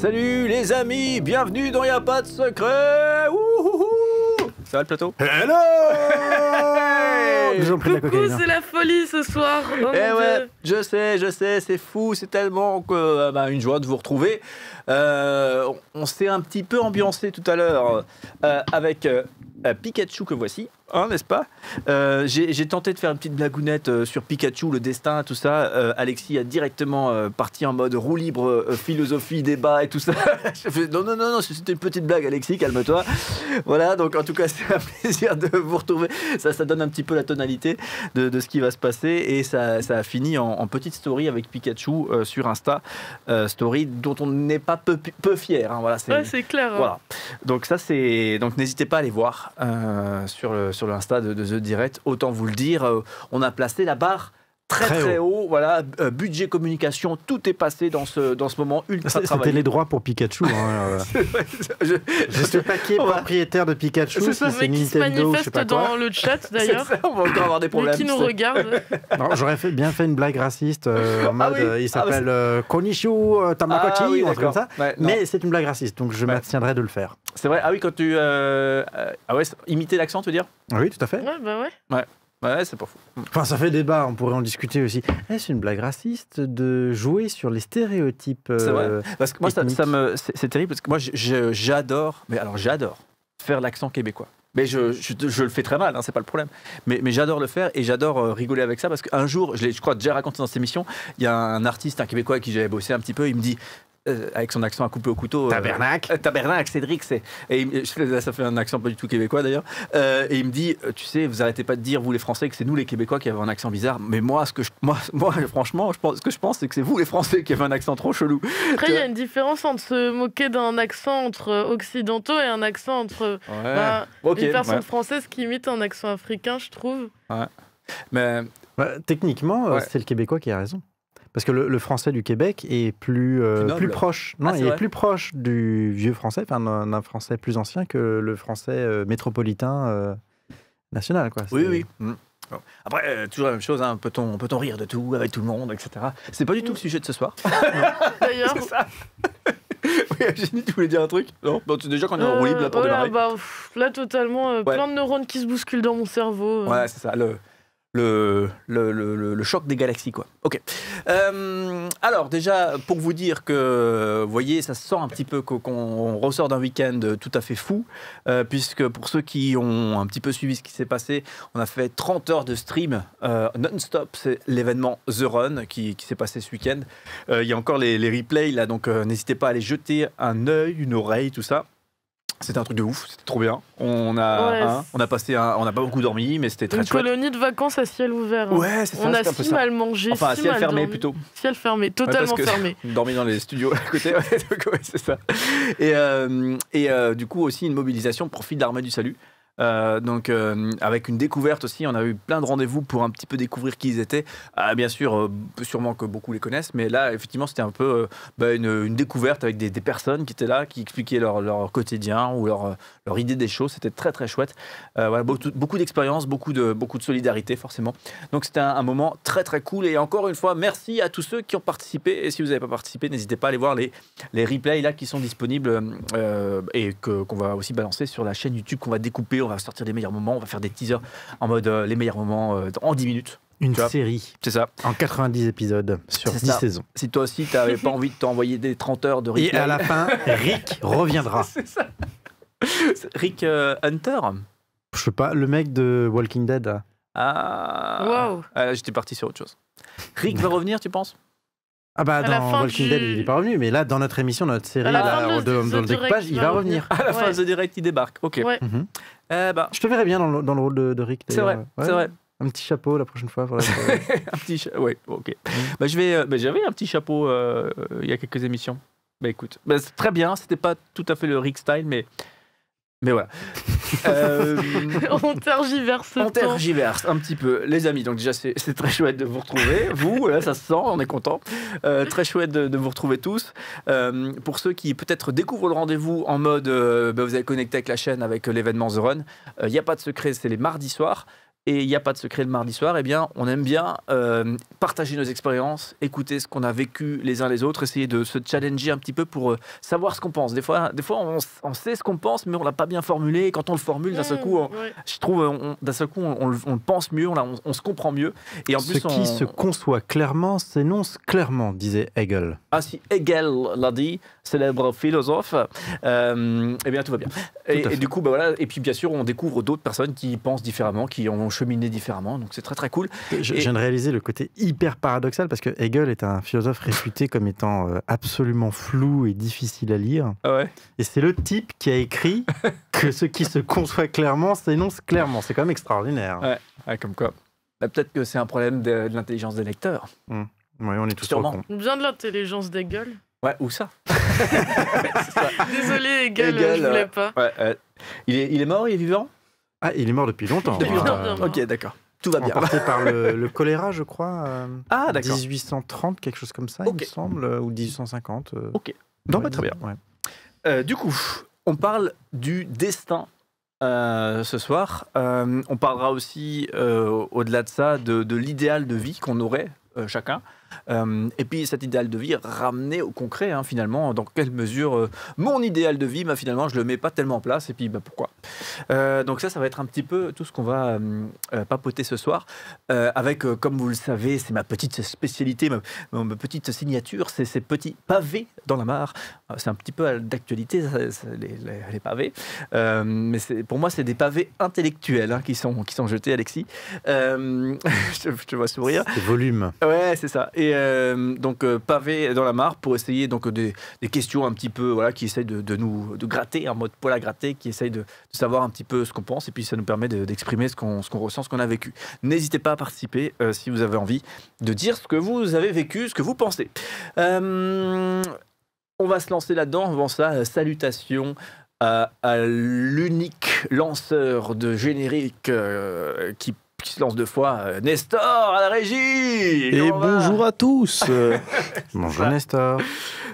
Salut les amis, bienvenue dans Y'a pas de secret. Ouhouhou. Ça va le plateau? Hello. Coucou, c'est la folie ce soir. Oh Eh mon ouais, Dieu. je sais, c'est fou, c'est tellement une joie de vous retrouver. On s'est un petit peu ambiancé tout à l'heure avec Pikachu que voici, hein, n'est-ce pas? J'ai tenté de faire une petite blagounette sur Pikachu, le destin, tout ça. Alexis a directement parti en mode roue libre, philosophie, débat et tout ça. Je fais, non, c'était une petite blague, Alexis, calme-toi. Voilà, donc en tout cas, c'est un plaisir de vous retrouver. Ça donne un petit peu la tonalité de ce qui va se passer. Et ça a fini en petite story avec Pikachu sur Insta. Story dont on n'est pas peu fier. Hein, voilà, Ouais, c'est clair. voilà. Donc ça, donc n'hésitez pas à aller voir sur le Insta de The Direct. Autant vous le dire, on a placé la barre très haut. Voilà, budget communication, tout est passé dans ce moment ultra travaillé. C'était les droits pour Pikachu. Hein, je suis pas qui est propriétaire de Pikachu. C'est ça, mais qui se manifeste dans le chat d'ailleurs. On va encore avoir des problèmes. Mais qui nous regarde. J'aurais bien fait une blague raciste en mode il s'appelle Konishu Tamagotchi ou un truc comme ça. Ouais, mais c'est une blague raciste, donc je m'abstiendrai de le faire. C'est vrai. Ah oui, quand tu imiter l'accent, tu veux dire? Oui, tout à fait. Ouais, bah ouais. Ouais, c'est pas fou. Enfin, ça fait débat, on pourrait en discuter aussi. Est-ce une blague raciste de jouer sur les stéréotypes C'est vrai. Parce que moi, c'est terrible, parce que moi, j'adore faire l'accent québécois. Mais je le fais très mal, hein, c'est pas le problème. Mais j'adore le faire et j'adore rigoler avec ça, parce qu'un jour, je crois déjà raconté dans cette émission, il y a un artiste, un Québécois avec qui j'avais bossé un petit peu, il me dit... avec son accent à couper au couteau. Tabernacle, Cédric, ça fait un accent pas du tout québécois d'ailleurs. Et il me dit, tu sais, vous arrêtez pas de dire, vous les Français, que c'est nous les Québécois qui avons un accent bizarre. Mais moi, franchement, ce que je pense, c'est que c'est vous les Français qui avez un accent trop chelou. Après, il y a une différence entre se moquer d'un accent entre occidentaux et un accent entre une personne française qui imite un accent africain, je trouve. Ouais. Mais techniquement, c'est le Québécois qui a raison. Parce que le français du Québec est plus proche. Non, il est plus proche du vieux français, d'un français plus ancien que le français métropolitain national. Quoi. Oui. Après, toujours la même chose, hein, peut-on rire de tout, avec tout le monde, etc. C'est pas du tout le sujet de ce soir. D'ailleurs. C'est ça. Oui, Jenny, tu voulais dire un truc? Non, déjà qu'on est en roue libre là pour démarrer. Là, totalement, plein de neurones qui se bousculent dans mon cerveau. Ouais, c'est ça, le choc des galaxies, quoi. Ok. Alors, déjà, pour vous dire que, vous voyez, ça se sent un petit peu qu'on ressort d'un week-end tout à fait fou, puisque pour ceux qui ont un petit peu suivi ce qui s'est passé, on a fait 30 heures de stream non-stop. C'est l'événement The Run qui s'est passé ce week-end. Il y a encore les replays, là, donc n'hésitez pas à aller jeter un œil, une oreille, tout ça. C'était un truc de ouf, c'était trop bien. On a pas beaucoup dormi, mais c'était très chouette. Une colonie de vacances à ciel ouvert. Ouais, c'est ça. On a si mal mangé, enfin, si ciel mal fermé dormi. plutôt. Ciel fermé, totalement fermé. Dormi dans les studios à côté, donc, c'est ça. Et du coup aussi une mobilisation profit de l'Armée du Salut. Avec une découverte aussi, on a eu plein de rendez-vous pour un petit peu découvrir qui ils étaient. Bien sûr, sûrement que beaucoup les connaissent, mais là, effectivement, c'était un peu une découverte avec des personnes qui étaient là, qui expliquaient leur quotidien ou leur idée des choses. C'était très, très chouette. Voilà, beaucoup d'expérience, beaucoup de solidarité, forcément. Donc, c'était un moment très, très cool. Et encore une fois, merci à tous ceux qui ont participé. Et si vous n'avez pas participé, n'hésitez pas à aller voir les replays là, qui sont disponibles et qu'on va aussi balancer sur la chaîne YouTube qu'on va découper. On va sortir les meilleurs moments, on va faire des teasers en mode les meilleurs moments en 10 minutes. Une série. C'est ça. En 90 épisodes sur 10 saisons. Si toi aussi, tu n'avais pas envie de t'envoyer des 30 heures de replay. Et à la fin, Rick reviendra. C'est ça. Rick Hunter. Je sais pas, le mec de Walking Dead. Wow. J'étais parti sur autre chose. Rick va revenir, tu penses? Dans Walking Dead, il n'est pas revenu, mais là, dans notre émission, dans notre série, dans le découpage, il va revenir. À la fin de The Direct, il débarque. Ok. Ouais. Je te verrais bien dans le rôle de Rick. C'est vrai, c'est vrai. Un petit chapeau la prochaine fois. Un petit chapeau, oui, ok. J'avais un petit chapeau il y a quelques émissions. Écoute, c'est très bien, c'était pas tout à fait le Rick style, mais voilà. On tergiverse. On tergiverse un petit peu. Les amis, donc déjà, c'est très chouette de vous retrouver. Vous, là, ça se sent, on est content. Très chouette de vous retrouver tous. Pour ceux qui peut-être découvrent le rendez-vous en mode vous avez connecté avec la chaîne avec l'événement The Run, il n'y a pas de secret, c'est les mardis soirs. et il n'y a pas de secret le mardi soir, eh bien, on aime bien partager nos expériences, écouter ce qu'on a vécu les uns les autres, essayer de se challenger un petit peu pour savoir ce qu'on pense. Des fois on sait ce qu'on pense, mais on ne l'a pas bien formulé. Et quand on le formule, d'un seul coup, je trouve, d'un seul coup, on le pense mieux, on se comprend mieux. Et en plus, qui se conçoit clairement s'énonce clairement, disait Hegel. Ah, si Hegel l'a dit, célèbre philosophe, eh bien, tout va bien. Et du coup, voilà. Et puis, bien sûr, on découvre d'autres personnes qui pensent différemment, qui ont cheminé différemment. Donc, c'est très, très cool. Je viens de réaliser le côté hyper paradoxal parce que Hegel est un philosophe réputé comme étant absolument flou et difficile à lire. Ah ouais. Et c'est le type qui a écrit que ce qui se conçoit clairement s'énonce clairement. C'est quand même extraordinaire. Ouais, comme quoi. Bah, peut-être que c'est un problème de l'intelligence des lecteurs. Oui, on est tous trop cons. Bien de l'intelligence d'Hegel. Ouais, où ça? Désolé, Hegel, je voulais pas. Il est mort, il est vivant? Ah, il est mort depuis longtemps. Ok, d'accord. Tout va bien. Emporté par le choléra, je crois. Ah, d'accord. 1830, quelque chose comme ça, il me semble, ou 1850. Ok. Non, très bien. Ouais. Du coup, on parle du destin ce soir. On parlera aussi, au-delà de ça, de l'idéal de vie qu'on aurait chacun. Et puis cet idéal de vie ramené au concret, finalement, dans quelle mesure mon idéal de vie, finalement, je le mets pas tellement en place, et puis pourquoi. Donc ça va être un petit peu tout ce qu'on va papoter ce soir, avec, comme vous le savez, c'est ma petite spécialité, ma petite signature, c'est ces petits pavés dans la mare. C'est un petit peu d'actualité, les pavés, mais pour moi, c'est des pavés intellectuels qui sont jetés, Alexis. Je te vois sourire. C'est volume. Ouais, c'est ça. Et donc pavé dans la mare pour essayer donc des questions un petit peu qui essayent de gratter en mode poil à gratter, qui essayent de savoir un petit peu ce qu'on pense, et puis ça nous permet d'exprimer ce qu'on ressent, ce qu'on a vécu. N'hésitez pas à participer si vous avez envie de dire ce que vous avez vécu, ce que vous pensez. On va se lancer là-dedans. Avant ça, salutations à l'unique lanceur de générique qui se lance deux fois, Nestor à la régie. Et bonjour à tous. Bonjour Nestor.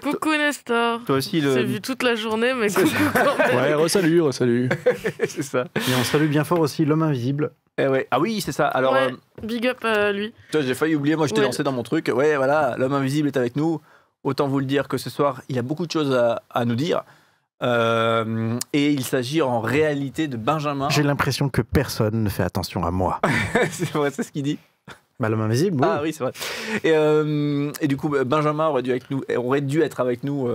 Coucou Nestor. Toi aussi j'ai vu toute la journée, mais coucou quand même. Ouais, re-salut. C'est ça. Et on salue bien fort aussi l'homme invisible. Ah oui, c'est ça. Alors, big up à lui. J'ai failli oublier, moi je t'ai lancé dans mon truc. Ouais, voilà, l'homme invisible est avec nous. Autant vous le dire que ce soir, il a beaucoup de choses à nous dire. Et il s'agit en réalité de Benjamin. J'ai l'impression que personne ne fait attention à moi. C'est vrai, c'est ce qu'il dit. L'homme invisible, oui. Ah oui, c'est vrai. Et du coup, Benjamin aurait dû être avec nous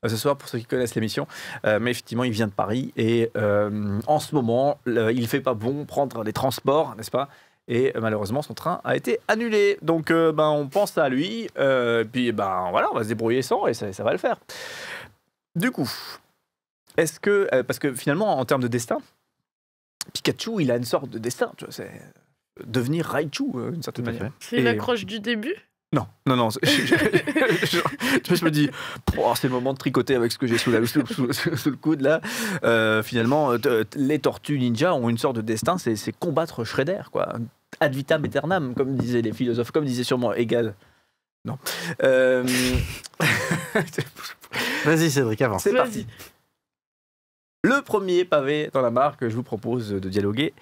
ce soir, pour ceux qui connaissent l'émission. Mais effectivement, il vient de Paris. Et en ce moment, il ne fait pas bon prendre les transports, n'est-ce pas? Et malheureusement, son train a été annulé. Donc, on pense à lui. Puis, voilà, on va se débrouiller sans, et ça va le faire. Du coup... Est-ce que, parce que finalement, en termes de destin, Pikachu, il a une sorte de destin, tu vois, c'est devenir Raichu, d'une certaine manière. C'est l'accroche du début? Non. Je me dis, c'est le moment de tricoter avec ce que j'ai sous le coude, là. Finalement, les tortues ninja ont une sorte de destin, c'est combattre Shredder, quoi. Ad vitam aeternam, comme disaient les philosophes, comme disait sûrement Hegel. Non. Vas-y, Cédric, avance. C'est parti. Le premier pavé dans la mare que je vous propose de dialoguer,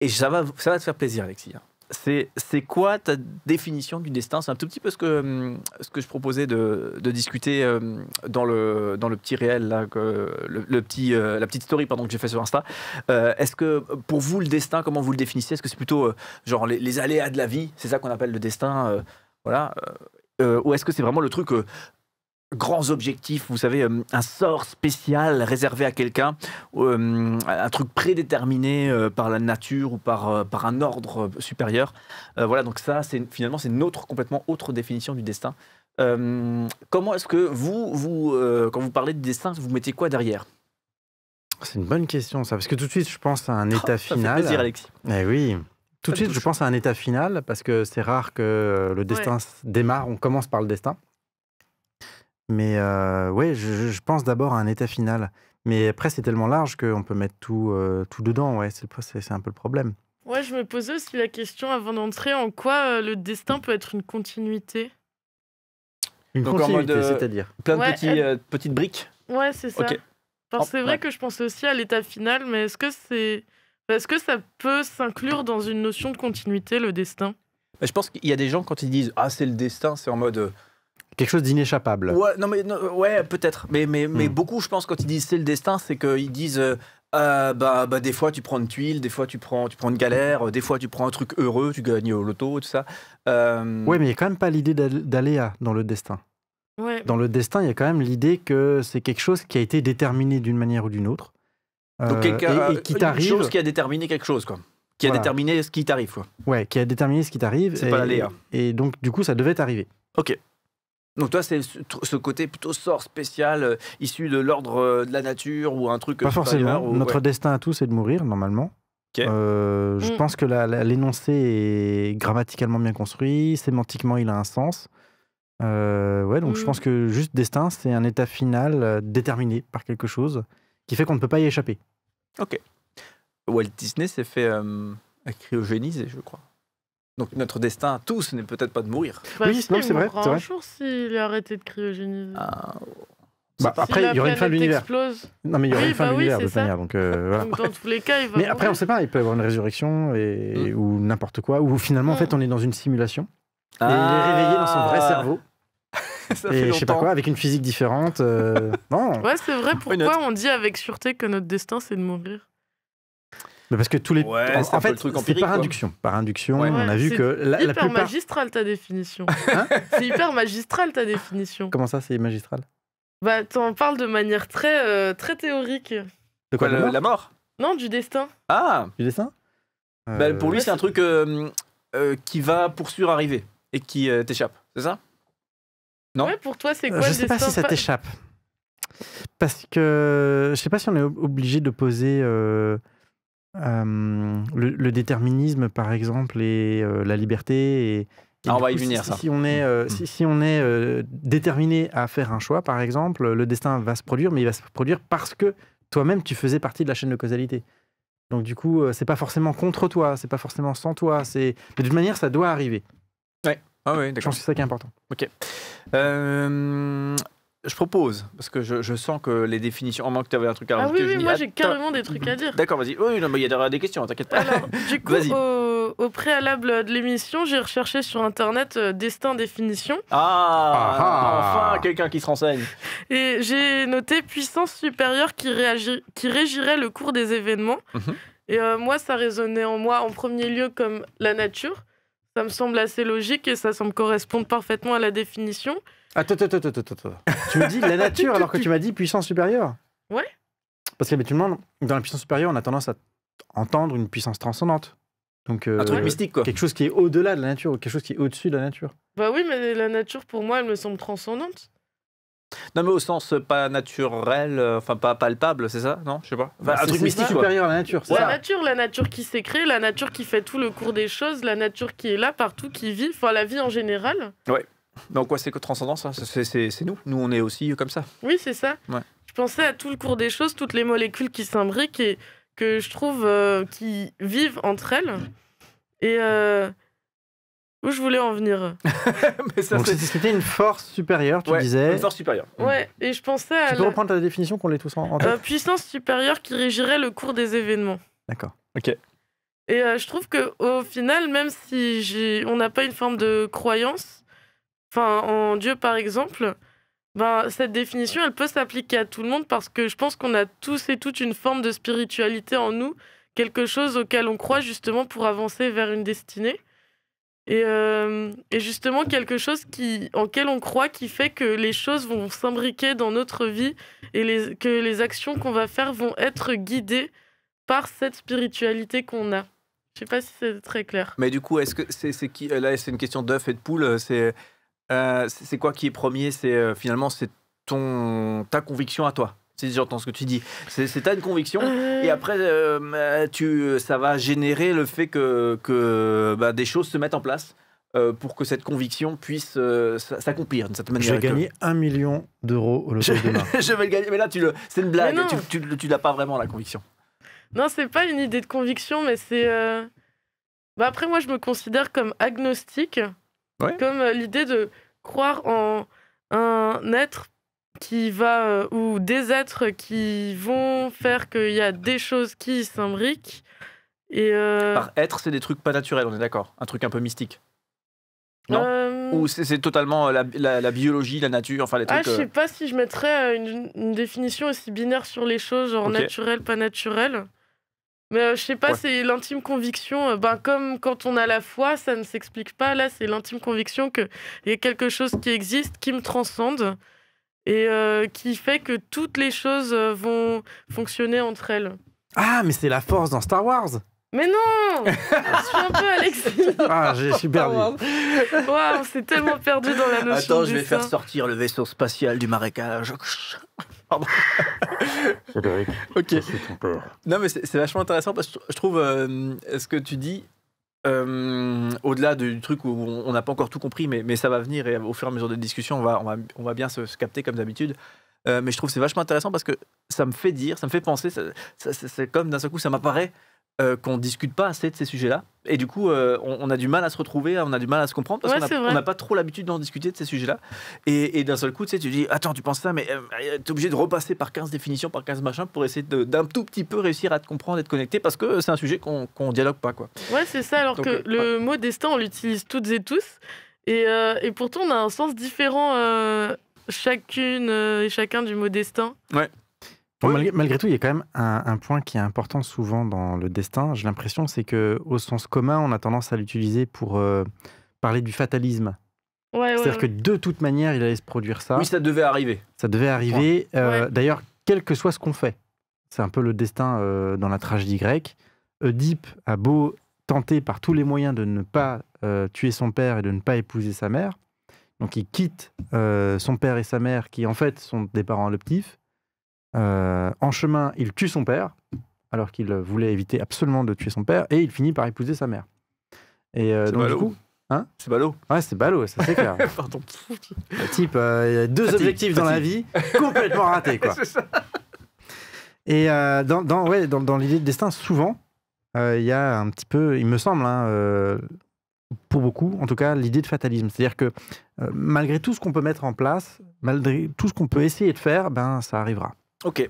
et ça va te faire plaisir, Alexis. C'est quoi ta définition du destin? C'est un tout petit peu ce que je proposais de discuter dans le petit réel, là, la petite story que j'ai fait sur Insta. Est-ce que pour vous, le destin, comment vous le définissez? Est-ce que c'est plutôt genre les aléas de la vie? C'est ça qu'on appelle le destin, voilà. Ou est-ce que c'est vraiment le truc... grands objectifs, vous savez, un sort spécial réservé à quelqu'un, un truc prédéterminé par la nature ou par un ordre supérieur. Voilà, donc ça, finalement, c'est une complètement autre définition du destin. Comment est-ce que vous quand vous parlez de destin, vous mettez quoi derrière? C'est une bonne question, ça, parce que tout de suite, je pense à un état final. Ça fait plaisir, Alexis. Eh oui. Tout de suite, je pense à un état final, parce que c'est rare que le destin démarre, on commence par le destin. Mais je pense d'abord à un état final. Mais après, c'est tellement large qu'on peut mettre tout dedans. Ouais, c'est un peu le problème. Ouais, je me posais aussi la question avant d'entrer, en quoi le destin peut être une continuité? Une continuité, c'est-à-dire plein de petites briques? Ouais, c'est ça. Okay. C'est vrai que je pensais aussi à l'état final, mais est-ce que c'est... Est-ce que ça peut s'inclure dans une notion de continuité, le destin? Je pense qu'il y a des gens, quand ils disent « Ah, c'est le destin », c'est en mode... Quelque chose d'inéchappable. Ouais, ouais, peut-être. Mais beaucoup, je pense, quand ils disent « c'est le destin », c'est qu'ils disent des fois, tu prends une tuile, des fois, tu prends une galère, des fois, tu prends un truc heureux, tu gagnes au loto, tout ça. Ouais, mais il n'y a quand même pas l'idée d'aléa dans le destin. Ouais. Dans le destin, il y a quand même l'idée que c'est quelque chose qui a été déterminé d'une manière ou d'une autre. Donc, et qui t'arrive... Une chose qui a déterminé quelque chose, quoi. Qui a déterminé ce qui t'arrive, quoi. Ouais, qui a déterminé ce qui t'arrive. C'est pas l'aléa. Et donc, du coup, ça devait t'arriver. Ok. Donc toi, c'est ce côté plutôt sort spécial, issu de l'ordre de la nature ou un truc... Pas forcément. Notre destin à tous, c'est de mourir, normalement. Okay. Je pense que l'énoncé est grammaticalement bien construit, sémantiquement, il a un sens. Donc je pense que juste destin, c'est un état final déterminé par quelque chose qui fait qu'on ne peut pas y échapper. Ok. Walt Disney s'est fait cryogéniser, je crois. Donc notre destin à tous n'est peut-être pas de mourir. Oui, non, c'est vrai. Il mourra un jour s'il a arrêté de cryogéniser. Après, il y aura une fin de l'univers. Non, mais il y aura une fin de l'univers de toute manière. Donc, voilà. Donc, dans tous les cas, il va Mais après, on ne sait pas. Il peut y avoir une résurrection ou n'importe quoi. Ou finalement, en fait, on est dans une simulation. Et il est réveillé dans son vrai cerveau. Et je sais pas quoi, avec une physique différente. Non. Ouais, c'est vrai. Pourquoi on dit avec sûreté que notre destin, c'est de mourir? Parce que tous les... en fait, c'est par induction. Par induction, on a vu que la plupart... C'est hyper magistral, ta définition. C'est hyper magistral, ta définition. Comment ça, c'est magistral? T'en parles de manière très théorique. De quoi, la mort? Non, du destin. Ah, du destin? Pour lui, c'est un truc qui va pour sûr arriver et qui t'échappe, c'est ça? Non? Ouais, pour toi, c'est quoi le destin? Je sais pas si ça t'échappe. Parce que je sais pas si on est obligé de poser le déterminisme, par exemple, et la liberté. On va y venir, ça. Si on est déterminé à faire un choix, par exemple, le destin va se produire, mais il va se produire parce que toi-même, tu faisais partie de la chaîne de causalité. Donc, du coup, c'est pas forcément contre toi, c'est pas forcément sans toi. De toute manière, ça doit arriver. Ouais. Ah oui, je pense que c'est ça qui est important. Ok. Je propose, parce que je sens que les définitions... En moins que tu avais un truc à rajouter. Oui, moi j'ai carrément des trucs à dire. D'accord, vas-y. Oui, il y aura des questions, t'inquiète pas. Alors, du coup, au préalable de l'émission, j'ai recherché sur Internet destin définition. Enfin, quelqu'un qui se renseigne. Et j'ai noté puissance supérieure qui régirait le cours des événements. Et moi, ça résonnait en moi en premier lieu comme la nature. Ça me semble assez logique et ça semble correspondre parfaitement à la définition. Attends. Tu me dis la nature alors que tu m'as dit puissance supérieure? Ouais. Parce qu'habituellement, dans la puissance supérieure, on a tendance à entendre une puissance transcendante. Donc, un truc mystique, quoi. Quelque chose qui est au-delà de la nature, ou quelque chose qui est au-dessus de la nature. Bah oui, mais la nature, pour moi, elle me semble transcendante. Non, mais au sens pas naturel, enfin pas palpable, c'est ça? Non, je sais pas. Un truc mystique supérieur à la nature. La nature qui s'est créée, la nature qui fait tout le cours des choses, la nature qui est là partout, qui vit, enfin la vie en général. Ouais. Donc, c'est que transcendance, c'est nous. Nous, on est aussi comme ça. Oui, c'est ça. Ouais. Je pensais à tout le cours des choses, toutes les molécules qui s'imbriquent et que je trouve qui vivent entre elles. Et où je voulais en venir. Donc, c'était une force supérieure, tu disais. Une force supérieure. Ouais, et je pensais à... Tu peux reprendre ta définition qu'on l'ait tous en tête? Puissance supérieure qui régirait le cours des événements. D'accord. Ok. Et je trouve qu'au final, même si on n'a pas une forme de croyance, en Dieu par exemple, cette définition elle peut s'appliquer à tout le monde parce que je pense qu'on a tous et toutes une forme de spiritualité en nous, quelque chose auquel on croit justement pour avancer vers une destinée et justement quelque chose en quel on croit qui fait que les choses vont s'imbriquer dans notre vie et que les actions qu'on va faire vont être guidées par cette spiritualité qu'on a. Je sais pas si c'est très clair. Mais du coup, est-ce que là c'est une question d'œuf et de poule, c'est quoi qui est premier? Finalement, c'est ta conviction à toi. Si j'entends ce que tu dis. T'as une conviction, et après, ça va générer le fait que des choses se mettent en place pour que cette conviction puisse s'accomplir d'une certaine manière. Je vais gagner 1 million d'euros au loto demain. Je vais le gagner, mais là, c'est une blague. Tu l'as pas vraiment, la conviction. Non, c'est pas une idée de conviction, mais c'est... après, moi, je me considère comme agnostique. Ouais. Comme l'idée de croire en un être qui va, ou des êtres qui vont faire qu'il y a des choses qui s'imbriquent, Et Par être, c'est des trucs pas naturels, on est d'accord? Un truc un peu mystique? Non? Ou c'est totalement la biologie, la nature, enfin les trucs... je sais pas si je mettrais une définition aussi binaire sur les choses, genre naturel, pas naturel. Mais je sais pas, c'est l'intime conviction. Comme quand on a la foi, ça ne s'explique pas. Là, c'est l'intime conviction qu'il y a quelque chose qui existe, qui me transcende et qui fait que toutes les choses vont fonctionner entre elles. Ah, mais c'est la force dans Star Wars! Mais non! Je suis un peu Alexis. Ah, je suis perdu. Waouh, on s'est tellement perdu dans la notion. Attends, je vais faire sortir le vaisseau spatial du marécage. Pardon. Cédric, ok. c'est ton père. Non, mais c'est vachement intéressant parce que je trouve ce que tu dis, au-delà du truc où on n'a pas encore tout compris, mais ça va venir et au fur et à mesure des discussions, on va bien se capter comme d'habitude. Mais je trouve que c'est vachement intéressant parce que ça me fait penser, c'est comme d'un seul coup, ça m'apparaît qu'on ne discute pas assez de ces sujets-là. Et du coup, on a du mal à se retrouver, on a du mal à se comprendre parce qu'on n'a pas trop l'habitude d'en discuter de ces sujets-là. Et d'un seul coup, tu dis, attends, tu penses ça, mais t'es obligé de repasser par 15 définitions, par 15 machins pour essayer d'un tout petit peu réussir à te comprendre et te connecter parce que c'est un sujet qu'on dialogue pas, quoi. Ouais, c'est ça, alors donc, que le mot destin, on l'utilise toutes et tous. Et pourtant, on a un sens différent chacune et chacun du mot destin. Ouais. Bon, malgré tout, il y a quand même un point qui est important souvent dans le destin. J'ai l'impression, c'est qu'au sens commun, on a tendance à l'utiliser pour parler du fatalisme. C'est-à-dire que de toute manière, il allait se produire ça. Oui, ça devait arriver. Ça devait arriver. D'ailleurs, quel que soit ce qu'on fait. C'est un peu le destin dans la tragédie grecque. Oedipe a beau tenter par tous les moyens de ne pas tuer son père et de ne pas épouser sa mère. Donc il quitte son père et sa mère, qui en fait sont des parents adoptifs. En chemin, il tue son père, alors qu'il voulait éviter absolument de tuer son père, et il finit par épouser sa mère. Et donc du coup, c'est ballot. Ouais, c'est ballot, ça c'est clair. Pardon. Le type, il a deux objectifs dans la vie, complètement ratés, quoi. C'est ça. Et dans l'idée de destin, souvent, il y a un petit peu, il me semble, pour beaucoup, en tout cas, l'idée de fatalisme. C'est-à-dire que malgré tout ce qu'on peut mettre en place, malgré tout ce qu'on peut essayer de faire, ça arrivera. Ok.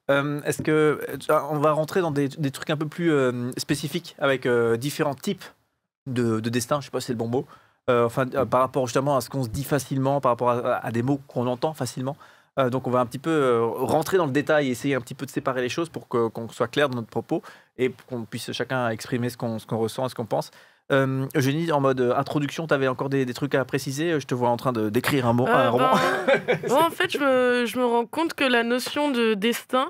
Est-ce que on va rentrer dans des trucs un peu plus spécifiques avec différents types de destin, je sais pas si c'est le bon mot, par rapport justement à ce qu'on se dit facilement, par rapport à des mots qu'on entend facilement. Donc on va un petit peu rentrer dans le détail et essayer un petit peu de séparer les choses pour qu'on soit clair dans notre propos et qu'on puisse chacun exprimer ce qu'on ressent et ce qu'on pense. Eugénie, en mode introduction, tu avais encore des trucs à préciser? Je te vois en train d'écrire un roman. En fait, je me rends compte que la notion de destin,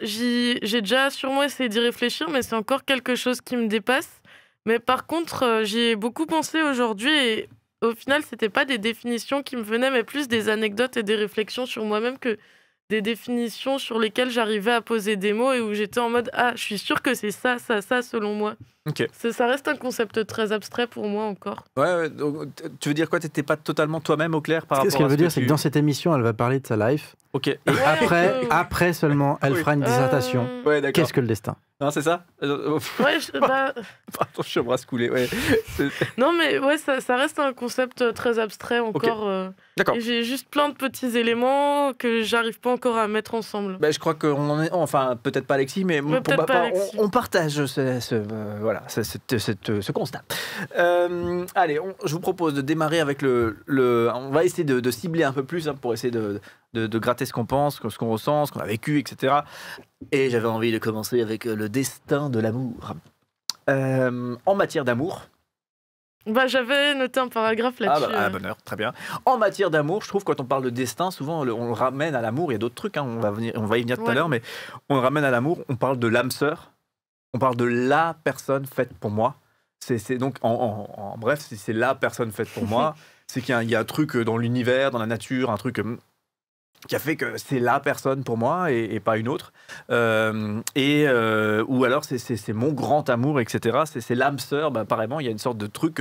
j'ai déjà sûrement essayé d'y réfléchir, mais c'est encore quelque chose qui me dépasse. Mais par contre, j'y ai beaucoup pensé aujourd'hui et au final, c'était pas des définitions qui me venaient, mais plus des anecdotes et des réflexions sur moi-même que des définitions sur lesquelles j'arrivais à poser des mots et où j'étais en mode « Ah, je suis sûre que c'est ça, selon moi. » Ça reste un concept très abstrait pour moi encore. Ouais, donc, tu veux dire quoi? Tu n'étais pas totalement toi-même au clair par rapport à ce qu'elle veut dire, c'est que dans cette émission, elle va parler de sa life. Ok. Et après seulement, elle fera une dissertation. Qu'est-ce que le destin? Non, c'est ça? Pardon, je suis embrasse coulé. Ouais. Non, mais ça reste un concept très abstrait encore. D'accord. Et j'ai juste plein de petits éléments que j'arrive pas encore à mettre ensemble. Je crois qu'on en est... Enfin, peut-être pas Alexis, mais pour ma part, on partage ce constat. Allez, je vous propose de démarrer avec on va essayer de cibler un peu plus pour essayer de gratter ce qu'on pense, ce qu'on ressent, ce qu'on a vécu, etc. Et j'avais envie de commencer avec le destin de l'amour. En matière d'amour... j'avais noté un paragraphe là-dessus. Bonheur, très bien. En matière d'amour, je trouve quand on parle de destin, souvent on le ramène à l'amour. Il y a d'autres trucs, on va y venir tout à l'heure, mais on le ramène à l'amour. On parle de l'âme sœur. On parle de la personne faite pour moi. C'est donc, en bref, c'est la personne faite pour moi. C'est qu'il y a un truc dans l'univers, dans la nature, un truc qui a fait que c'est la personne pour moi et pas une autre. Ou alors c'est mon grand amour, etc. C'est l'âme sœur. Apparemment, il y a une sorte de truc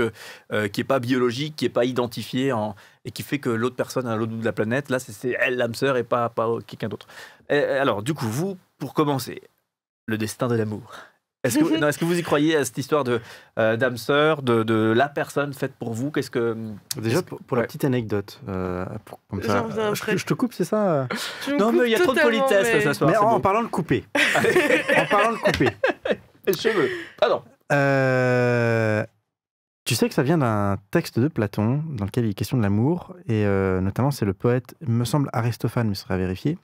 qui n'est pas biologique, qui n'est pas identifié et qui fait que l'autre personne à l'autre bout de la planète, là, c'est elle l'âme sœur et pas quelqu'un d'autre. Alors, du coup, vous, pour commencer, le destin de l'amour. Est-ce que vous y croyez à cette histoire d'âme sœur, de la personne faite pour vous? Déjà, pour la petite anecdote, comme ça, je te coupe, c'est ça? Non, mais il y a trop de politesse. Mais en parlant de couper. Les cheveux. Ah non. Tu sais que ça vient d'un texte de Platon dans lequel il est question de l'amour, et notamment c'est le poète, il me semble Aristophane, mais ce sera à vérifier,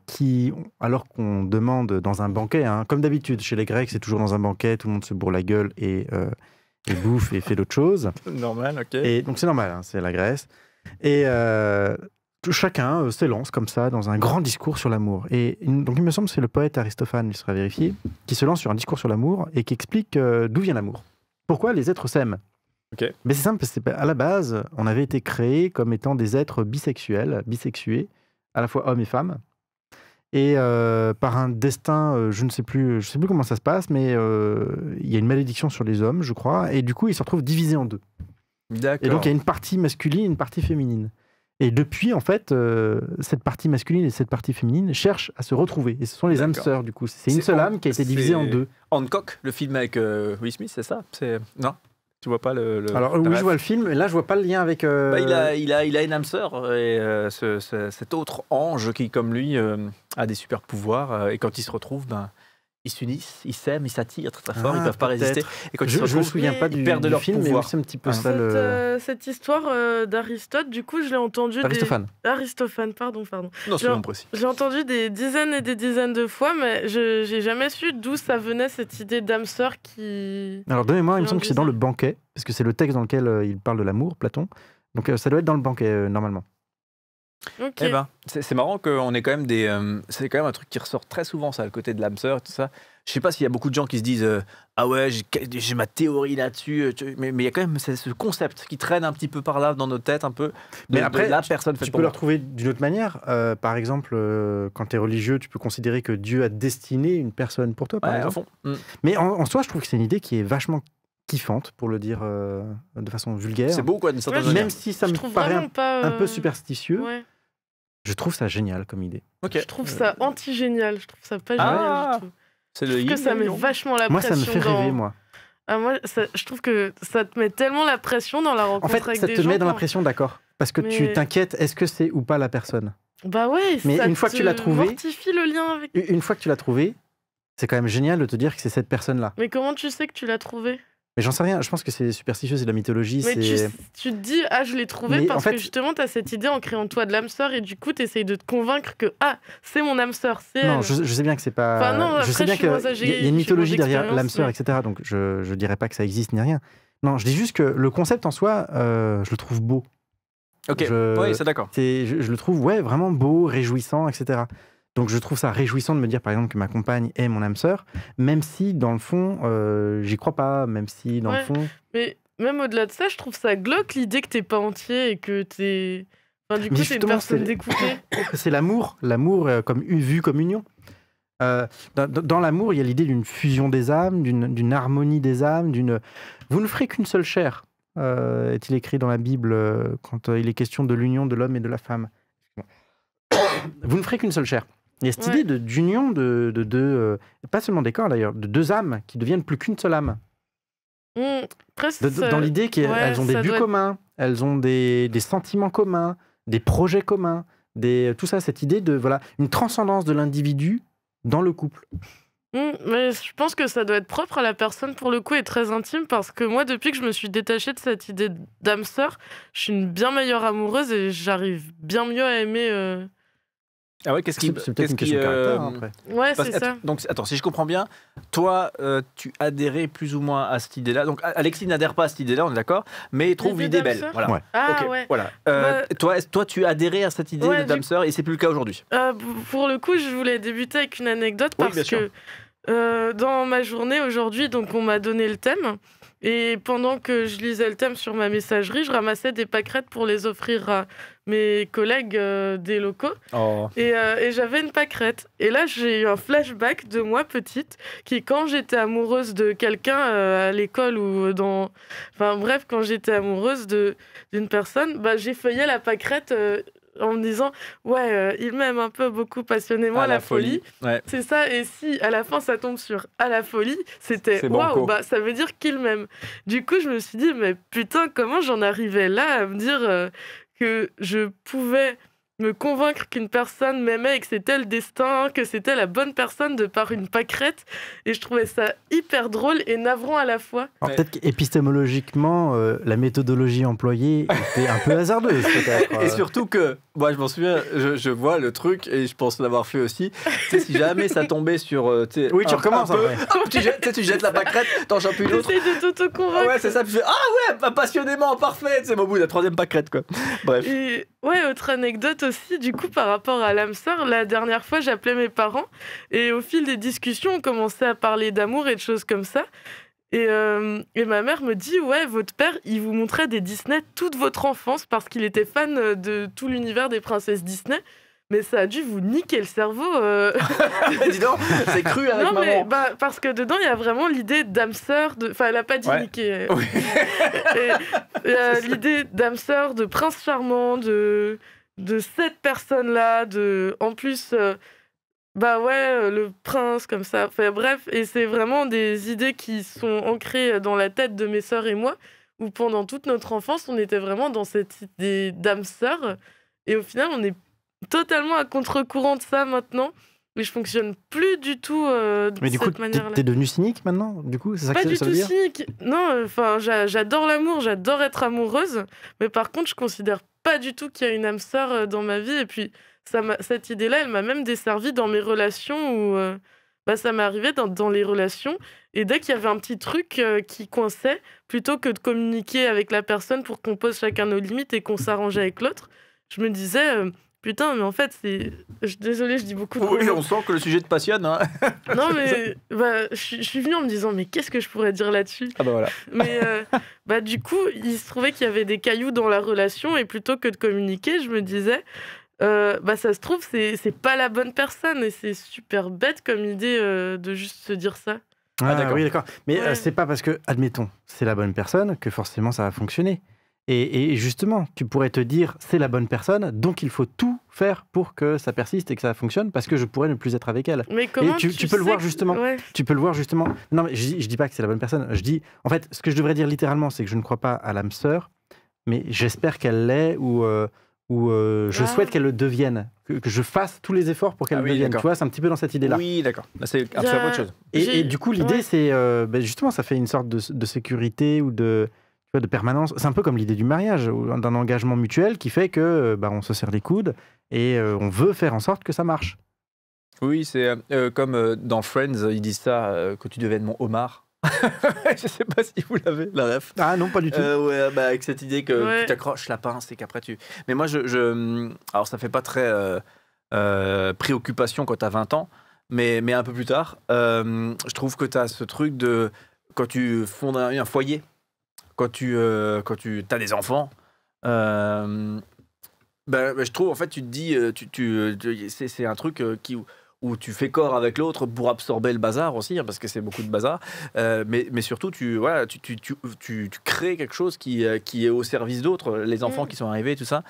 qui, alors qu'on demande dans un banquet, hein, comme d'habitude chez les Grecs, c'est toujours dans un banquet, tout le monde se bourre la gueule et bouffe et fait d'autres choses. Normal, ok. Et donc c'est normal, hein, c'est la Grèce. Et chacun s'élance comme ça dans un grand discours sur l'amour. Et donc il me semble que c'est le poète Aristophane, il sera vérifié, qui se lance sur un discours sur l'amour et qui explique d'où vient l'amour. Pourquoi les êtres s'aiment? Mais c'est simple, parce que à la base, on avait été créés comme étant des êtres bisexuels, bisexués, à la fois hommes et femmes. Et par un destin, je ne sais plus comment ça se passe, mais il y a une malédiction sur les hommes, je crois, et du coup, ils se retrouvent divisés en deux. D'accord. Et donc, il y a une partie masculine et une partie féminine. Et depuis, en fait, cette partie masculine et cette partie féminine cherchent à se retrouver. Et ce sont les âmes sœurs, du coup. C'est une seule âme qui a été divisée en deux. Hancock, le film avec Will Smith, c'est ça? Non? Tu vois pas le Alors, oui, je vois le film, mais là, je vois pas le lien avec... il a une âme sœur, et cet autre ange qui, comme lui, a des super pouvoirs. Et quand ils se retrouvent, ils s'unissent, ils s'aiment, ils s'attirent très, très fort, ils peuvent pas résister. Et quand je me souviens pas du film, mais c'est un petit peu ça. Cette histoire d'Aristote, du coup, je l'ai entendu... Aristophane, pardon. Non, c'est non précis. J'ai entendu des dizaines et des dizaines de fois, mais je n'ai jamais su d'où ça venait, cette idée d'âme sœur qui... Alors, de mémoire, il me semble que c'est dans le banquet, parce que c'est le texte dans lequel il parle de l'amour, Platon. Donc, ça doit être dans le banquet, normalement. Okay. Eh ben, c'est marrant qu'on ait quand même c'est quand même un truc qui ressort très souvent, ça, le côté de l'âme sœur et tout ça. Je sais pas s'il y a beaucoup de gens qui se disent ah ouais, j'ai ma théorie là-dessus, mais il y a quand même ce concept qui traîne un petit peu par là dans nos têtes, un peu. Mais après, la personne fait tu peux le retrouver d'une autre manière. Par exemple, quand tu es religieux, tu peux considérer que Dieu a destiné une personne pour toi, par exemple. À fond. Mais en soi, je trouve que c'est une idée qui est vachement kiffante, pour le dire de façon vulgaire. C'est beau, quoi, d'une certaine manière. Même si ça me paraît un peu superstitieux. Ouais. Je trouve ça génial comme idée. Okay. Je trouve ça anti-génial. Je trouve ça pas génial du tout. C'est je trouve que ça met vachement la pression. Moi, ça me fait rêver, moi. Moi, je trouve que ça te met tellement la pression dans la rencontre avec des gens. En fait, ça te met dans la pression, d'accord. Parce que tu t'inquiètes, est-ce que c'est ou pas la personne? Bah ouais, mais une fois que tu l'as trouvé, mortifie le lien avec... Une fois que tu l'as trouvé, c'est quand même génial de te dire que c'est cette personne-là. Mais comment tu sais que tu l'as trouvé? Mais j'en sais rien, je pense que c'est superstitieux, c'est de la mythologie. Mais tu te dis, je l'ai trouvé parce que justement, tu as cette idée en créant toi de l'âme sœur et du coup, tu essayes de te convaincre que c'est mon âme sœur. Non, je sais bien que c'est pas. Enfin, non, je sais bien qu'il y a une mythologie derrière l'âme sœur, etc. Donc je dirais pas que ça existe ni rien. Non, je dis juste que le concept en soi, je le trouve beau. Ok, oui, c'est d'accord. Je le trouve vraiment beau, réjouissant, etc. Donc je trouve ça réjouissant de me dire par exemple que ma compagne est mon âme sœur, même si dans le fond, j'y crois pas, même si dans le fond... Mais même au-delà de ça, je trouve ça glauque l'idée que t'es pas entier et que t'es... Enfin, du coup, t'es une personne découpée. C'est l'amour comme vu comme union. Dans l'amour, il y a l'idée d'une fusion des âmes, d'une harmonie des âmes, Vous ne ferez qu'une seule chair, est-il écrit dans la Bible, quand il est question de l'union de l'homme et de la femme. Vous ne ferez qu'une seule chair. Il y a cette idée d'union de deux, pas seulement des corps d'ailleurs, de deux âmes qui deviennent plus qu'une seule âme. Dans l'idée qu'elles ont des buts communs, elles ont des sentiments communs, des projets communs, tout ça, cette idée de une transcendance de l'individu dans le couple. Mais je pense que ça doit être propre à la personne pour le coup et très intime parce que moi, depuis que je me suis détachée de cette idée d'âme sœur, je suis une bien meilleure amoureuse et j'arrive bien mieux à aimer. Ah ouais, c'est peut-être une question de caractère après. Ouais, c'est ça. Donc attends, si je comprends bien, toi, tu adhérais plus ou moins à cette idée-là. Donc Alexis n'adhère pas à cette idée-là, on est d'accord, mais trouve l'idée belle. Voilà. Ouais. Voilà. Toi, tu adhérais à cette idée de dame sœur et c'est plus le cas aujourd'hui. Pour le coup, je voulais débuter avec une anecdote parce que dans ma journée aujourd'hui, donc on m'a donné le thème. Et pendant que je lisais le thème sur ma messagerie, je ramassais des pâquerettes pour les offrir à mes collègues des locaux. Oh. Et j'avais une pâquerette. Et là, j'ai eu un flashback de moi petite, qui quand j'étais amoureuse de quelqu'un à l'école ou dans... Enfin bref, quand j'étais amoureuse d'une personne, j'effeuillais la pâquerette... en me disant il m'aime un peu beaucoup passionnément à la folie. Ouais. C'est ça, et si à la fin ça tombe sur à la folie, c'était waouh, ça veut dire qu'il m'aime. Du coup je me suis dit mais putain, comment j'en arrivais là à me dire que je pouvais me convaincre qu'une personne m'aimait et que c'était le destin, que c'était la bonne personne de par une pâquerette. Et je trouvais ça hyper drôle et navrant à la fois. Alors peut-être qu'épistémologiquement, la méthodologie employée était un peu hasardeuse. Peut-être. Et surtout que, moi je m'en souviens, je vois le truc et je pense l'avoir fait aussi. Tu sais, si jamais ça tombait sur... oui, tu recommences un peu. Tu jettes la pâquerette, t'en chopes une autre. J'essaie de t'auto-convaincre. Ouais, c'est ça. Puis tu fais, ah ouais, passionnément, parfait. C'est au bout de la 3e pâquerette, quoi. Bref. Et ouais, autre anecdote aussi, du coup, par rapport à l'âme sœur, la dernière fois, j'appelais mes parents et au fil des discussions, on commençait à parler d'amour et de choses comme ça. Et ma mère me dit, ouais, votre père, il vous montrait des Disney toute votre enfance parce qu'il était fan de tout l'univers des princesses Disney. Mais ça a dû vous niquer le cerveau. Dis donc, c'est cru avec maman. Mais, parce que dedans, il y a vraiment l'idée d'âme sœur. Enfin, elle n'a pas dit niquer. Oui. L'idée d'âme sœur, de prince charmant, de cette personne-là. En plus, le prince, comme ça. Enfin, bref, et c'est vraiment des idées qui sont ancrées dans la tête de mes sœurs et moi, où pendant toute notre enfance, on était vraiment dans cette idée d'âme sœur. Et au final, on est totalement à contre-courant de ça maintenant, mais je fonctionne plus du tout de cette manière-là. Mais du coup, t'es devenu cynique maintenant, du coup, c'est ça pas que du ça tout veut dire cynique. Non, enfin, j'adore l'amour, j'adore être amoureuse, mais par contre, je considère pas du tout qu'il y a une âme sœur dans ma vie. Et puis, cette idée-là, elle m'a même desservie dans mes relations où ça m'est arrivé dans les relations. Et dès qu'il y avait un petit truc qui coinçait, plutôt que de communiquer avec la personne pour qu'on pose chacun nos limites et qu'on s'arrange avec l'autre, je me disais... Putain, mais en fait, désolée, je dis beaucoup de Oui, on sent que le sujet te passionne. Hein. Non, mais je suis venue en me disant, mais qu'est-ce que je pourrais dire là-dessus ? Ah bah voilà. Mais du coup, il se trouvait qu'il y avait des cailloux dans la relation et plutôt que de communiquer, je me disais, ça se trouve, c'est pas la bonne personne et c'est super bête comme idée de juste se dire ça. Ah d'accord. Oui, d'accord. Mais c'est pas parce que, admettons, c'est la bonne personne que forcément ça va fonctionner. Et justement, tu pourrais te dire, c'est la bonne personne, donc il faut tout faire pour que ça persiste et que ça fonctionne, parce que je pourrais ne plus être avec elle. Mais comment tu peux le voir justement. Tu peux le voir justement. Non, mais je dis pas que c'est la bonne personne. Je dis, en fait, ce que je devrais dire littéralement, c'est que je ne crois pas à l'âme sœur, mais j'espère qu'elle l'est ou je souhaite qu'elle le devienne, que je fasse tous les efforts pour qu'elle le devienne. Tu vois, c'est un petit peu dans cette idée-là. Oui, d'accord. C'est absolument autre chose. Et du coup, l'idée, c'est justement, ça fait une sorte de sécurité ou de permanence. C'est un peu comme l'idée du mariage, d'un engagement mutuel qui fait que on se serre les coudes et on veut faire en sorte que ça marche. Oui, c'est comme dans Friends, ils disent ça, que tu deviennes mon homard. Je sais pas si vous l'avez, la ref. Ah non, pas du tout. Avec cette idée que tu t'accroches la pince et qu'après tu... Mais moi, alors ça fait pas très préoccupation quand t'as 20 ans, mais un peu plus tard, je trouve que t'as ce truc de... Quand tu fondes un foyer, quand tu as des enfants, je trouve, en fait, tu te dis, c'est un truc où tu fais corps avec l'autre pour absorber le bazar aussi, hein, parce que c'est beaucoup de bazar, mais surtout, tu crées quelque chose qui est au service d'autres, les enfants qui sont arrivés, tout ça.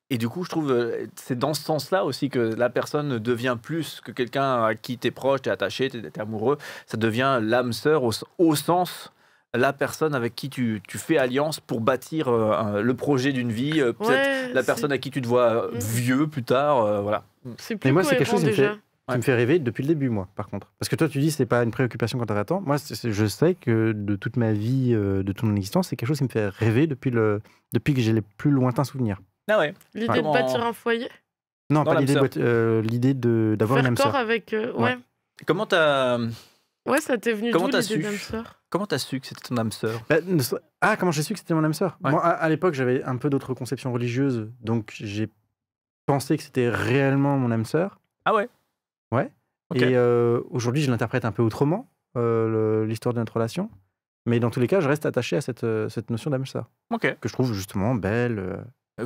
Et du coup, je trouve c'est dans ce sens-là aussi que la personne devient plus que quelqu'un à qui tu es proche, tu es attaché, tu es amoureux. Ça devient l'âme sœur au sens la personne avec qui tu fais alliance pour bâtir le projet d'une vie. Peut-être la personne à qui tu te vois vieux plus tard. Voilà. C'est plus Mais moi, c'est quelque chose qui me fait rêver depuis le début, moi, par contre. Parce que toi, tu dis c'est pas une préoccupation quand tu as 20 ans. Moi, je sais que de toute ma vie, de toute mon existence, c'est quelque chose qui me fait rêver depuis que j'ai les plus lointains souvenirs. Ah ouais. L'idée de bâtir un foyer ? Non, pas l'idée d'avoir une âme sœur. Faire corps avec... Comment t'as... Ouais, ça t'est venu d'où l'idée d'âme sœur ? Comment t'as su que c'était ton âme sœur ? Comment j'ai su que c'était mon âme sœur ? Moi, à l'époque, j'avais un peu d'autres conceptions religieuses, donc j'ai pensé que c'était réellement mon âme sœur. Ah ouais ? Ouais. Okay. Et aujourd'hui, je l'interprète un peu autrement, l'histoire de notre relation. Mais dans tous les cas, je reste attaché à cette notion d'âme sœur. Okay. Que je trouve justement belle...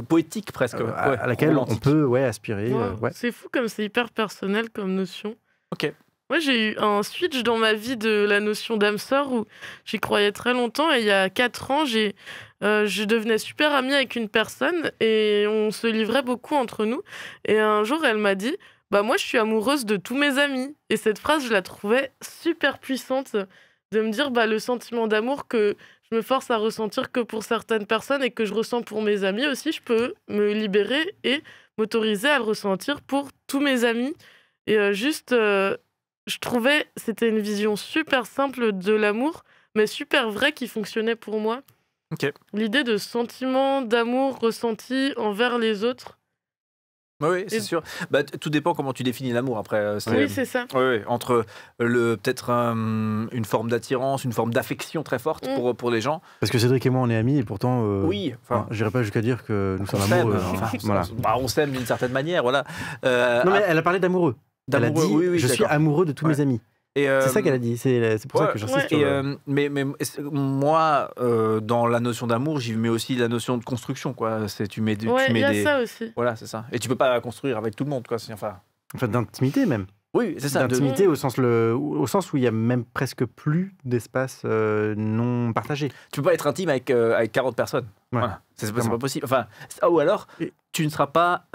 poétique presque. À laquelle on peut aspirer. C'est fou comme c'est hyper personnel comme notion. Ok. Moi, j'ai eu un switch dans ma vie de la notion d'âme sœur où j'y croyais très longtemps. Et il y a 4 ans, je devenais super amie avec une personne et on se livrait beaucoup entre nous. Et un jour, elle m'a dit « moi, je suis amoureuse de tous mes amis ». Et cette phrase, je la trouvais super puissante. de me dire le sentiment d'amour que je me force à ressentir que pour certaines personnes et que je ressens pour mes amis aussi, je peux me libérer et m'autoriser à le ressentir pour tous mes amis. Et je trouvais c'était une vision super simple de l'amour, mais super vraie qui fonctionnait pour moi. Ok. L'idée de sentiment d'amour ressenti envers les autres. Oui, c'est sûr. Tout dépend comment tu définis l'amour après. Oui, c'est ça. Oui, entre peut-être une forme d'attirance, une forme d'affection très forte pour les gens. Parce que Cédric et moi, on est amis et pourtant, oui, j'irai pas jusqu'à dire que nous sommes amoureux. Voilà. On s'aime d'une certaine manière, voilà. Non, mais elle a parlé d'amoureux. Elle a dit, je suis amoureux de tous mes amis. C'est ça qu'elle a dit, c'est pour ça que j'insiste. Mais moi, dans la notion d'amour, j'y mets aussi la notion de construction, quoi. Tu mets ça aussi. Voilà, c'est ça. Et tu peux pas construire avec tout le monde, quoi. Enfin, d'intimité même. Oui, c'est ça. D'intimité au sens où il y a même presque plus d'espace non partagé. Tu peux pas être intime avec 40 personnes. Ouais. Voilà. C'est pas possible. Enfin, ou alors, tu ne seras pas.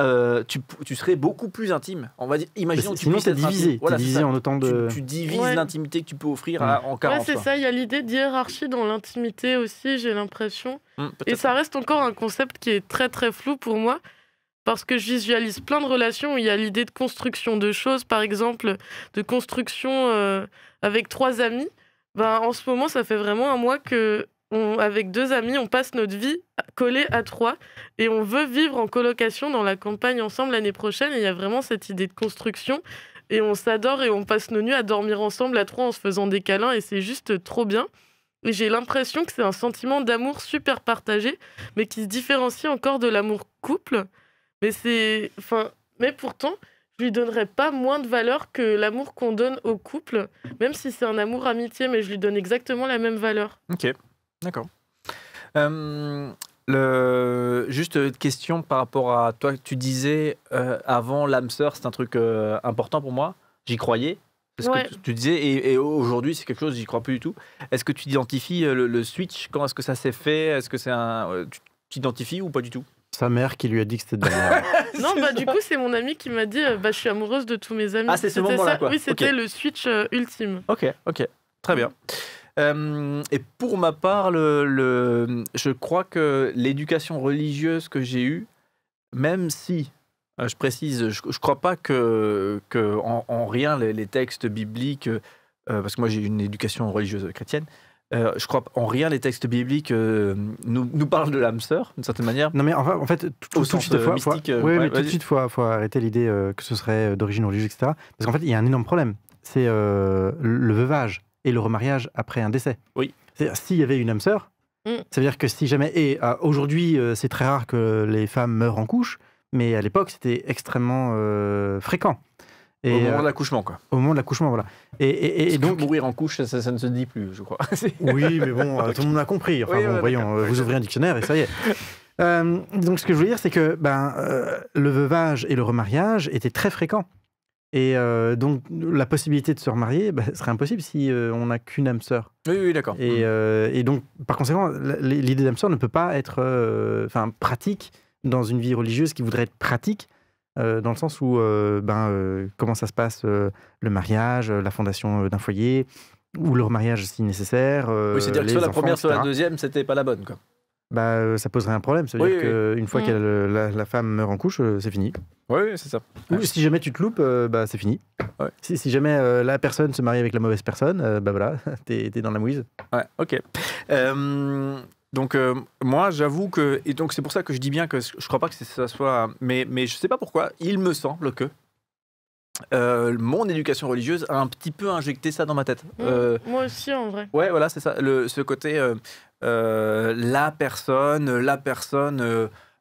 Tu serais beaucoup plus intime. On va dire. Imaginons que tu puisses être divisé. Voilà, divisé en autant de. Tu divises l'intimité que tu peux offrir en 40. Ouais, c'est ça. Il y a l'idée d'hiérarchie dans l'intimité aussi, j'ai l'impression. Et ça reste encore un concept qui est très très flou pour moi. Parce que je visualise plein de relations où il y a l'idée de construction de choses, par exemple, de construction avec 3 amis. En ce moment, ça fait vraiment un mois que, avec 2 amis, on passe notre vie collés à 3 et on veut vivre en colocation dans la campagne ensemble l'année prochaine. Et il y a vraiment cette idée de construction et on s'adore et on passe nos nuits à dormir ensemble à 3 en se faisant des câlins et c'est juste trop bien. Et j'ai l'impression que c'est un sentiment d'amour super partagé, mais qui se différencie encore de l'amour couple. Mais pourtant, je lui donnerais pas moins de valeur que l'amour qu'on donne au couple, même si c'est un amour amitié, mais je lui donne exactement la même valeur. Ok, d'accord. Juste une question par rapport à toi, tu disais avant l'âme sœur, c'est un truc important pour moi. J'y croyais. C'est ce que tu disais, et aujourd'hui c'est quelque chose, j'y crois plus du tout. Est-ce que tu identifies le switch? Quand est-ce que ça s'est fait? Est-ce que c'est tu t'identifies ou pas du tout? Sa mère qui lui a dit que c'était de la merde. Non, du coup, c'est mon amie qui m'a dit je suis amoureuse de tous mes amis. Ah, c'est ce moment-là, quoi. Oui, c'était le switch ultime. Ok, très bien. Et pour ma part, je crois que l'éducation religieuse que j'ai eue, même si, je précise, je ne crois pas que en rien les textes bibliques, parce que moi j'ai une éducation religieuse chrétienne, je crois en rien les textes bibliques nous parlent de l'âme sœur, d'une certaine manière. Non, mais en fait, tout de suite, il faut arrêter l'idée que ce serait d'origine religieuse, etc. Parce qu'en fait, il y a un énorme problème. C'est le veuvage et le remariage après un décès. Oui. C'est-à-dire, s'il y avait une âme sœur, ça veut dire que si jamais... Et aujourd'hui, c'est très rare que les femmes meurent en couche, mais à l'époque, c'était extrêmement fréquent. Et au moment de l'accouchement, quoi. Au moment de l'accouchement, voilà. Et donc mourir en couche, ça ne se dit plus, je crois. Oui, mais bon, tout le monde a compris. Enfin, voyons, vous ouvrez un dictionnaire et ça y est. Donc, ce que je veux dire, c'est que le veuvage et le remariage étaient très fréquents. Et donc, la possibilité de se remarier serait impossible si on n'a qu'une âme sœur. Oui, d'accord. Et donc, par conséquent, l'idée d'âme sœur ne peut pas être pratique dans une vie religieuse qui voudrait être pratique. Dans le sens où comment ça se passe le mariage, la fondation d'un foyer, ou le remariage si nécessaire. Oui, c'est-à-dire que soit la première, soit la deuxième, c'était pas la bonne, quoi. Ça poserait un problème. Ça veut dire qu'une fois que la femme meurt en couche, c'est fini. Oui, c'est ça. Ou si jamais tu te loupes, c'est fini. Ouais. Si jamais la personne se marie avec la mauvaise personne, voilà, t'es dans la mouise. Ouais, ok. Donc moi j'avoue que, et donc c'est pour ça que je dis bien que je crois pas que ça soit, mais je sais pas pourquoi, il me semble que mon éducation religieuse a un petit peu injecté ça dans ma tête. Moi aussi en vrai. Ouais, voilà, c'est ça, ce côté la personne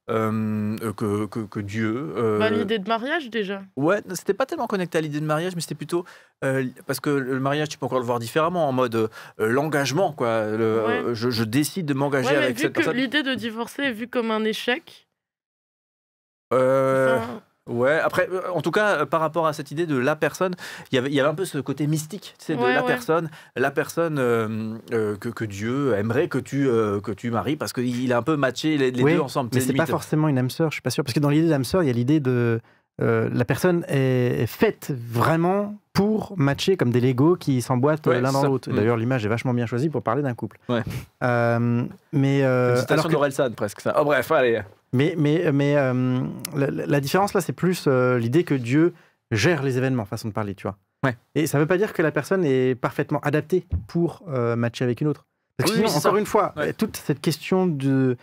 que Dieu... l'idée de mariage déjà. Ouais, c'était pas tellement connecté à l'idée de mariage, mais c'était plutôt... parce que le mariage, tu peux encore le voir différemment, en mode l'engagement, quoi. Je décide de m'engager avec cette personne. L'idée de divorcer est vue comme un échec. Ouais, après, en tout cas, par rapport à cette idée de la personne, il y avait un peu ce côté mystique, tu sais, de la personne que Dieu aimerait que tu maries, parce qu'il a un peu matché les deux ensemble. Mais c'est pas forcément une âme sœur, je suis pas sûr, parce que dans l'idée d'âme sœur, il y a l'idée de la personne est faite vraiment pour matcher comme des Legos qui s'emboîtent l'un dans l'autre. Mmh. D'ailleurs, l'image est vachement bien choisie pour parler d'un couple. Ouais. Mais une citation d'Orelsan, presque. Ça. Oh bref, allez. Mais la différence là, c'est plus l'idée que Dieu gère les événements, façon de parler, tu vois. Ouais. Et ça ne veut pas dire que la personne est parfaitement adaptée pour matcher avec une autre. Parce que sinon, encore une fois, toute cette question du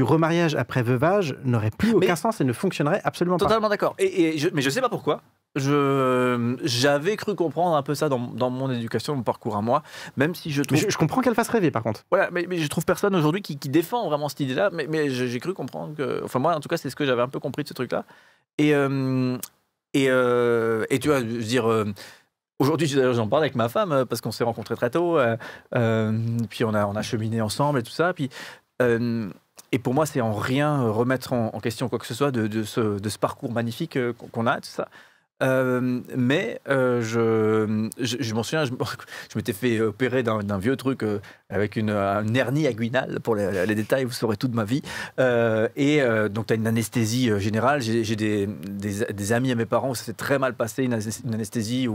remariage après veuvage n'aurait plus aucun sens et ne fonctionnerait absolument pas. Totalement d'accord. Mais je ne sais pas pourquoi. J'avais cru comprendre un peu ça dans mon éducation, mon parcours à moi, même si je trouve... Je comprends qu'elle fasse rêver, par contre. Voilà, mais je trouve personne aujourd'hui qui défend vraiment cette idée-là, mais j'ai cru comprendre que... Enfin, moi, en tout cas, c'est ce que j'avais un peu compris de ce truc-là. Et tu vois, je veux dire... Aujourd'hui, j'en parle avec ma femme, parce qu'on s'est rencontrés très tôt, puis on a cheminé ensemble et tout ça, puis... et pour moi, c'est en rien remettre en question quoi que ce soit de ce parcours magnifique qu'on a, tout ça. Mais je m'en souviens, je m'étais fait opérer d'un vieux truc avec une hernie inguinale. Pour les détails, vous saurez tout de ma vie. Donc, tu as une anesthésie générale. J'ai des amis à mes parents où ça s'est très mal passé, une anesthésie.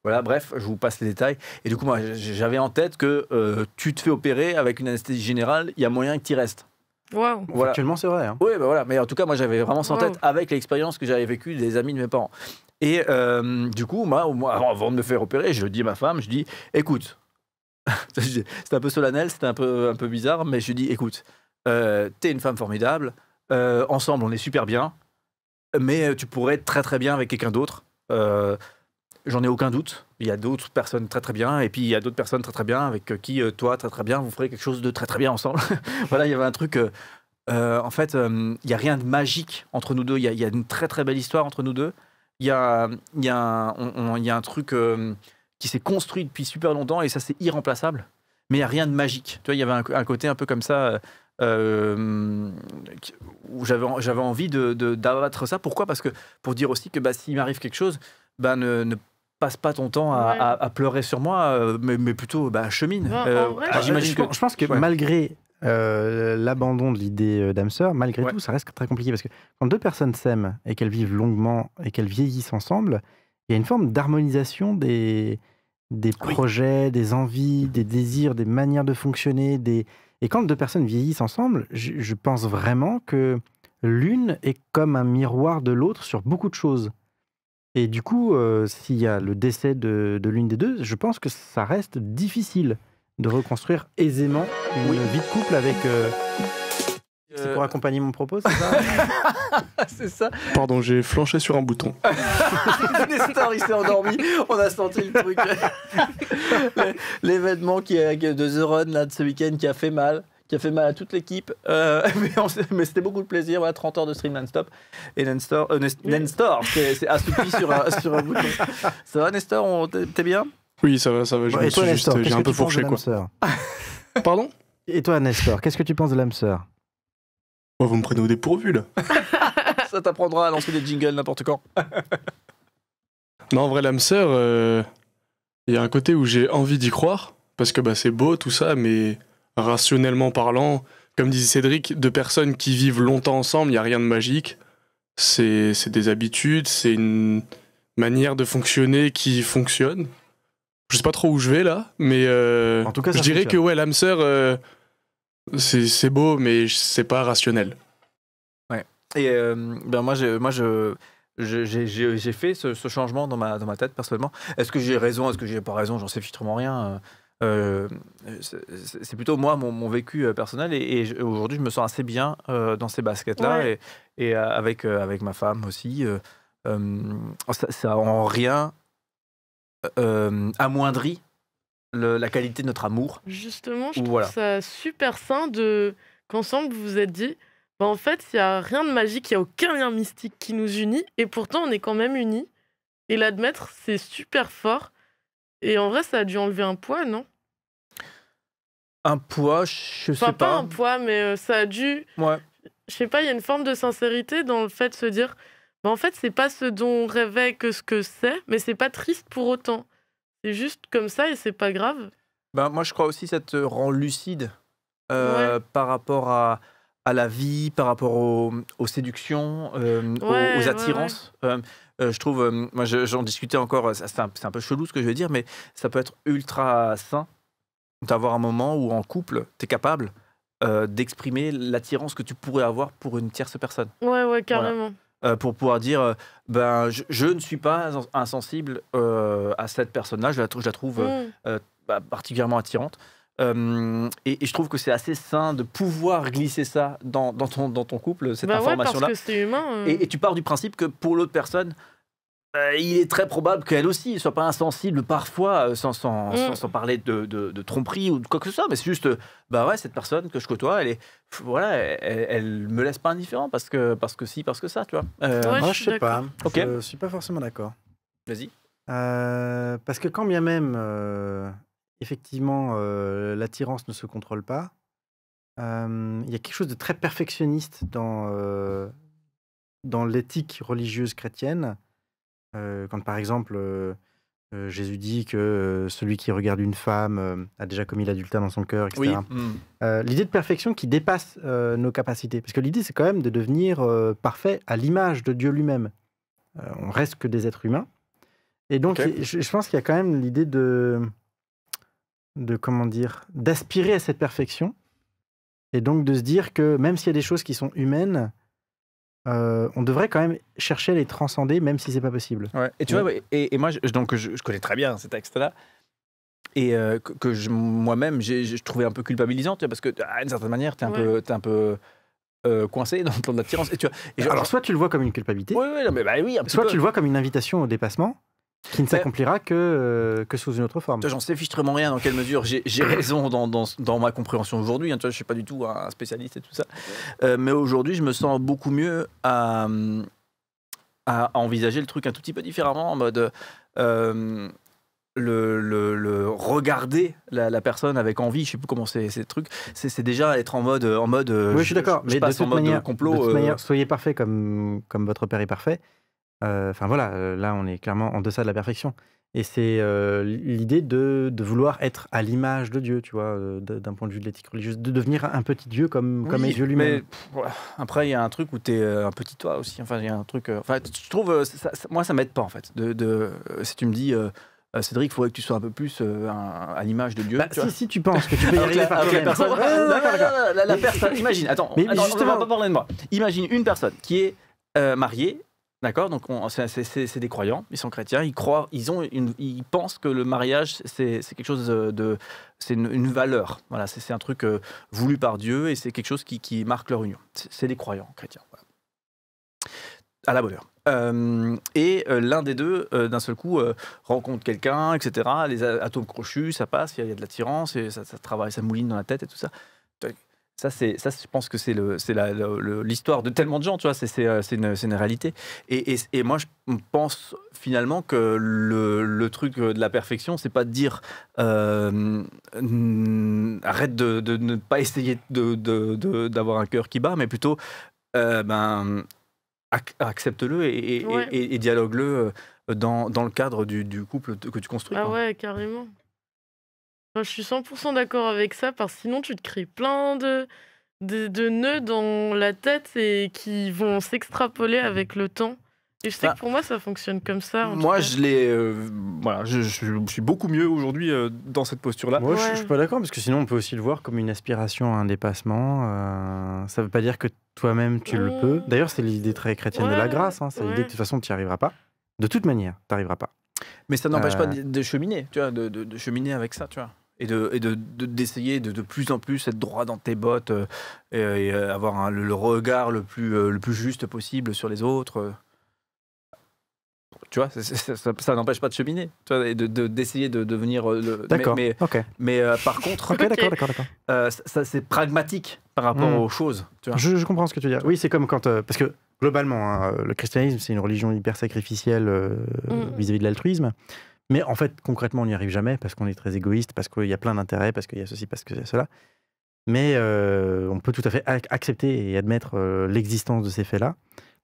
Voilà, bref, je vous passe les détails. Et du coup, moi, j'avais en tête que tu te fais opérer avec une anesthésie générale, il y a moyen que tu y restes. Wow. Voilà. Actuellement, c'est vrai. Hein. Oui, bah voilà. Mais en tout cas, moi, j'avais vraiment ça en tête avec l'expérience que j'avais vécue des amis de mes parents. Et du coup, moi, avant de me faire opérer, je dis à ma femme, je dis, écoute, c'était un peu solennel, c'était un peu bizarre, mais je lui dis, écoute, t'es une femme formidable, ensemble, on est super bien, mais tu pourrais être très très bien avec quelqu'un d'autre. J'en ai aucun doute. Il y a d'autres personnes très très bien, et puis il y a d'autres personnes très très bien avec qui toi très très bien, vous ferez quelque chose de très très bien ensemble. Voilà, il y avait un truc. En fait, il n'y a rien de magique entre nous deux. Il y a une très très belle histoire entre nous deux. Il y a un truc qui s'est construit depuis super longtemps, et ça c'est irremplaçable. Mais il n'y a rien de magique. Tu vois, il y avait un côté un peu comme ça. Où j'avais envie d'abattre ça. Pourquoi ? Parce que pour dire aussi que s'il m'arrive quelque chose, ne passe pas ton temps à pleurer sur moi, mais plutôt chemine. J'imagine je pense que malgré l'abandon de l'idée d'âme sœur, malgré tout, ça reste très compliqué parce que quand deux personnes s'aiment et qu'elles vivent longuement et qu'elles vieillissent ensemble, il y a une forme d'harmonisation des projets, des envies, des désirs, des manières de fonctionner. Et quand deux personnes vieillissent ensemble, je pense vraiment que l'une est comme un miroir de l'autre sur beaucoup de choses. Et du coup, s'il y a le décès de l'une des deux, je pense que ça reste difficile de reconstruire aisément une vie de couple avec... C'est pour accompagner mon propos, c'est ça? C'est ça. Pardon, j'ai flanché sur un bouton. Nestor, il s'est endormi. On a senti le truc. L'événement de The Run là, de ce week-end qui a fait mal à toute l'équipe. Mais c'était beaucoup de plaisir. Voilà, 30 heures de stream non-stop. Et Nestor c'est assoupi sur un bouton. Ça va, Nestor? T'es bien? Oui, ça va. Et toi, Nestor, j'ai un peu fourché, quoi. Pardon? Et toi, Nestor, qu'est-ce que tu penses de l'âme sœur? Oh, vous me prenez au dépourvu, là. Ça t'apprendra à lancer des jingles n'importe quand. Non, en vrai, l'âme sœur, il y a un côté où j'ai envie d'y croire, parce que c'est beau, tout ça, mais rationnellement parlant, comme disait Cédric, deux personnes qui vivent longtemps ensemble, il n'y a rien de magique. C'est des habitudes, c'est une manière de fonctionner qui fonctionne. Je sais pas trop où je vais, là, mais en tout cas, je dirais que l'âme sœur... c'est beau, mais c'est pas rationnel. Ouais. Et moi, j'ai fait ce changement dans ma tête personnellement. Est-ce que j'ai raison? Est-ce que j'ai pas raison? J'en sais fichtrement rien. C'est plutôt moi, mon vécu personnel. Et aujourd'hui, je me sens assez bien dans ces baskets-là. Ouais. Et avec ma femme aussi. Ça en rien amoindrit la qualité de notre amour. Justement, je trouve ça super sain qu'ensemble vous vous êtes dit, en fait, il n'y a rien de magique, il n'y a aucun lien mystique qui nous unit, et pourtant on est quand même unis. Et l'admettre, c'est super fort. Et en vrai, ça a dû enlever un poids, non? Un poids, je sais pas. Pas un poids, mais ça a dû... Ouais. Je sais pas, il y a une forme de sincérité dans le fait de se dire, en fait, c'est pas ce dont on rêvait que ce que c'est, mais c'est pas triste pour autant. C'est juste comme ça et c'est pas grave. Moi, je crois aussi que ça te rend lucide par rapport à à la vie, par rapport aux séductions, aux attirances. Je trouve, moi j'en discutais encore, c'est un peu chelou ce que je vais dire, mais ça peut être ultra sain d'avoir un moment où en couple, tu es capable d'exprimer l'attirance que tu pourrais avoir pour une tierce personne. Ouais, carrément. Voilà. Pour pouvoir dire, je ne suis pas insensible à cette personne-là, je la trouve particulièrement attirante. Et je trouve que c'est assez sain de pouvoir glisser ça dans ton couple, cette information-là. Parce que c'est humain. Et tu pars du principe que pour l'autre personne, il est très probable qu'elle aussi ne soit pas insensible parfois, sans parler de tromperie ou de quoi que ce soit, mais c'est juste, cette personne que je côtoie, elle me laisse pas indifférent parce que si, parce que ça, tu vois. Moi, je sais pas. Okay. Je suis pas forcément d'accord. Vas-y. Parce que quand bien même, effectivement, l'attirance ne se contrôle pas, il y a quelque chose de très perfectionniste dans l'éthique religieuse chrétienne. Quand par exemple Jésus dit que celui qui regarde une femme a déjà commis l'adultère dans son cœur, etc. Oui. L'idée de perfection qui dépasse nos capacités. Parce que l'idée, c'est quand même de devenir parfait à l'image de Dieu lui-même. On reste que des êtres humains. Et donc, je pense qu'il y a quand même l'idée d'aspirer à cette perfection. Et donc de se dire que même s'il y a des choses qui sont humaines, on devrait quand même chercher à les transcender, même si c'est pas possible. Ouais. Et tu vois, et moi, je connais très bien ces textes-là, et moi-même, j'ai trouvé un peu culpabilisant, tu vois, parce que d'une certaine manière, t'es un peu coincé dans l'attirance. Alors, soit tu le vois comme une culpabilité, soit tu le vois comme une invitation au dépassement, qui ne s'accomplira que sous une autre forme. J'en sais fichtrement rien dans quelle mesure j'ai raison dans ma compréhension aujourd'hui. Hein, je ne suis pas du tout un spécialiste et tout ça. Mais aujourd'hui, je me sens beaucoup mieux à envisager le truc un tout petit peu différemment, en mode regarder la personne avec envie. Je ne sais plus comment c'est le truc. C'est déjà être en mode oui, je suis d'accord. Mais de toute manière, complot, soyez parfait comme votre père est parfait. Là, on est clairement en deçà de la perfection. Et c'est l'idée de vouloir être à l'image de Dieu, tu vois, d'un point de vue de l'éthique religieuse, de devenir un petit Dieu comme est Dieu lui-même. Mais après, il y a un truc où tu es un petit toi aussi. Enfin, il y a un truc. Je trouve, moi, ça m'aide pas, en fait. Si tu me dis, Cédric, il faudrait que tu sois un peu plus à l'image de Dieu. Si tu penses que tu peux y arriver par toi-même. La personne, imagine, justement, pas parler de moi. Imagine une personne qui est mariée. D'accord, donc c'est des croyants, ils sont chrétiens, ils pensent que le mariage c'est quelque chose c'est une valeur, voilà, c'est un truc voulu par Dieu et c'est quelque chose qui marque leur union. C'est des croyants chrétiens, voilà. À la bonne heure. Et l'un des deux, d'un seul coup, rencontre quelqu'un, etc. Les atomes crochus, ça passe, il y a de l'attirance, et ça travaille, ça mouline dans la tête et tout ça. Ça, je pense que c'est l'histoire de tellement de gens, tu vois, c'est une réalité. Et moi, je pense finalement que le truc de la perfection, c'est pas de dire arrête de ne pas essayer d'avoir un cœur qui bat, mais plutôt accepte-le et dialogue-le dans le cadre du couple que tu construis. Ah ouais, carrément. Je suis 100% d'accord avec ça, parce que sinon tu te crées plein de nœuds dans la tête et qui vont s'extrapoler avec le temps. Et je sais que pour moi ça fonctionne comme ça. Moi je suis beaucoup mieux aujourd'hui dans cette posture-là. Moi je suis pas d'accord, parce que sinon on peut aussi le voir comme une aspiration à un dépassement. Ça veut pas dire que toi-même tu le peux. D'ailleurs c'est l'idée très chrétienne de la grâce. C'est l'idée que de toute façon tu n'y arriveras pas. De toute manière, tu n'arriveras pas. Mais ça n'empêche pas de cheminer, tu vois, de cheminer avec ça, tu vois. Et d'essayer de plus en plus être droit dans tes bottes et avoir le regard le plus juste possible sur les autres. Tu vois, ça n'empêche pas de cheminer, tu vois, et d'essayer de devenir... D'accord, mais par contre, d'accord. Ça, c'est pragmatique par rapport aux choses. Tu vois. Je comprends ce que tu veux dire. Oui, c'est comme quand... parce que globalement, le christianisme, c'est une religion hyper sacrificielle vis-à-vis de l'altruisme. Mais en fait, concrètement, on n'y arrive jamais parce qu'on est très égoïste, parce qu'il y a plein d'intérêts, parce qu'il y a ceci, parce qu'il y a cela. Mais on peut tout à fait accepter et admettre l'existence de ces faits-là,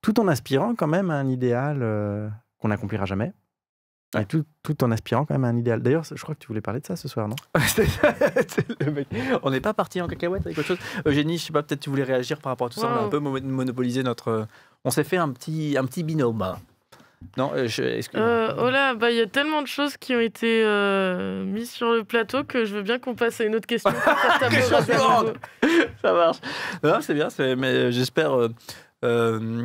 tout en aspirant quand même à un idéal qu'on n'accomplira jamais. Ouais. Et tout en aspirant quand même à un idéal. D'ailleurs, je crois que tu voulais parler de ça ce soir, non? Le mec. On n'est pas parti en cacahuète avec autre chose. Eugénie, je sais pas, peut-être tu voulais réagir par rapport à tout ça. On a un peu monopolisé notre. On s'est fait un petit binôme. Non, oh là, il y a tellement de choses qui ont été mises sur le plateau que je veux bien qu'on passe à une autre question. Ça marche. Non, c'est bien, mais j'espère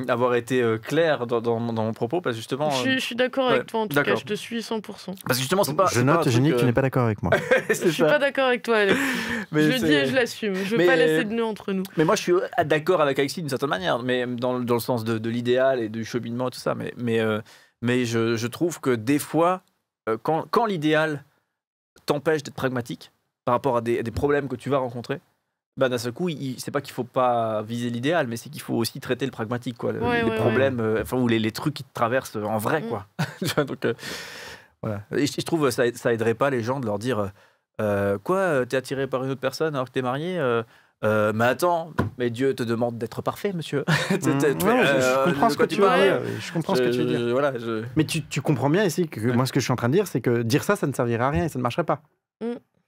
avoir été clair dans mon propos, parce que justement... Je suis d'accord avec toi, en tout cas, je te suis 100%. Parce que justement, c'est pas... Je note, Eugénie, que tu n'es pas d'accord avec moi. Je suis pas d'accord avec toi, Alex. Je le dis et je l'assume. Je veux pas laisser de nœud entre nous. Mais moi, je suis d'accord avec Alexis d'une certaine manière, mais dans le sens de l'idéal et du cheminement et tout ça. Mais je trouve que des fois, quand l'idéal t'empêche d'être pragmatique par rapport à des problèmes que tu vas rencontrer, d'un seul coup, c'est pas qu'il faut pas viser l'idéal, mais c'est qu'il faut aussi traiter le pragmatique, quoi. Les problèmes, ou les trucs qui te traversent en vrai, quoi. Donc, voilà. Et je trouve que ça aiderait pas les gens de leur dire quoi, t'es attiré par une autre personne alors que t'es marié mais attends, mais Dieu te demande d'être parfait, monsieur. Je comprends ce que tu veux dire. Je comprends ce que tu veux dire. Voilà, Mais tu comprends bien ici que moi, ce que je suis en train de dire, c'est que dire ça ne servirait à rien et ça ne marcherait pas.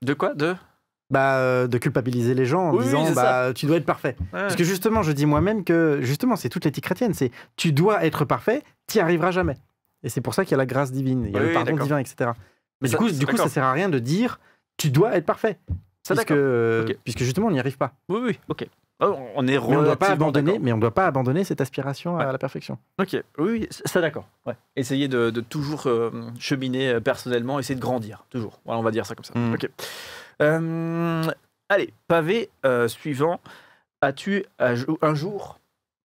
De quoi? De culpabiliser les gens en disant tu dois être parfait. Ouais. Parce que justement, je dis moi-même que justement, c'est toute l'éthique chrétienne, c'est tu dois être parfait, t'y arriveras jamais. Et c'est pour ça qu'il y a la grâce divine, il y a le pardon divin, etc. Mais du coup, ça sert à rien de dire tu dois être parfait. Puisque justement, on n'y arrive pas. Oui, ok. On est on ne doit pas abandonner cette aspiration à la perfection. Ok, oui, ça d'accord. Ouais. Essayer de toujours cheminer personnellement, essayer de grandir, toujours. Voilà, on va dire ça comme ça. Ok. Allez, pavé suivant. As-tu un jour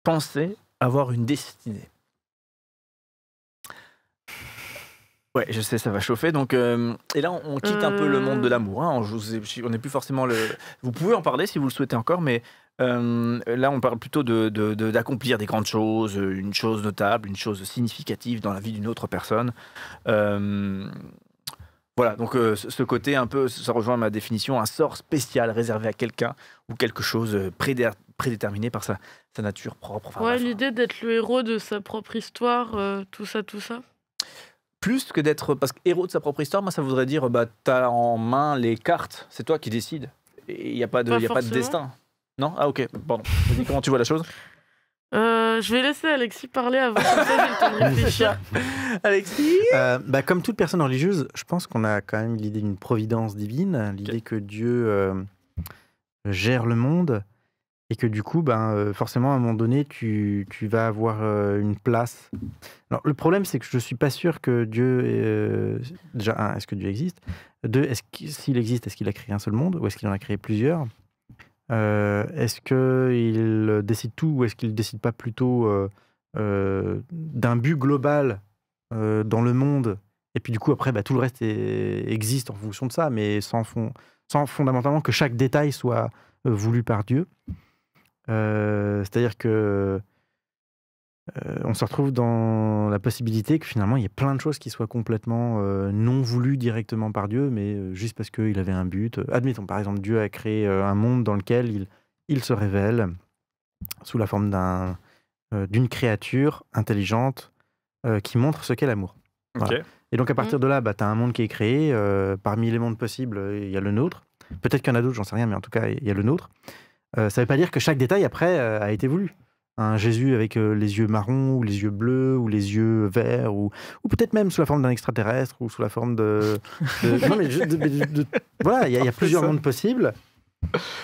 pensé avoir une destinée? Ouais, je sais, ça va chauffer. Donc, et là, on quitte un peu le monde de l'amour. Hein. On n'est plus forcément le. Vous pouvez en parler si vous le souhaitez encore, mais là, on parle plutôt d'accomplir des grandes choses, une chose notable, une chose significative dans la vie d'une autre personne. Voilà, donc ce côté un peu, ça rejoint ma définition, un sort spécial réservé à quelqu'un ou quelque chose prédéterminé par sa nature propre. Enfin, ouais, l'idée d'être le héros de sa propre histoire, tout ça. Plus que d'être... Parce que héros de sa propre histoire, moi, ça voudrait dire, t'as en main les cartes, c'est toi qui décides. Et il n'y a pas de destin. Non? Ah, ok, pardon. Vas-y, comment tu vois la chose? Je vais laisser Alexis parler avant que j'ai le temps de réfléchir. Alexis comme toute personne religieuse, je pense qu'on a quand même l'idée d'une providence divine, l'idée que Dieu gère le monde et que du coup, forcément, à un moment donné, tu vas avoir une place. Alors, le problème, c'est que je ne suis pas sûr que Dieu... déjà, un, est-ce que Dieu existe? Deux, s'il existe, est-ce qu'il a créé un seul monde ou est-ce qu'il en a créé plusieurs? Est-ce qu'il décide tout ou est-ce qu'il ne décide pas plutôt d'un but global dans le monde et puis du coup après tout le reste existe en fonction de ça mais sans fondamentalement que chaque détail soit voulu par Dieu. C'est-à-dire que on se retrouve dans la possibilité que finalement il y ait plein de choses qui soient complètement non voulues directement par Dieu, mais juste parce qu'il avait un but. Admettons, par exemple, Dieu a créé un monde dans lequel il se révèle sous la forme d'une créature intelligente qui montre ce qu'est l'amour. Voilà. Okay. Et donc à partir de là, tu as un monde qui est créé. Parmi les mondes possibles, il y a le nôtre. Peut-être qu'il y en a d'autres, j'en sais rien, mais en tout cas, il y a le nôtre. Ça ne veut pas dire que chaque détail après a été voulu. Un Jésus avec les yeux marrons, ou les yeux bleus, ou les yeux verts, ou peut-être même sous la forme d'un extraterrestre, ou sous la forme de... non, mais voilà, il y a plusieurs mondes possibles.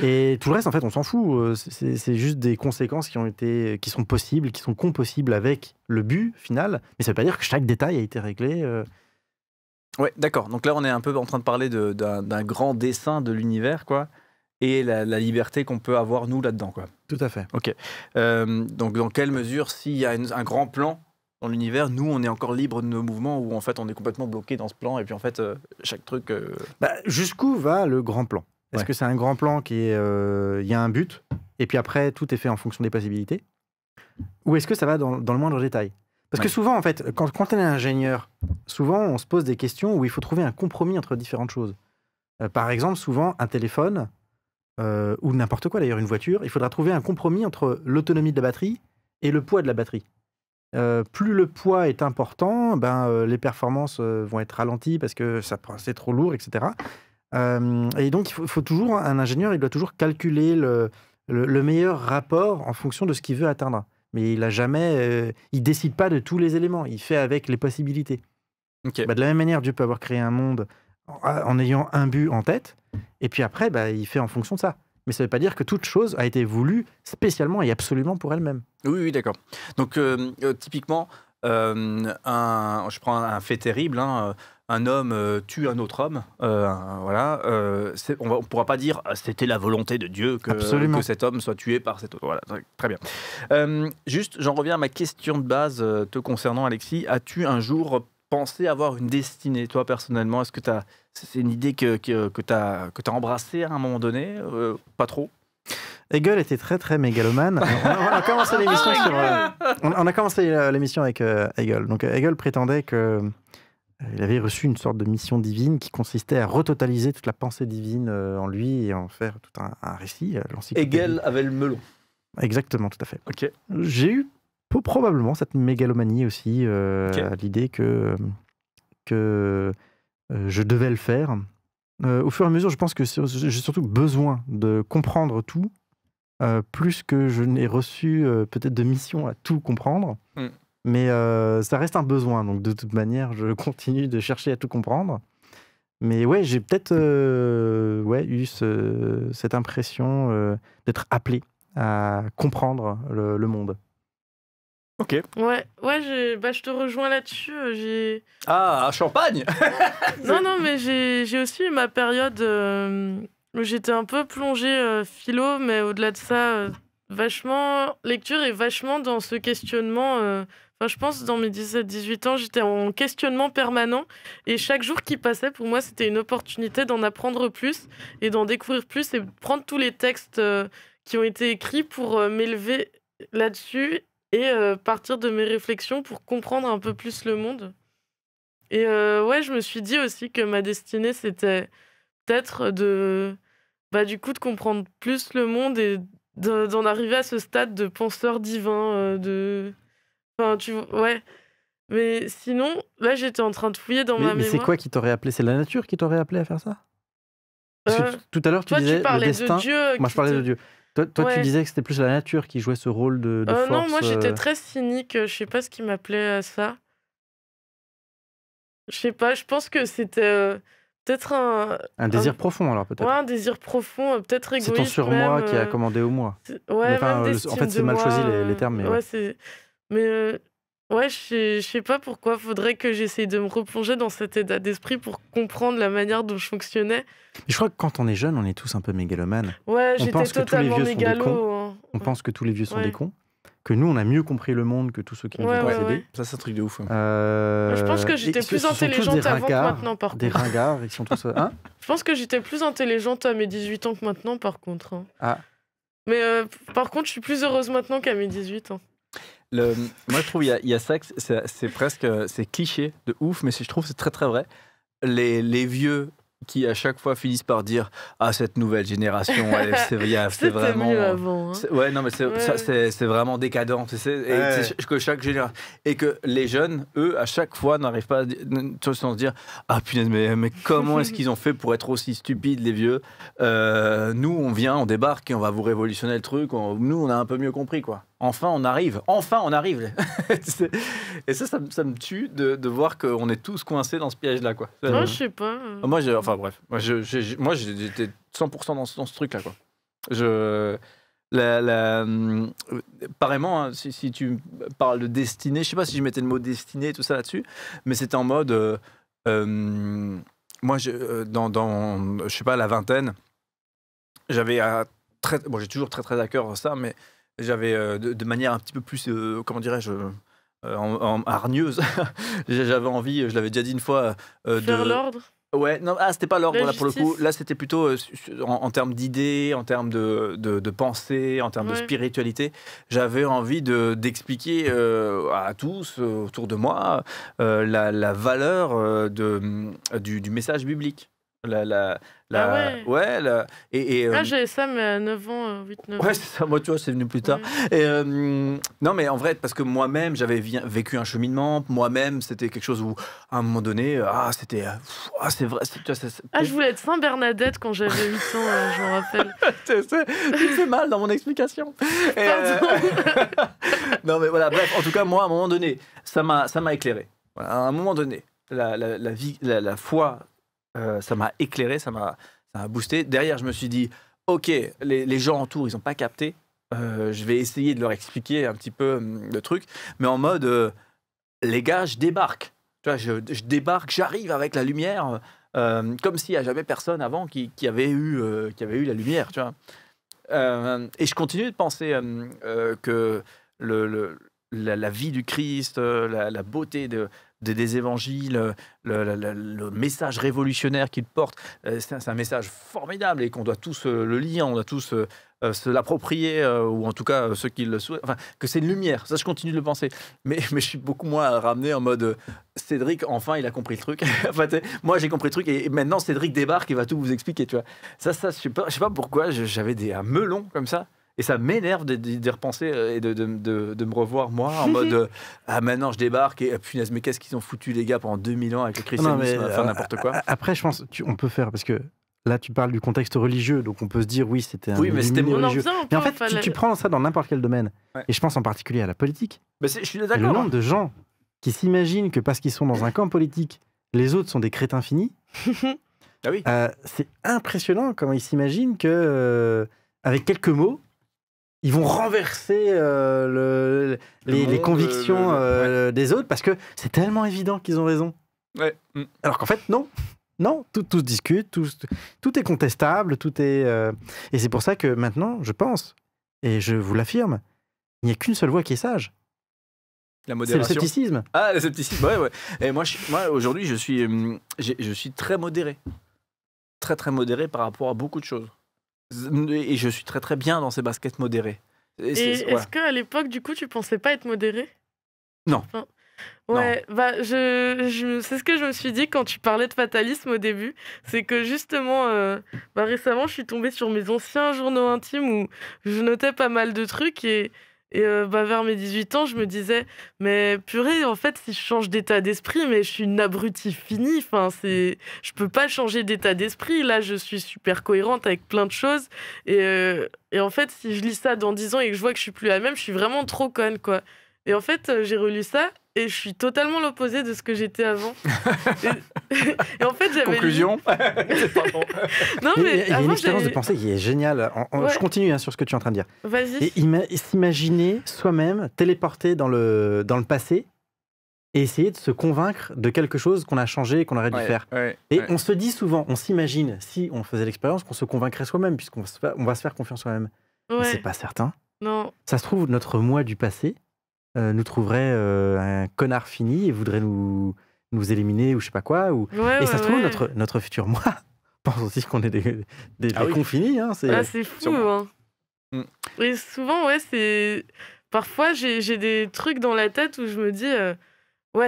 Et tout le reste, en fait, on s'en fout. C'est juste des conséquences qui sont possibles, qui sont compossibles avec le but final. Mais ça ne veut pas dire que chaque détail a été réglé. Ouais, d'accord. Donc là, on est un peu en train de parler d'un grand dessin de l'univers, quoi. Et la liberté qu'on peut avoir, nous, là-dedans, quoi. Tout à fait. Ok. Donc, dans quelle mesure, s'il y a un grand plan dans l'univers, nous, on est encore libre de nos mouvements ou, en fait, on est complètement bloqué dans ce plan et puis, en fait, chaque truc... Jusqu'où va le grand plan? Est-ce que c'est un grand plan qui est... Il y a un but, et puis après, tout est fait en fonction des possibilités? Ou est-ce que ça va dans le moindre détail? Parce que souvent, en fait, quand on est ingénieur, souvent, on se pose des questions où il faut trouver un compromis entre différentes choses. Par exemple, souvent, un téléphone... ou n'importe quoi d'ailleurs, une voiture, il faudra trouver un compromis entre l'autonomie de la batterie et le poids de la batterie. plus le poids est important, les performances vont être ralenties parce que c'est trop lourd, etc. Et donc, il faut toujours, un ingénieur, il doit toujours calculer le meilleur rapport en fonction de ce qu'il veut atteindre. Mais il décide pas de tous les éléments, il fait avec les possibilités. Okay. De la même manière, Dieu peut avoir créé un monde en ayant un but en tête, et puis après, il fait en fonction de ça. Mais ça ne veut pas dire que toute chose a été voulue spécialement et absolument pour elle-même. Oui, d'accord. Donc, typiquement, je prends un fait terrible, un homme tue un autre homme, voilà, on ne pourra pas dire c'était la volonté de Dieu que cet homme soit tué par cet autre. Voilà, très bien. Juste, j'en reviens à ma question de base te concernant, Alexis. As-tu un jour pensé avoir une destinée, toi, personnellement? Est-ce que c'est une idée que tu as embrassée à un moment donné? Pas trop? Hegel était très très mégalomane. On a commencé l'émission on a commencé l'émission avec Hegel. Donc Hegel prétendait que il avait reçu une sorte de mission divine qui consistait à retotaliser toute la pensée divine en lui et en faire tout un récit. Hegel avait le melon. Exactement, tout à fait. Okay. J'ai eu probablement cette mégalomanie aussi, à l'idée que je devais le faire. Au fur et à mesure, je pense que j'ai surtout besoin de comprendre tout, plus que je n'ai reçu peut-être de mission à tout comprendre. Mais ça reste un besoin, donc de toute manière, je continue de chercher à tout comprendre. Mais ouais, j'ai peut-être eu cette impression d'être appelé à comprendre le monde. Ok. Ouais, je te rejoins là-dessus. Ah, champagne. Non, mais j'ai aussi eu ma période où j'étais un peu plongée philo, mais au-delà de ça, vachement lecture et vachement dans ce questionnement. Je pense dans mes 17-18 ans, j'étais en questionnement permanent et chaque jour qui passait, pour moi, c'était une opportunité d'en apprendre plus et d'en découvrir plus et prendre tous les textes qui ont été écrits pour m'élever là-dessus et partir de mes réflexions pour comprendre un peu plus le monde. Et je me suis dit aussi que ma destinée, c'était peut-être du coup de comprendre plus le monde et d'en arriver à ce stade de penseur divin, ouais. Mais sinon, là, j'étais en train de fouiller dans ma mémoire. Mais c'est quoi qui t'aurait appelé? C'est la nature qui t'aurait appelé à faire ça? Parce que tout à l'heure, tu disais tu parlais le destin. De Dieu. Moi, je parlais de Dieu. Toi, tu disais que c'était plus la nature qui jouait ce rôle de force. Non, moi, j'étais très cynique. Je sais pas ce qui m'appelait à ça. Je sais pas, je pense que c'était peut-être un désir profond, alors, peut-être. Ouais, un désir profond, peut-être égoïste. C'est ton surmoi qui a commandé au moi. Ouais, en fait, c'est mal choisi les termes. Mais ouais. Mais ouais, je sais pas pourquoi. Faudrait que j'essaye de me replonger dans cet état d'esprit pour comprendre la manière dont je fonctionnais. Mais je crois que quand on est jeune, on est tous un peu mégalomanes. Ouais, j'étais totalement mégalo. On pense que tous les vieux sont des cons. Que nous, on a mieux compris le monde que tous ceux qui nous ont précédés. Ouais. Ça, c'est un truc de ouf. Je pense que j'étais plus intelligente avant que maintenant, par contre. Des ringards, ils sont tous... Je pense que j'étais plus intelligente à mes 18 ans que maintenant, par contre. Ah. Mais par contre, je suis plus heureuse maintenant qu'à mes 18 ans. Moi, je trouve qu'il y a ça, c'est presque... C'est cliché de ouf, mais je trouve que c'est très, très vrai. Les vieux qui à chaque fois finissent par dire cette nouvelle génération c'est vraiment mieux avant, ouais, non mais c'est vraiment décadent, que chaque génération et que les jeunes eux à chaque fois n'arrivent pas à se dire punaise mais comment est-ce qu'ils ont fait pour être aussi stupides les vieux, nous on débarque et on va vous révolutionner le truc, nous on a un peu mieux compris quoi. Enfin on arrive et ça me tue de voir qu'on est tous coincés dans ce piège là quoi. Moi je sais pas. Moi j'étais 100% dans ce truc là quoi. Pareillement si tu parles de destinée, je sais pas si je mettais le mot destinée et tout ça là-dessus, mais c'était en mode moi dans je sais pas la vingtaine, j'avais j'ai toujours très très à cœur ça, mais j'avais de manière un petit peu plus comment dirais-je hargneuse j'avais envie, je l'avais déjà dit une fois, faire l'ordre. Ouais, non, c'était pas l'ordre là pour le coup. Là, c'était plutôt en termes d'idées, en termes de pensée, en termes de spiritualité. J'avais envie d'expliquer à tous autour de moi la valeur du message biblique. J'avais ça, mais à 9 ans, 8-9 ans. Ouais, c'est ça, moi, tu vois, c'est venu plus tard. Ouais. Et, non, mais en vrai, parce que moi-même, j'avais vécu un cheminement. Moi-même, c'était quelque chose où, à un moment donné, c'est vrai. Je voulais être Saint-Bernadette quand j'avais 8 ans, je m'en rappelle. Tu fais mal dans mon explication. Non, mais voilà, bref, en tout cas, moi, à un moment donné, ça m'a éclairé. Voilà, à un moment donné, la foi, ça m'a éclairé, ça m'a boosté. Derrière, je me suis dit, ok, les gens autour, ils n'ont pas capté. Je vais essayer de leur expliquer un petit peu le truc, mais en mode, les gars, je débarque. Tu vois, je débarque, j'arrive avec la lumière, comme s'il n'y a jamais personne avant qui avait eu la lumière. Tu vois. Et je continue de penser que la vie du Christ, la beauté des évangiles, le message révolutionnaire qu'il porte, c'est un message formidable et qu'on doit tous le lire, on doit tous se l'approprier, ou en tout cas ceux qui le souhaitent, enfin, que c'est une lumière. Ça, je continue de le penser. Mais je suis beaucoup moins ramené en mode Cédric, enfin, il a compris le truc. Enfin, moi, j'ai compris le truc et maintenant, Cédric débarque et va tout vous expliquer. Tu vois. Ça, je sais pas pourquoi j'avais un melon comme ça. Et ça m'énerve d'y repenser et de me revoir, moi, en mode maintenant je débarque et punaise, mais qu'est-ce qu'ils ont foutu, les gars, pendant 2000 ans avec le christianisme, enfin n'importe quoi. Après, je pense on peut faire, parce que là, tu parles du contexte religieux, donc on peut se dire, oui, c'était un religieux. Mais en fait, tu prends ça dans n'importe quel domaine. Ouais. Et je pense en particulier à la politique. Je suis d'accord. Le nombre de gens qui s'imaginent que parce qu'ils sont dans un camp politique, les autres sont des crétins finis. Ah oui. C'est impressionnant comment ils s'imaginent que, avec quelques mots, ils vont renverser les convictions des autres parce que c'est tellement évident qu'ils ont raison. Ouais. Alors qu'en fait, non. Non, tout se discute, tout est contestable, tout est... Et c'est pour ça que maintenant, je pense, et je vous l'affirme, il n'y a qu'une seule voie qui est sage. La modération. C'est le scepticisme. Ah, le scepticisme, ouais. Et moi aujourd'hui, je suis très modéré. Très, très modéré par rapport à beaucoup de choses. Et je suis très très bien dans ces baskets modérées. Est-ce qu'à l'époque, du coup, tu pensais pas être modéré ? Non. Enfin, ouais, non. Bah, c'est ce que je me suis dit quand tu parlais de fatalisme au début. C'est que justement, récemment, je suis tombée sur mes anciens journaux intimes où je notais pas mal de trucs et vers mes 18 ans, je me disais, mais purée, en fait, si je change d'état d'esprit, mais je suis une abrutie finie. Enfin, je peux pas changer d'état d'esprit. Là, je suis super cohérente avec plein de choses. Et en fait, si je lis ça dans 10 ans et que je vois que je suis plus la même, je suis vraiment trop conne, quoi. Et en fait, j'ai relu ça et je suis totalement l'opposé de ce que j'étais avant. et en fait, j'avais... Conclusion. Non, mais il y a une expérience de pensée qui est géniale. Je continue sur ce que tu es en train de dire. Vas-y. Et s'imaginer soi-même téléporté dans le passé et essayer de se convaincre de quelque chose qu'on a changé et qu'on aurait dû faire. On se dit souvent, on s'imagine, si on faisait l'expérience, qu'on se convaincrait soi-même, puisqu'on va se faire confiance soi-même. Mais c'est pas certain. Non. Ça se trouve, notre moi du passé nous trouverait un connard fini et voudrait nous éliminer ou je sais pas quoi. Et ça se trouve, notre futur moi pense aussi qu'on est des cons finis. Hein, c'est fou. Hein. Et souvent, parfois, j'ai des trucs dans la tête où je me dis...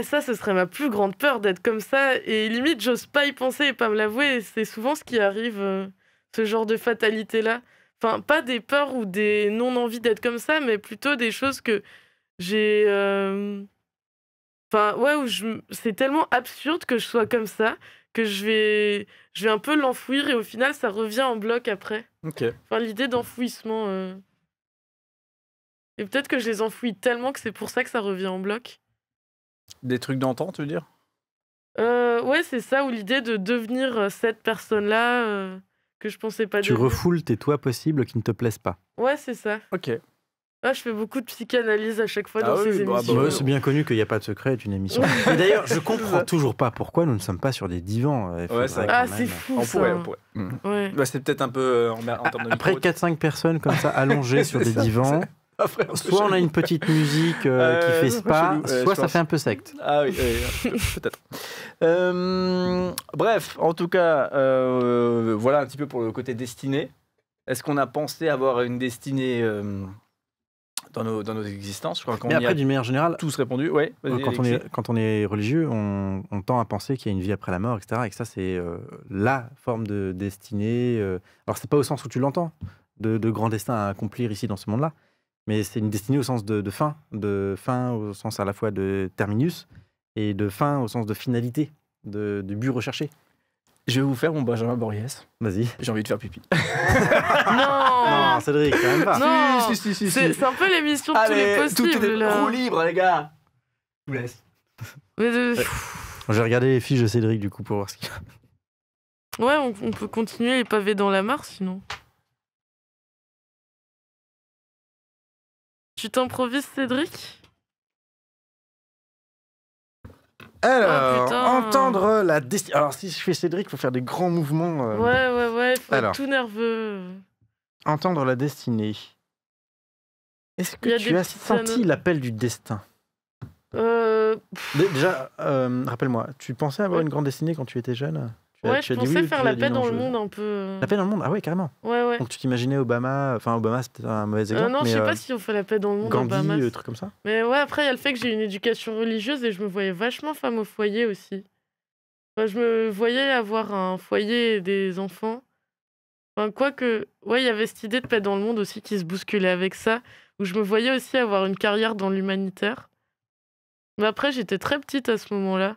ça, ce serait ma plus grande peur d'être comme ça. Et limite, j'ose pas y penser et pas me l'avouer. Et c'est souvent ce qui arrive, ce genre de fatalité-là. Enfin, pas des peurs ou des non-envies d'être comme ça, mais plutôt des choses que j'ai... c'est tellement absurde que je sois comme ça que je vais un peu l'enfouir et au final, ça revient en bloc après. Okay. Enfin, l'idée d'enfouissement... Et peut-être que je les enfouis tellement que c'est pour ça que ça revient en bloc. Des trucs d'antan, tu veux dire ? Ouais, c'est ça, ou l'idée de devenir cette personne-là que je pensais pas devenir. Tu refoules tes toits possibles qui ne te plaisent pas. Ouais, c'est ça. Ok. Je fais beaucoup de psychanalyse à chaque fois dans ces émissions. C'est bien connu qu'il n'y a pas de secret, est une émission. Et d'ailleurs, je comprends toujours pas pourquoi nous ne sommes pas sur des divans. C'est fou, on pourrait. Ouais. C'est peut-être un peu en termes de après 4-5 personnes comme ça allongées sur des divans... Soit on a une petite musique qui fait spa, soit ça fait un peu secte. Ah oui, peut-être. Bref, en tout cas, voilà un petit peu pour le côté destinée. Est-ce qu'on a pensé avoir une destinée dans nos existences. Je crois qu'on Mais après, d'une manière générale, tous répondu. Ouais, quand on est religieux, on tend à penser qu'il y a une vie après la mort, etc. Et que ça, c'est la forme de destinée. Alors, c'est pas au sens où tu l'entends, de grand destin à accomplir ici dans ce monde-là, mais c'est une destinée au sens de fin au sens à la fois de terminus et de fin au sens de finalité, du but recherché. Je vais vous faire mon Benjamin Borries. Vas-y. J'ai envie de faire pipi. Non, Cédric, quand même pas. Non, si. c'est un peu l'émission de tous les possibles. Tout est là. roue libre, les gars. Je vous laisse. J'ai regardé les fiches de Cédric, du coup, pour voir ce qu'il y a. Ouais, on peut continuer les pavés dans la mare, sinon. Tu t'improvises, Cédric? Alors, entendre la destinée. Alors, si je fais Cédric, il faut faire des grands mouvements. Ouais, faut être tout nerveux. Entendre la destinée. Est-ce que tu as senti l'appel du destin? Déjà, rappelle-moi, tu pensais avoir une grande destinée quand tu étais jeune? Je pensais faire la paix dans le monde un peu. La paix dans le monde? Ah ouais, carrément. Ouais. Donc tu t'imaginais Obama, enfin Obama c'était un mauvais exemple. Non, je sais pas si on fait la paix dans le monde. Gandhi, Obama, truc comme ça. Mais ouais, après il y a le fait que j'ai une éducation religieuse et je me voyais vachement femme au foyer aussi. Enfin, je me voyais avoir un foyer et des enfants. Enfin, quoique, ouais, il y avait cette idée de paix dans le monde aussi qui se bousculait avec ça, où je me voyais aussi avoir une carrière dans l'humanitaire. Mais après, j'étais très petite à ce moment-là.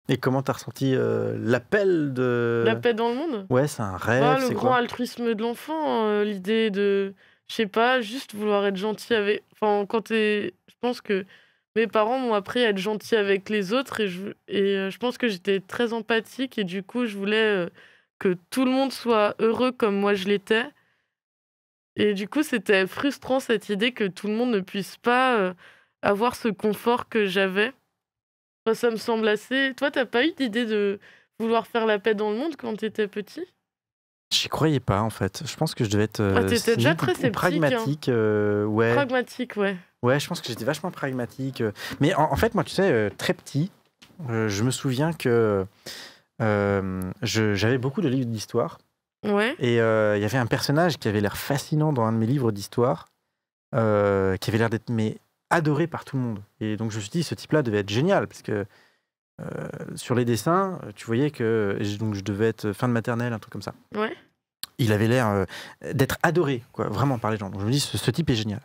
Et comment t'as ressenti l'appel de... La paix dans le monde? Ouais, c'est un rêve, le grand altruisme de l'enfant, l'idée de, je sais pas, juste vouloir être gentil avec... Enfin, je pense que mes parents m'ont appris à être gentil avec les autres et je pense que j'étais très empathique et du coup, je voulais que tout le monde soit heureux comme moi je l'étais. Et du coup, c'était frustrant cette idée que tout le monde ne puisse pas avoir ce confort que j'avais. Enfin, ça me semble assez... Toi, t'as pas eu d'idée de vouloir faire la paix dans le monde quand t'étais petit? J'y croyais pas, en fait. Je pense que je devais être t'étais déjà très sceptique, pragmatique. Ouais. Pragmatique, ouais. Ouais, je pense que j'étais vachement pragmatique. Mais en fait, moi, tu sais, très petit, je me souviens que j'avais beaucoup de livres d'histoire. Ouais. Et il y avait un personnage qui avait l'air fascinant dans un de mes livres d'histoire, qui avait l'air d'être adoré par tout le monde. Et donc je me suis dit, ce type-là devait être génial, parce que sur les dessins, tu voyais que donc je devais être fin de maternelle, un truc comme ça. Ouais. Il avait l'air d'être adoré, quoi, vraiment par les gens. Donc je me dis, ce type est génial.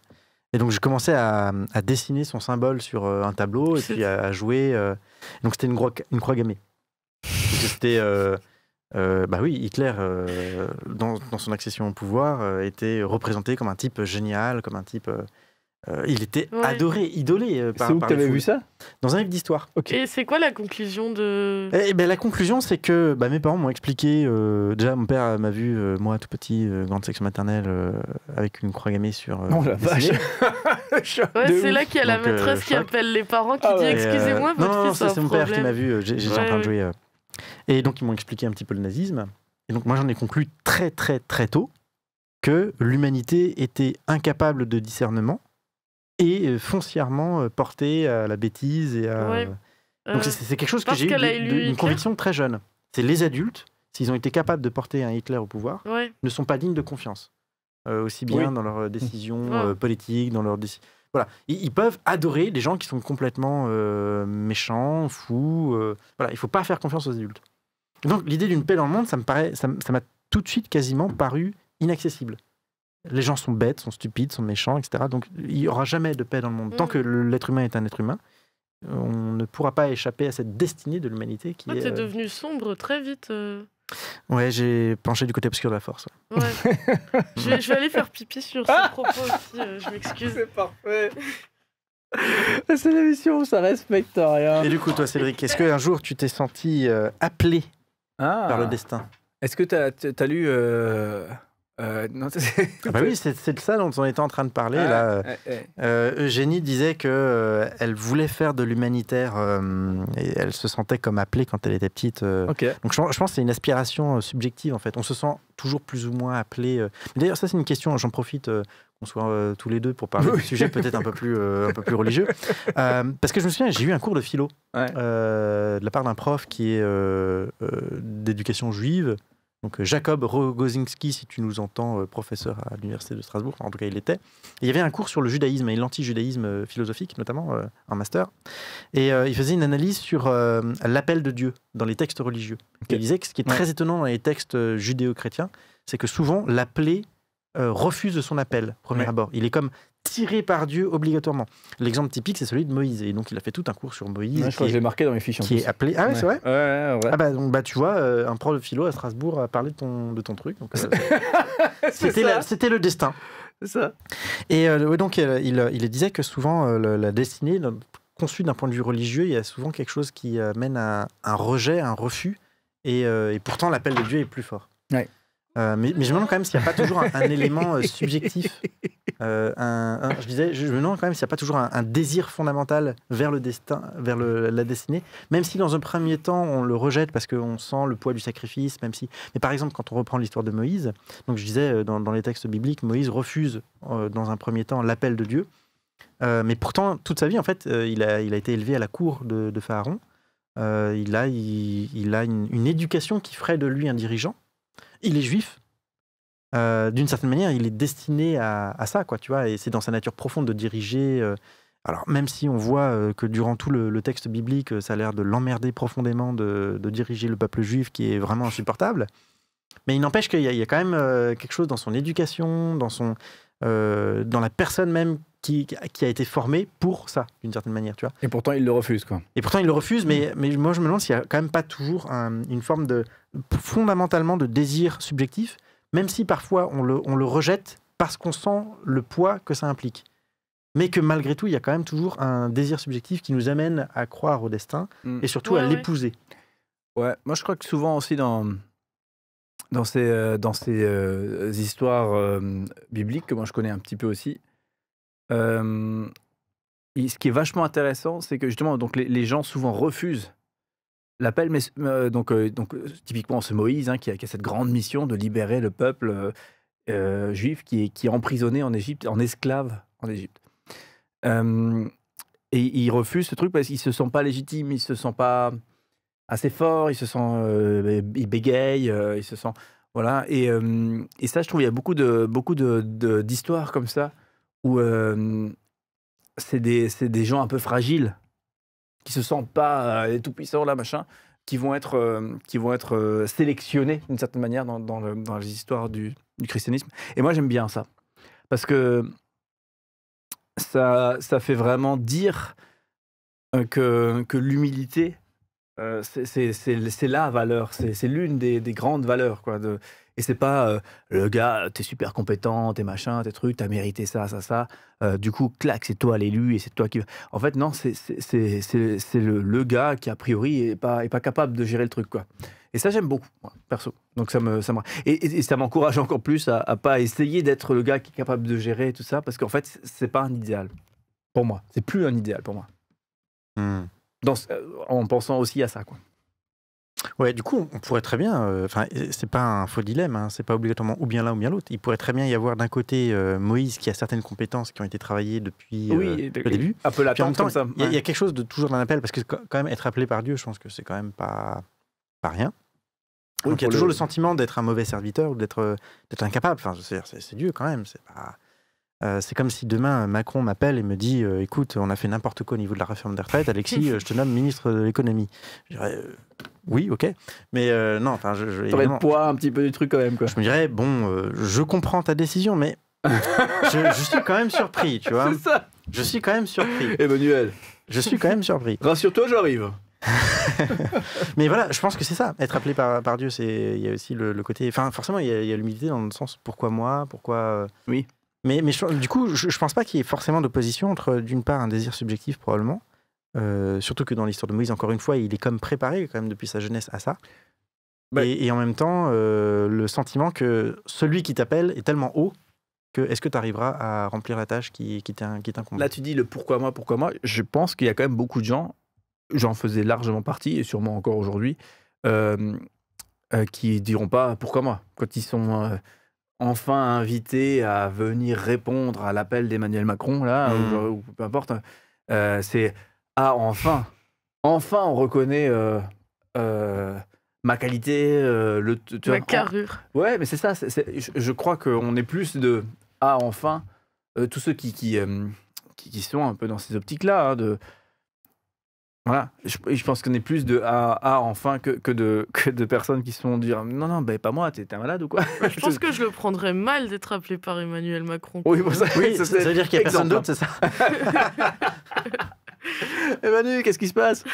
Et donc je commençais à dessiner son symbole sur un tableau, et puis à jouer. Donc c'était une croix gammée. C'était... bah oui, Hitler, dans son accession au pouvoir, était représenté comme un type génial, comme un type... il était adoré, idolé par les foules. C'est où que tu avais vu ça? Dans un livre d'histoire. Okay. Et c'est quoi la conclusion de... La conclusion, c'est que mes parents m'ont expliqué... déjà, mon père m'a vu, moi, tout petit, grande section maternelle, avec une croix gammée sur... Oh la vache. C'est là qu'il y a la maîtresse qui appelle les parents, qui dit « Excusez-moi, votre fils a un problème. » c'est mon père qui m'a vu, j'étais en train de jouer... Et donc, ils m'ont expliqué un petit peu le nazisme. Et donc, moi, j'en ai conclu très, très, très tôt que l'humanité était incapable de discernement et foncièrement portée à la bêtise. Et à... Donc, c'est quelque chose que j'ai eu une conviction très jeune. C'est les adultes, s'ils ont été capables de porter un Hitler au pouvoir, ne sont pas dignes de confiance. Aussi bien dans leurs décisions politiques, dans leurs décisions... Voilà, ils peuvent adorer des gens qui sont complètement méchants, fous. Voilà, il ne faut pas faire confiance aux adultes. Donc l'idée d'une paix dans le monde, ça m'a tout de suite quasiment paru inaccessible. Les gens sont bêtes, sont stupides, sont méchants, etc. Donc il n'y aura jamais de paix dans le monde. Tant que l'être humain est un être humain, on ne pourra pas échapper à cette destinée de l'humanité qui est... T'es devenu sombre très vite. Ouais, j'ai penché du côté obscur de la force. Ouais. Je vais aller faire pipi sur ce propos aussi, je m'excuse. C'est parfait. C'est l'émission où ça respecte rien. Et du coup, toi, Cédric, est-ce qu'un jour tu t'es senti appelé par le destin? Est-ce que t'as lu... non, bah oui, c'est de ça dont on était en train de parler. Là. Eugénie disait qu'elle voulait faire de l'humanitaire et elle se sentait comme appelée quand elle était petite. Donc je pense que c'est une aspiration subjective en fait. On se sent toujours plus ou moins appelé. D'ailleurs, ça c'est une question, j'en profite qu'on soit tous les deux pour parler du sujet peut-être un peu plus religieux. Parce que je me souviens, j'ai eu un cours de philo de la part d'un prof qui est d'éducation juive. Donc Jacob Rogozinski, si tu nous entends, professeur à l'université de Strasbourg, en tout cas il l'était. Et il y avait un cours sur le judaïsme et l'anti-judaïsme philosophique, notamment un master. Et il faisait une analyse sur l'appel de Dieu dans les textes religieux. Il disait que ce qui est très étonnant dans les textes judéo-chrétiens, c'est que souvent l'appelé refuse son appel, premier abord. Il est comme tiré par Dieu obligatoirement. L'exemple typique, c'est celui de Moïse. Et donc, il a fait tout un cours sur Moïse. Je crois que je l'ai marqué dans mes fiches. Qui est appelé... Ah ouais, c'est vrai ouais. Ah bah, tu vois, un prof de philo à Strasbourg a parlé de ton truc. C'était le destin. C'est ça. Et donc, il disait que souvent, la destinée, conçue d'un point de vue religieux, il y a souvent quelque chose qui mène à un rejet, un refus. Et pourtant, l'appel de Dieu est plus fort. Ouais. Mais je me demande quand même s'il n'y a pas toujours un élément subjectif. Je me demande quand même s'il n'y a pas toujours un désir fondamental vers le destin, vers la destinée, même si dans un premier temps on le rejette parce qu'on sent le poids du sacrifice, même si. Mais par exemple, quand on reprend l'histoire de Moïse, donc je disais dans les textes bibliques, Moïse refuse dans un premier temps l'appel de Dieu, mais pourtant toute sa vie en fait, il a été élevé à la cour de Pharaon. Il a une éducation qui ferait de lui un dirigeant. Il est juif. D'une certaine manière, il est destiné à ça, quoi, tu vois, et c'est dans sa nature profonde de diriger. Alors, même si on voit que durant tout le texte biblique, ça a l'air de l'emmerder profondément de diriger le peuple juif, qui est vraiment insupportable, mais il n'empêche qu'il y a quand même quelque chose dans son éducation, dans la personne même qui a été formée pour ça, d'une certaine manière, tu vois. Et pourtant, il le refuse, quoi. Et pourtant, il le refuse, mais moi, je me demande s'il n'y a quand même pas toujours une forme fondamentalement de désir subjectif, même si parfois on le rejette parce qu'on sent le poids que ça implique. Mais que malgré tout, il y a quand même toujours un désir subjectif qui nous amène à croire au destin et surtout à l'épouser. Ouais, moi je crois que souvent aussi dans ces histoires bibliques, que moi je connais un petit peu aussi, ce qui est vachement intéressant, c'est que justement donc les gens souvent refusent l'appel, mais donc typiquement ce Moïse qui a cette grande mission de libérer le peuple juif qui est emprisonné en Égypte, en esclave en Égypte. Et il refuse ce truc parce qu'il se sent pas légitime, il se sent pas assez fort, il se sent, il bégaye, il se sent, voilà. Et ça, je trouve, il y a beaucoup d'histoires comme ça où c'est des gens un peu fragiles qui se sentent pas tout puissants là, machin, qui vont être sélectionnés d'une certaine manière dans les histoires du christianisme. Et moi, j'aime bien ça parce que ça fait vraiment dire que l'humilité, c'est la valeur, c'est l'une des grandes valeurs, quoi. Et c'est pas le gars, t'es super compétent, t'es machin, t'es truc, t'as mérité ça, du coup, clac, c'est toi l'élu et c'est toi qui. En fait, non, c'est le gars qui, a priori, est pas capable de gérer le truc, quoi. Et ça, j'aime beaucoup, moi, perso. Donc et ça m'encourage encore plus à pas essayer d'être le gars qui est capable de gérer tout ça, parce qu'en fait, c'est pas un idéal pour moi. C'est plus un idéal pour moi. En pensant aussi à ça, quoi. Ouais, du coup, on pourrait très bien. C'est pas un faux dilemme, c'est pas obligatoirement ou bien l'un ou bien l'autre. Il pourrait très bien y avoir d'un côté Moïse qui a certaines compétences qui ont été travaillées depuis le début. Un peu l'attente comme ça. Il y a quelque chose de toujours d'un appel, parce que quand même être appelé par Dieu, je pense que c'est quand même pas rien. Oui, donc il y a toujours le sentiment d'être un mauvais serviteur ou d'être incapable. Enfin, c'est Dieu quand même. C'est comme si demain Macron m'appelle et me dit écoute, on a fait n'importe quoi au niveau de la réforme des retraites, Alexis, je te nomme ministre de l'économie. Je dirais oui, ok, mais non, enfin, t'aurais le poids un petit peu du truc quand même, quoi. Je me dirais je comprends ta décision, mais je suis quand même surpris, tu vois. C'est ça. Je suis quand même surpris. Emmanuel, je suis quand même surpris. Rassure-toi, j'arrive. Mais voilà, je pense que c'est ça, être appelé par Dieu. Il y a aussi le côté. Enfin, forcément, il y a l'humilité dans le sens pourquoi moi, pourquoi. Oui. Mais du coup, je pense pas qu'il y ait forcément d'opposition entre, d'une part, un désir subjectif probablement, surtout que dans l'histoire de Moïse, encore une fois, il est comme préparé quand même depuis sa jeunesse à ça. Et en même temps, le sentiment que celui qui t'appelle est tellement haut que est-ce que tu arriveras à remplir la tâche qui t'incombe. Là, tu dis le pourquoi moi. Je pense qu'il y a quand même beaucoup de gens, j'en faisais largement partie, et sûrement encore aujourd'hui, qui diront pas pourquoi moi quand ils sont enfin invités à venir répondre à l'appel d'Emmanuel Macron là ou peu importe. C'est enfin on reconnaît ma qualité, ma carrure. Ouais, mais c'est ça. Je crois qu'on est plus de enfin, tous ceux qui sont un peu dans ces optiques-là, voilà. Je pense qu'on est plus de enfin que de personnes qui se font dire non, ben pas moi, t'es un malade ou quoi. Je pense que je le prendrais mal d'être appelé par Emmanuel Macron. Oui, ça veut dire qu'il n'y a personne d'autre, c'est ça. Emmanuel, qu'est-ce qui se passe?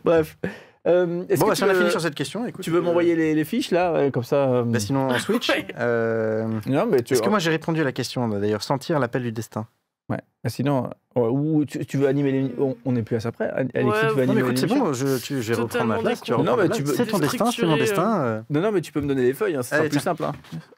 Bref. Si on a fini sur cette question, écoute, tu veux m'envoyer les fiches là, comme ça sinon on switch. Non, mais Est-ce que moi j'ai répondu à la question d'ailleurs, sentir l'appel du destin? Ouais. Sinon, ou tu veux animer les... On n'est plus à ça près. Alexis, tu veux animer c'est bon, je vais reprendre ma place. C'est ton destin, c'est mon destin. Non, mais tu peux me donner les feuilles, hein, c'est plus simple. Hein.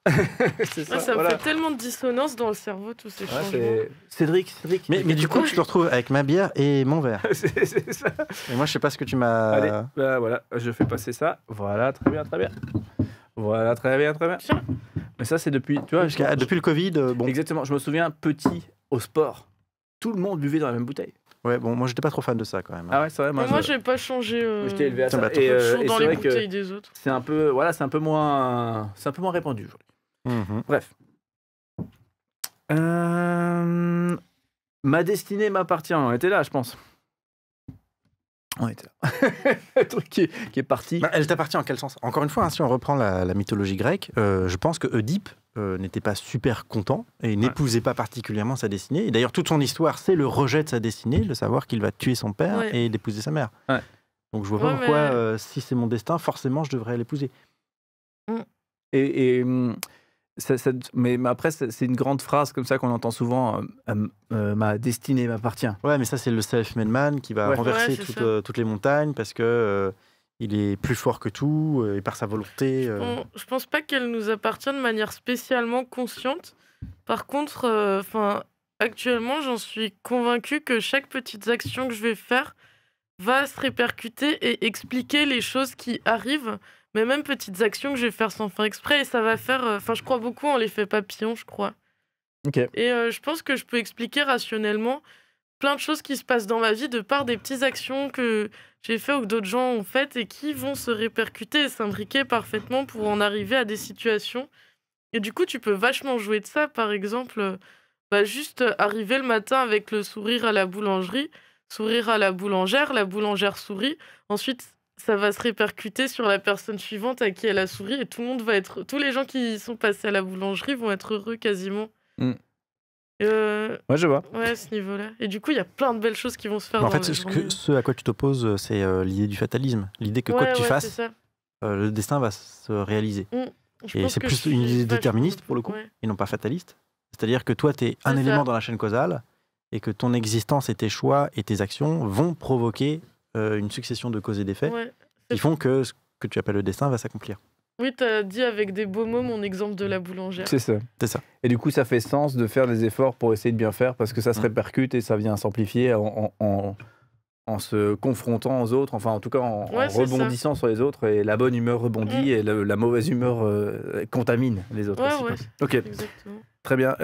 Ça me fait tellement de dissonance dans le cerveau, tous ces changements. Cédric. Mais du coup, tu te retrouves avec ma bière et mon verre. C'est ça. Et moi, je sais pas ce que tu m'as... Allez, voilà, je fais passer ça. Voilà, très bien. Voilà, très bien. Mais ça, c'est depuis... Tu vois, depuis le Covid, bon... Exactement, je me souviens, petit, au sport, tout le monde buvait dans la même bouteille. Ouais, bon, moi, j'étais pas trop fan de ça, quand même. Ah ouais, c'est vrai. Moi, j'ai pas changé... Je t'ai élevé à ça. Et dans les bouteilles des autres. C'est un peu moins répandu aujourd'hui. Bref. Ma destinée m'appartient. On était là, je pense. On était là. Le truc qui est parti. Elle t'appartient en quel sens? Encore une fois, si on reprend la mythologie grecque, je pense que Oedipe n'était pas super content et n'épousait pas particulièrement sa destinée. Et d'ailleurs, toute son histoire, c'est le rejet de sa destinée, de savoir qu'il va tuer son père et d'épouser sa mère. Ouais. Donc je vois pas pourquoi, si c'est mon destin, forcément, je devrais l'épouser. Mais après, c'est une grande phrase comme ça qu'on entend souvent, ma destinée m'appartient. Ouais, mais ça, c'est le self-made man qui va renverser toutes les montagnes parce que il est plus fort que tout et par sa volonté. Je pense pas qu'elle nous appartient de manière spécialement consciente. Par contre, actuellement, j'en suis convaincue que chaque petite action que je vais faire va se répercuter et expliquer les choses qui arrivent. Mais même petites actions que je vais faire sans faire exprès, et ça va faire... je crois beaucoup en l'effet papillon, je crois. Okay. Et je pense que je peux expliquer rationnellement plein de choses qui se passent dans ma vie de par des petites actions que j'ai fait ou que d'autres gens ont faites et qui vont se répercuter et s'imbriquer parfaitement pour en arriver à des situations. Et du coup, tu peux vachement jouer de ça. Par exemple, juste arriver le matin avec le sourire à la boulangerie, sourire à la boulangère sourit. Ensuite... ça va se répercuter sur la personne suivante à qui elle a souri et tout le monde va être... tous les gens qui sont passés à la boulangerie vont être heureux quasiment. Moi, je vois. Ouais, à ce niveau-là. Et du coup, il y a plein de belles choses qui vont se faire dans la journée. Ce à quoi tu t'opposes, c'est l'idée du fatalisme. L'idée que quoi que tu fasses, le destin va se réaliser. Et c'est plus une idée déterministe, pour le coup, et non pas fataliste. C'est-à-dire que toi, tu es un élément dans la chaîne causale et que ton existence et tes choix et tes actions vont provoquer une succession de causes et d'effets qui font que ce que tu appelles le destin va s'accomplir. Oui, tu as dit avec des beaux mots mon exemple de la boulangère. C'est ça. Et du coup, ça fait sens de faire des efforts pour essayer de bien faire parce que ça se répercute et ça vient s'amplifier en se confrontant aux autres, enfin en tout cas en rebondissant sur les autres. Et la bonne humeur rebondit et la mauvaise humeur contamine les autres aussi. Ok. Exactement. Très bien.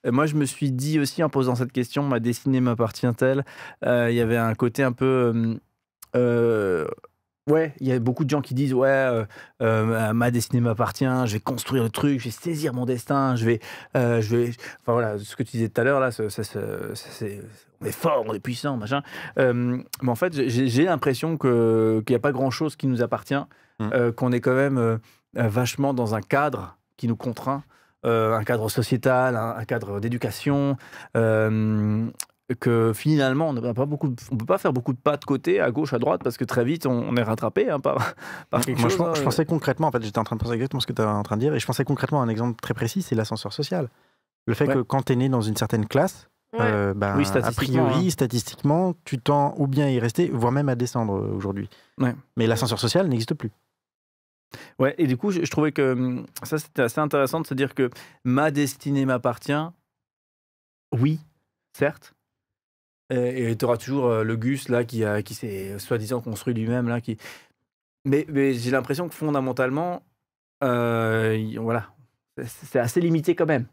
Moi, je me suis dit aussi en posant cette question, ma destinée m'appartient-elle? Il y avait un côté un peu... il y a beaucoup de gens qui disent ma destinée m'appartient, je vais construire le truc, je vais saisir mon destin, je vais enfin voilà, ce que tu disais tout à l'heure là, on est fort, on est puissant, machin. Mais en fait, j'ai l'impression qu'il n'y a pas grand chose qui nous appartient, qu'on est quand même vachement dans un cadre qui nous contraint. Un cadre sociétal, un cadre d'éducation, que finalement on peut pas faire beaucoup de pas de côté, à gauche, à droite, parce que très vite on est rattrapé par quelque chose. Je pensais concrètement, en fait, j'étais en train de penser exactement ce que tu es en train de dire, et je pensais concrètement à un exemple très précis, c'est l'ascenseur social. Le fait que quand tu es né dans une certaine classe, a priori, statistiquement, tu tends ou bien à y rester, voire même à descendre aujourd'hui. Mais l'ascenseur social n'existe plus. Ouais, et du coup, je trouvais que ça, c'était assez intéressant de se dire que ma destinée m'appartient. Oui, certes. Et tu auras toujours le Gus, là, qui s'est soi-disant construit lui-même, là, Mais j'ai l'impression que fondamentalement, voilà, c'est assez limité quand même.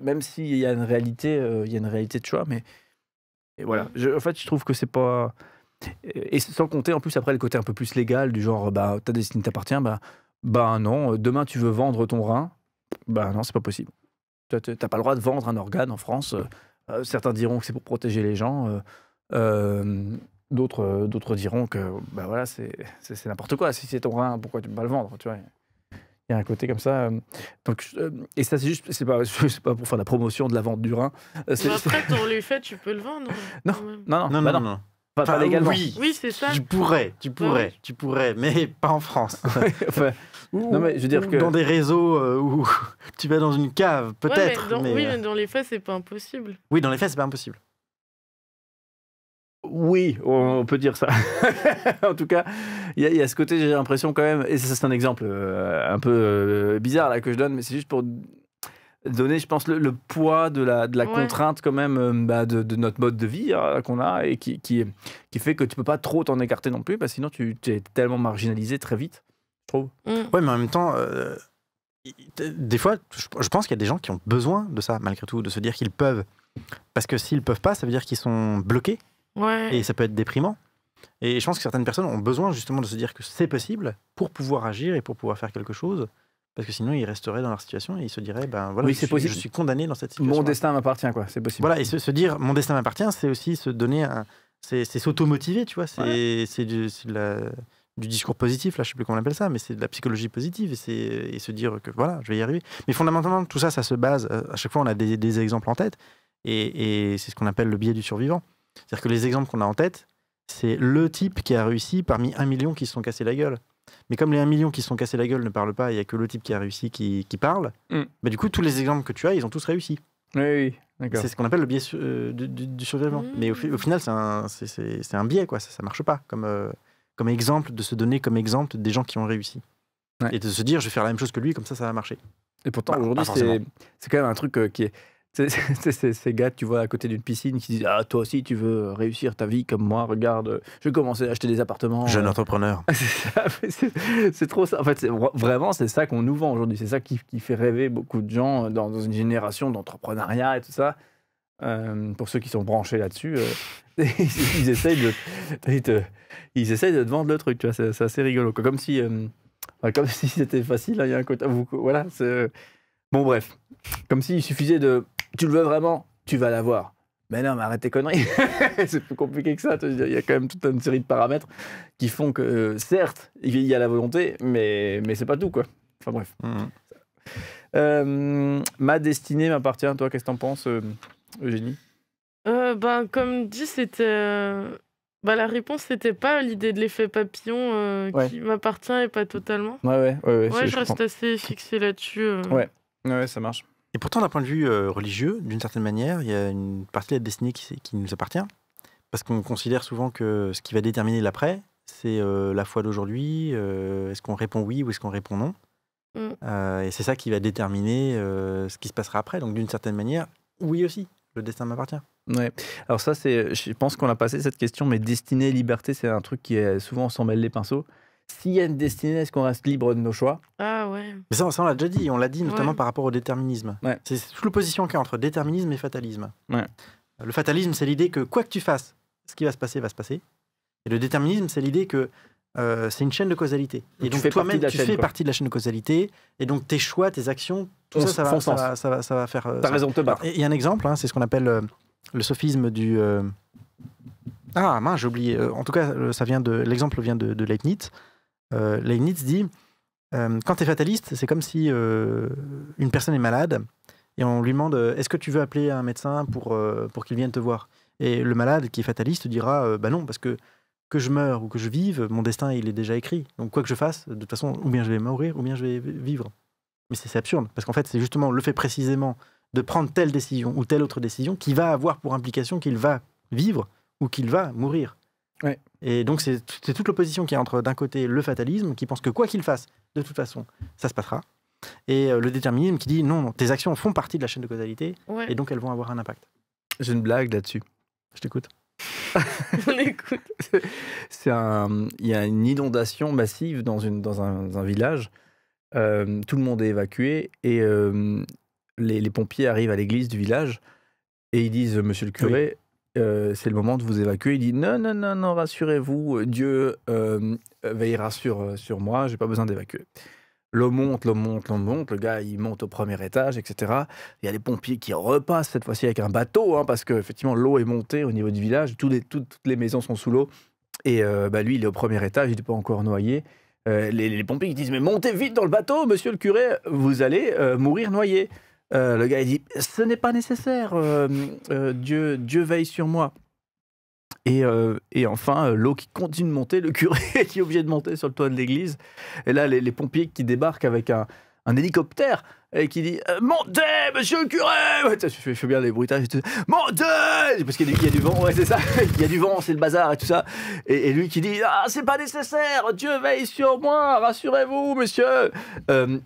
Même s'il y a une réalité, de choix, mais... Et voilà. En fait, je trouve que c'est pas... Et sans compter en plus après le côté un peu plus légal, du genre ta destinée t'appartient, non, demain tu veux vendre ton rein, non, c'est pas possible. T'as pas le droit de vendre un organe en France. Certains diront que c'est pour protéger les gens, d'autres diront que voilà, c'est n'importe quoi. Si c'est ton rein, pourquoi tu peux pas le vendre, tu vois. Il y a un côté comme ça. Donc, et ça, c'est pas pour faire la promotion de la vente du rein. Après, ton les fait, tu peux le vendre. Non. Pas légalement. Oui, c'est ça. Tu pourrais, mais pas en France. Non, mais je veux dire que dans des réseaux où tu vas dans une cave, peut-être. Mais dans les faits, c'est pas impossible. Oui, dans les faits, c'est pas impossible. Oui, on peut dire ça. En tout cas, il y a ce côté, j'ai l'impression quand même, et ça c'est un exemple un peu bizarre là que je donne, mais c'est juste pour donner, je pense, le poids de la contrainte quand même de notre mode de vie qu'on a et qui fait que tu peux pas trop t'en écarter non plus, parce que sinon tu es tellement marginalisé très vite, je trouve. Ouais, mais en même temps, des fois, je pense qu'il y a des gens qui ont besoin de ça, malgré tout, de se dire qu'ils peuvent. Parce que s'ils peuvent pas, ça veut dire qu'ils sont bloqués. Ouais. Et ça peut être déprimant. Et je pense que certaines personnes ont besoin justement de se dire que c'est possible pour pouvoir agir et pour pouvoir faire quelque chose. Parce que sinon, ils resteraient dans leur situation et ils se diraient, voilà, oui, je suis condamné dans cette situation. Mon destin m'appartient, quoi. C'est possible. Voilà, et se dire, mon destin m'appartient, c'est aussi se donner c'est s'automotiver, tu vois. C'est du discours positif, là, je sais plus comment on appelle ça, mais c'est de la psychologie positive et se dire que voilà, je vais y arriver. Mais fondamentalement, tout ça, ça se base, à chaque fois, on a des exemples en tête et c'est ce qu'on appelle le biais du survivant. C'est-à-dire que les exemples qu'on a en tête, c'est le type qui a réussi parmi 1 million qui se sont cassés la gueule. Mais comme les 1 million qui se sont cassés la gueule ne parlent pas, il n'y a que le type qui a réussi qui parle, du coup, tous les exemples que tu as, ils ont tous réussi. Oui, d'accord. C'est ce qu'on appelle le biais du survivant. Mais au final, c'est un biais, quoi. Ça ne marche pas comme exemple, de se donner comme exemple des gens qui ont réussi. Ouais. Et de se dire, je vais faire la même chose que lui, comme ça va marcher. Et pourtant, aujourd'hui, c'est quand même un truc qui est... C'est ces gars que tu vois à côté d'une piscine qui disent « Ah, toi aussi, tu veux réussir ta vie comme moi, regarde, je vais commencer à acheter des appartements. » Jeune entrepreneur. C'est trop ça. En fait, vraiment, c'est ça qu'on nous vend aujourd'hui. C'est ça qui fait rêver beaucoup de gens dans une génération d'entrepreneuriat et tout ça. Pour ceux qui sont branchés là-dessus, ils essayent de te vendre le truc. Tu vois, c'est assez rigolo. Comme si c'était facile. Il y a un côté... Voilà, bon, bref. Comme s'il suffisait de... Tu le veux vraiment, tu vas l'avoir. Mais non, mais arrête tes conneries. C'est plus compliqué que ça. Il y a quand même toute une série de paramètres qui font que, certes, il y a la volonté, mais c'est pas tout, quoi. Enfin, bref. Ma destinée m'appartient. Toi, qu'est-ce que t'en penses, Eugénie ? Comme dit, c'était... la réponse, c'était pas l'idée de l'effet papillon qui m'appartient et pas totalement. Ouais, je reste assez fixée là-dessus. Ouais, ça marche. Et pourtant, d'un point de vue religieux, d'une certaine manière, il y a une partie de la destinée qui nous appartient. Parce qu'on considère souvent que ce qui va déterminer l'après, c'est la foi d'aujourd'hui. Est-ce qu'on répond oui ou est-ce qu'on répond non ? Et c'est ça qui va déterminer ce qui se passera après. Donc, d'une certaine manière, oui aussi, le destin m'appartient. Ouais. Alors ça, je pense qu'on a passé cette question, mais destinée, liberté, c'est un truc qui est souvent on s'en mêle les pinceaux. S'il y a une destinée, est-ce qu'on reste libre de nos choix ? Ah ouais. Mais ça, on l'a déjà dit, on l'a dit notamment par rapport au déterminisme. Ouais. C'est toute l'opposition qu'il y a entre déterminisme et fatalisme. Ouais. Le fatalisme, c'est l'idée que quoi que tu fasses, ce qui va se passer, va se passer. Et le déterminisme, c'est l'idée que c'est une chaîne de causalité. Et donc toi-même, tu fais partie de la chaîne de causalité. Et donc tes choix, tes actions, tout ça va faire... T'as raison de te battre. Il y a un exemple, c'est ce qu'on appelle le sophisme du... Ah mince, j'ai oublié. En tout cas, l'exemple vient de Leibniz. Leibniz dit quand tu es fataliste, c'est comme si une personne est malade et on lui demande est-ce que tu veux appeler un médecin pour qu'il vienne te voir ? Et le malade qui est fataliste dira non, parce que je meure ou que je vive, mon destin il est déjà écrit. Donc quoi que je fasse, de toute façon, ou bien je vais mourir ou bien je vais vivre. Mais c'est absurde, parce qu'en fait, c'est justement le fait précisément de prendre telle décision ou telle autre décision qui va avoir pour implication qu'il va vivre ou qu'il va mourir. Ouais. Et donc, c'est toute l'opposition qu'il y a entre, d'un côté, le fatalisme, qui pense que quoi qu'il fasse, de toute façon, ça se passera, et le déterminisme qui dit non, tes actions font partie de la chaîne de causalité, et donc elles vont avoir un impact. J'ai une blague là-dessus. Je t'écoute. On écoute. Il y a une inondation massive dans un village. Tout le monde est évacué, et les pompiers arrivent à l'église du village, et ils disent, monsieur le curé, c'est le moment de vous évacuer. Il dit non, non, non, non, rassurez-vous, Dieu veillera sur moi, j'ai pas besoin d'évacuer. L'eau monte, le gars il monte au premier étage, etc. Il y a les pompiers qui repassent cette fois-ci avec un bateau, hein, parce qu'effectivement l'eau est montée au niveau du village, toutes les maisons sont sous l'eau, et lui il est au premier étage, il n'est pas encore noyé. Les pompiers qui disent mais montez vite dans le bateau, monsieur le curé, vous allez mourir noyé. Le gars il dit ce n'est pas nécessaire, Dieu veille sur moi. Et enfin, l'eau qui continue de monter, le curé qui est obligé de monter sur le toit de l'église. Et là, les pompiers qui débarquent avec un hélicoptère et qui dit « Montez, monsieur le curé !» Ouais, je fais bien les bruitages. « Montez !» Parce qu'il y a du vent, ouais, c'est ça. Il y a du vent, c'est le bazar et tout ça. Et lui qui dit « Ah, c'est pas nécessaire, Dieu veille sur moi, rassurez-vous, monsieur !»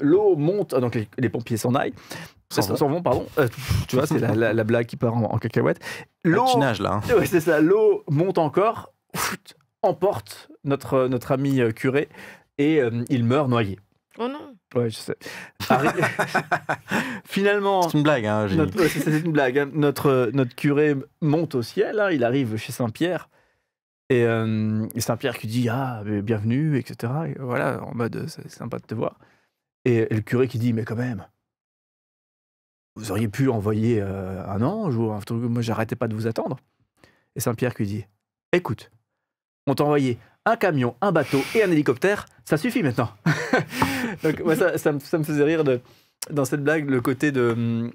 L'eau monte, donc les pompiers s'en aillent. S'en vont, pardon. Tu vois, c'est la blague qui part en cacahuète. L'eau, là. Hein. Ouais, c'est ça. L'eau monte encore, emporte notre ami curé et il meurt noyé. Oh non. Ouais, je sais. Finalement. C'est une blague, hein. C'est une blague. Hein. Notre curé monte au ciel. Hein, il arrive chez Saint-Pierre. Et Saint-Pierre qui dit ah, bienvenue, etc. Et voilà, en mode c'est sympa de te voir. Et le curé qui dit mais quand même. Vous auriez pu envoyer un ange ou un truc, moi j'arrêtais pas de vous attendre. Et Saint-Pierre qui dit écoute, on t'a envoyé un camion, un bateau et un hélicoptère, ça suffit maintenant. Donc moi, ça me faisait rire dans cette blague, le côté de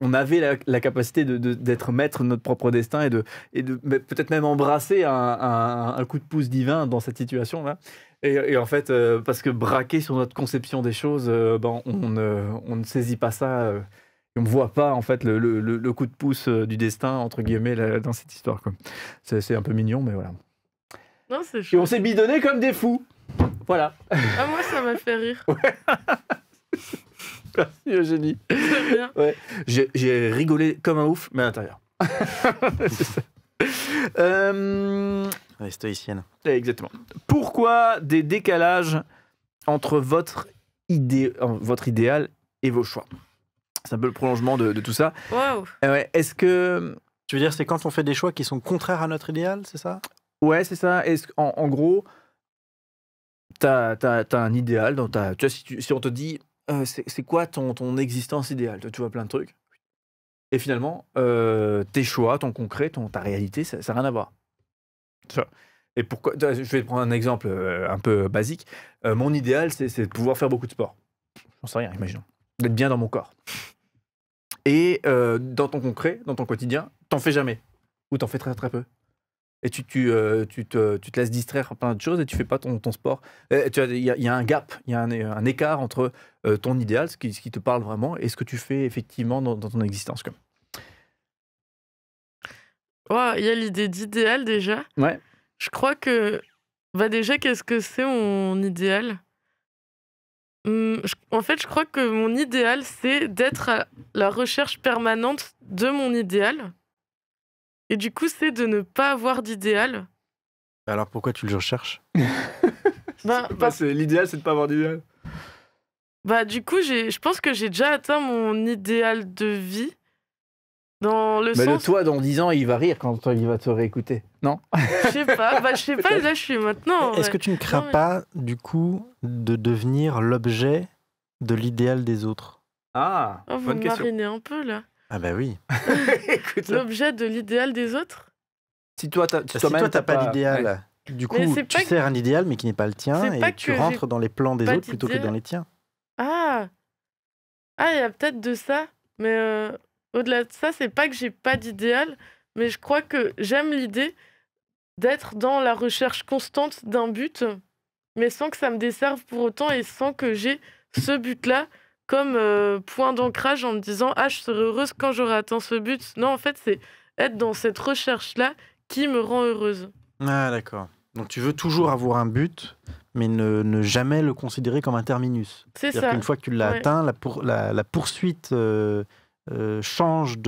on avait la capacité d'être maître de notre propre destin et de peut-être même embrasser un coup de pouce divin dans cette situation-là. Et en fait, parce que braqué sur notre conception des choses, on ne saisit pas ça, et on ne voit pas en fait le coup de pouce du destin, entre guillemets, dans cette histoire. C'est un peu mignon, mais voilà. Non, c'est chouette. Et on s'est bidonnés comme des fous. Voilà. Ah, moi, ça m'a fait rire. Ouais. Merci Eugénie. C'est bien. Ouais. J'ai rigolé comme un ouf, mais à l'intérieur. C'est ça. Stoïcienne. Exactement. Pourquoi des décalages entre votre idéal et vos choix? C'est un peu le prolongement de tout ça. Waouh. Ouais, est-ce que... Tu veux dire, c'est quand on fait des choix qui sont contraires à notre idéal, c'est ça? Ouais, c'est ça. En gros, t'as un idéal. Tu vois, si on te dit, c'est quoi ton existence idéale? Tu vois plein de trucs. Et finalement, tes choix, ton concret, ta réalité, ça n'a rien à voir. Et pourquoi? Je vais prendre un exemple un peu basique. Mon idéal, c'est de pouvoir faire beaucoup de sport. J'en sais rien, imaginons. D'être bien dans mon corps. Et dans ton concret, dans ton quotidien, t'en fais jamais. Ou t'en fais très très peu. Et tu te laisses distraire par plein de choses et tu fais pas ton sport. Il y a un gap, il y a un écart entre ton idéal, ce qui te parle vraiment, et ce que tu fais effectivement dans ton existence. Wow, il y a l'idée d'idéal déjà. Ouais. Je crois que... déjà, qu'est-ce que c'est mon idéal? En fait, je crois que mon idéal, c'est d'être à la recherche permanente de mon idéal. Et du coup, c'est de ne pas avoir d'idéal. Alors pourquoi tu le recherches? L'idéal, c'est de pas avoir d'idéal. Du coup, je pense que j'ai déjà atteint mon idéal de vie. Dans le mais sens... le toi, dans 10 ans, il va rire quand il va te réécouter. Non? Je sais pas. Là, je suis maintenant... Est-ce que tu ne crains pas, du coup, de devenir l'objet de l'idéal des autres? Ah, bonne question. Vous marinez un peu, là. Ah bah oui. L'objet de l'idéal des autres? Si toi, t'as pas d'idéal, ouais. Du coup, tu sers un idéal, mais qui n'est pas le tien, et tu rentres dans les plans des autres plutôt que dans les tiens. Ah, il y a peut-être de ça, mais au-delà de ça, c'est pas que j'ai pas d'idéal, mais je crois que j'aime l'idée d'être dans la recherche constante d'un but, mais sans que ça me desserve pour autant et sans que j'ai ce but-là comme point d'ancrage en me disant « Ah, je serai heureuse quand j'aurai atteint ce but ». Non, en fait, c'est être dans cette recherche-là qui me rend heureuse. Ah, d'accord. Donc tu veux toujours avoir un but, mais ne jamais le considérer comme un terminus. C'est ça. Qu'une fois que tu l'as atteint, la poursuite change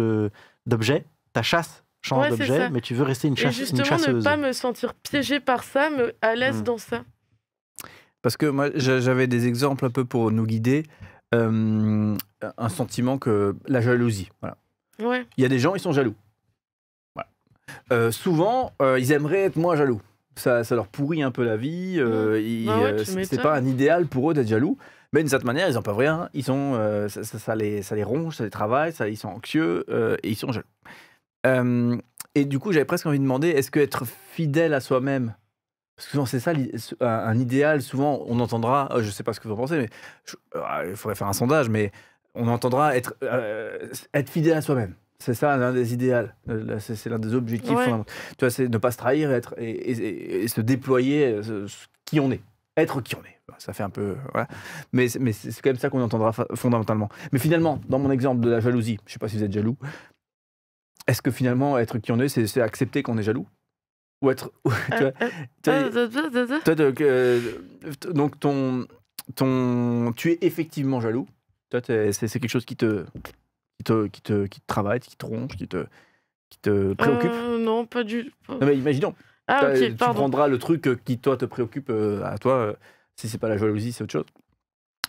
d'objet, ta chasse change d'objet, mais tu veux rester une chasseuse. Et justement, ne pas me sentir piégée par ça, à l'aise dans ça. Parce que moi, j'avais des exemples un peu pour nous guider. Un sentiment que la jalousie. Voilà. Ouais. Il y a des gens, ils sont jaloux. Souvent, ils aimeraient être moins jaloux. Ça leur pourrit un peu la vie. C'est pas un idéal pour eux d'être jaloux. Mais d'une certaine manière, ils n'en peuvent rien. Ils sont, ça les ronge, ça les travaille, ils sont anxieux et ils sont jaloux. Et du coup, j'avais presque envie de demander, est-ce qu'être fidèle à soi-même, parce que souvent c'est ça un idéal, souvent on entendra, je ne sais pas ce que vous en pensez, mais il faudrait faire un sondage, mais on entendra être fidèle à soi-même. C'est ça l'un des idéaux, c'est l'un des objectifs fondamentaux. Tu vois, c'est ne pas se trahir et se déployer qui on est. Être qui on est. Ça fait un peu... Voilà. Mais c'est quand même ça qu'on entendra fondamentalement. Mais finalement, dans mon exemple de la jalousie, je ne sais pas si vous êtes jaloux, est-ce que finalement, être qui on est, c'est accepter qu'on est jaloux? Ou être... donc, tu es effectivement jaloux. C'est quelque chose qui te travaille, qui te ronge, qui te préoccupe? Non, pas du tout. Non, mais imaginons. Tu prendras le truc qui, toi, te préoccupe à toi. Si c'est pas la jalousie, c'est autre chose.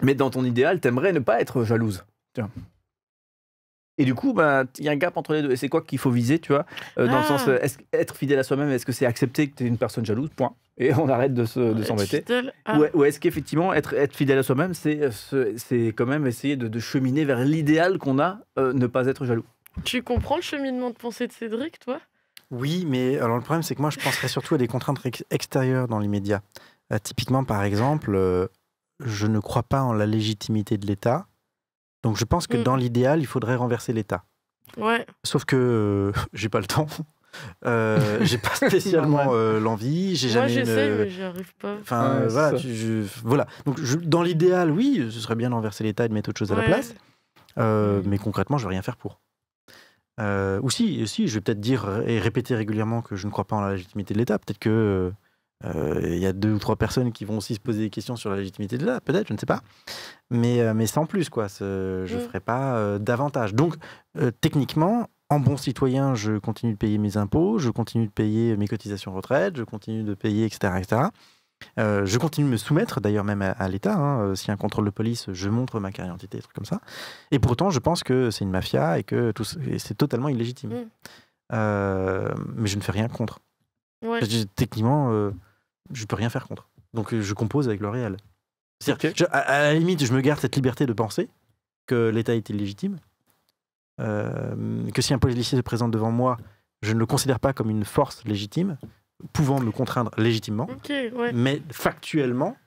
Mais dans ton idéal, t'aimerais ne pas être jalouse. Tiens. Et du coup, il y a un gap entre les deux. Et c'est quoi qu'il faut viser, tu vois, dans le sens, être fidèle à soi-même, est-ce que c'est accepter que tu es une personne jalouse, point, et on arrête de s'embêter, ou est-ce qu'effectivement, être fidèle à soi-même, c'est quand même essayer de cheminer vers l'idéal qu'on a, ne pas être jaloux? Tu comprends le cheminement de pensée de Cédric, toi? Oui, mais alors le problème, c'est que moi, je penserais surtout à des contraintes extérieures dans l'immédiat. Typiquement, par exemple, je ne crois pas en la légitimité de l'État. Donc je pense que dans l'idéal, il faudrait renverser l'État. Ouais. Sauf que j'ai pas le temps. J'ai pas spécialement l'envie. Moi, j'essaie, mais j'y arrive pas. Enfin, voilà. Donc dans l'idéal, oui, ce serait bien de renverser l'État et de mettre autre chose à la place. Mais concrètement, je vais rien faire pour. Ou si, je vais peut-être dire et répéter régulièrement que je ne crois pas en la légitimité de l'État. Peut-être que il y a 2 ou 3 personnes qui vont aussi se poser des questions sur la légitimité de l'État, peut-être, je ne sais pas. Mais sans plus, quoi. Je ne ferai pas davantage. Donc, techniquement, en bon citoyen, je continue de payer mes impôts, je continue de payer mes cotisations retraite, je continue de payer, etc. etc. Je continue de me soumettre, d'ailleurs, même à l'État. S'il y a un contrôle de police, je montre ma carte d'identité, des trucs comme ça. Et pourtant, je pense que c'est une mafia et que c'est totalement illégitime. Mais je ne fais rien contre. Ouais. Techniquement, je ne peux rien faire contre. Donc, je compose avec le réel. C'est-à-dire, à la limite, je me garde cette liberté de penser que l'État est illégitime, que si un policier se présente devant moi, je ne le considère pas comme une force légitime, pouvant me contraindre légitimement, mais factuellement,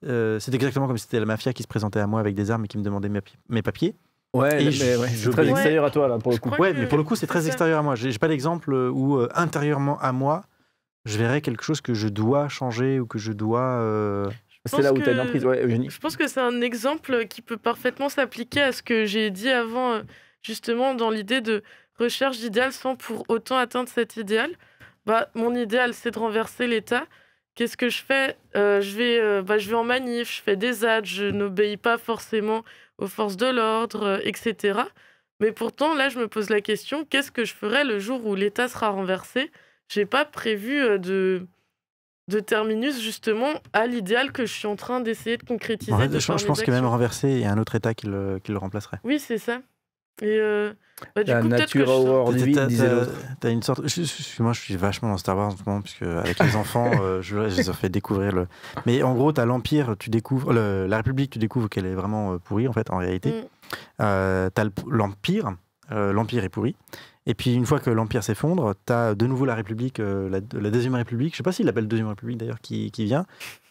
c'est exactement comme si c'était la mafia qui se présentait à moi avec des armes et qui me demandait mes papiers. Ouais, c'est très extérieur à toi, là, pour le coup. Ouais, mais pour le coup, c'est très extérieur à moi. J'ai pas d'exemple où, intérieurement à moi, je verrais quelque chose que je dois changer ou que je dois... C'est là où tu as une emprise, Eugénie. Je pense que c'est un exemple qui peut parfaitement s'appliquer à ce que j'ai dit avant, justement, dans l'idée de recherche d'idéal sans pour autant atteindre cet idéal. Mon idéal, c'est de renverser l'État. Qu'est-ce que je fais? Je vais en manif, je fais des actes, je n'obéis pas forcément aux forces de l'ordre, etc. Mais pourtant, là, je me pose la question, qu'est-ce que je ferais le jour où l'État sera renversé? J'ai pas prévu de terminus, justement, à l'idéal que je suis en train d'essayer de concrétiser. Je pense que même renversé, il y a un autre État qui le remplacerait. Oui, c'est ça. Et du coup, peut-être que hors limite, disait l'autre. T'as une sorte... Moi, je suis vachement dans Star Wars en ce moment, puisque avec les enfants, je les ai fait découvrir le... Mais en gros, t'as l'Empire, tu découvres... la République, tu découvres qu'elle est vraiment pourrie, en fait, en réalité. T'as l'Empire. L'Empire est pourri. Et puis, une fois que l'Empire s'effondre, tu as de nouveau la République, la Deuxième République, je ne sais pas s'il l'appelle Deuxième République d'ailleurs, qui vient,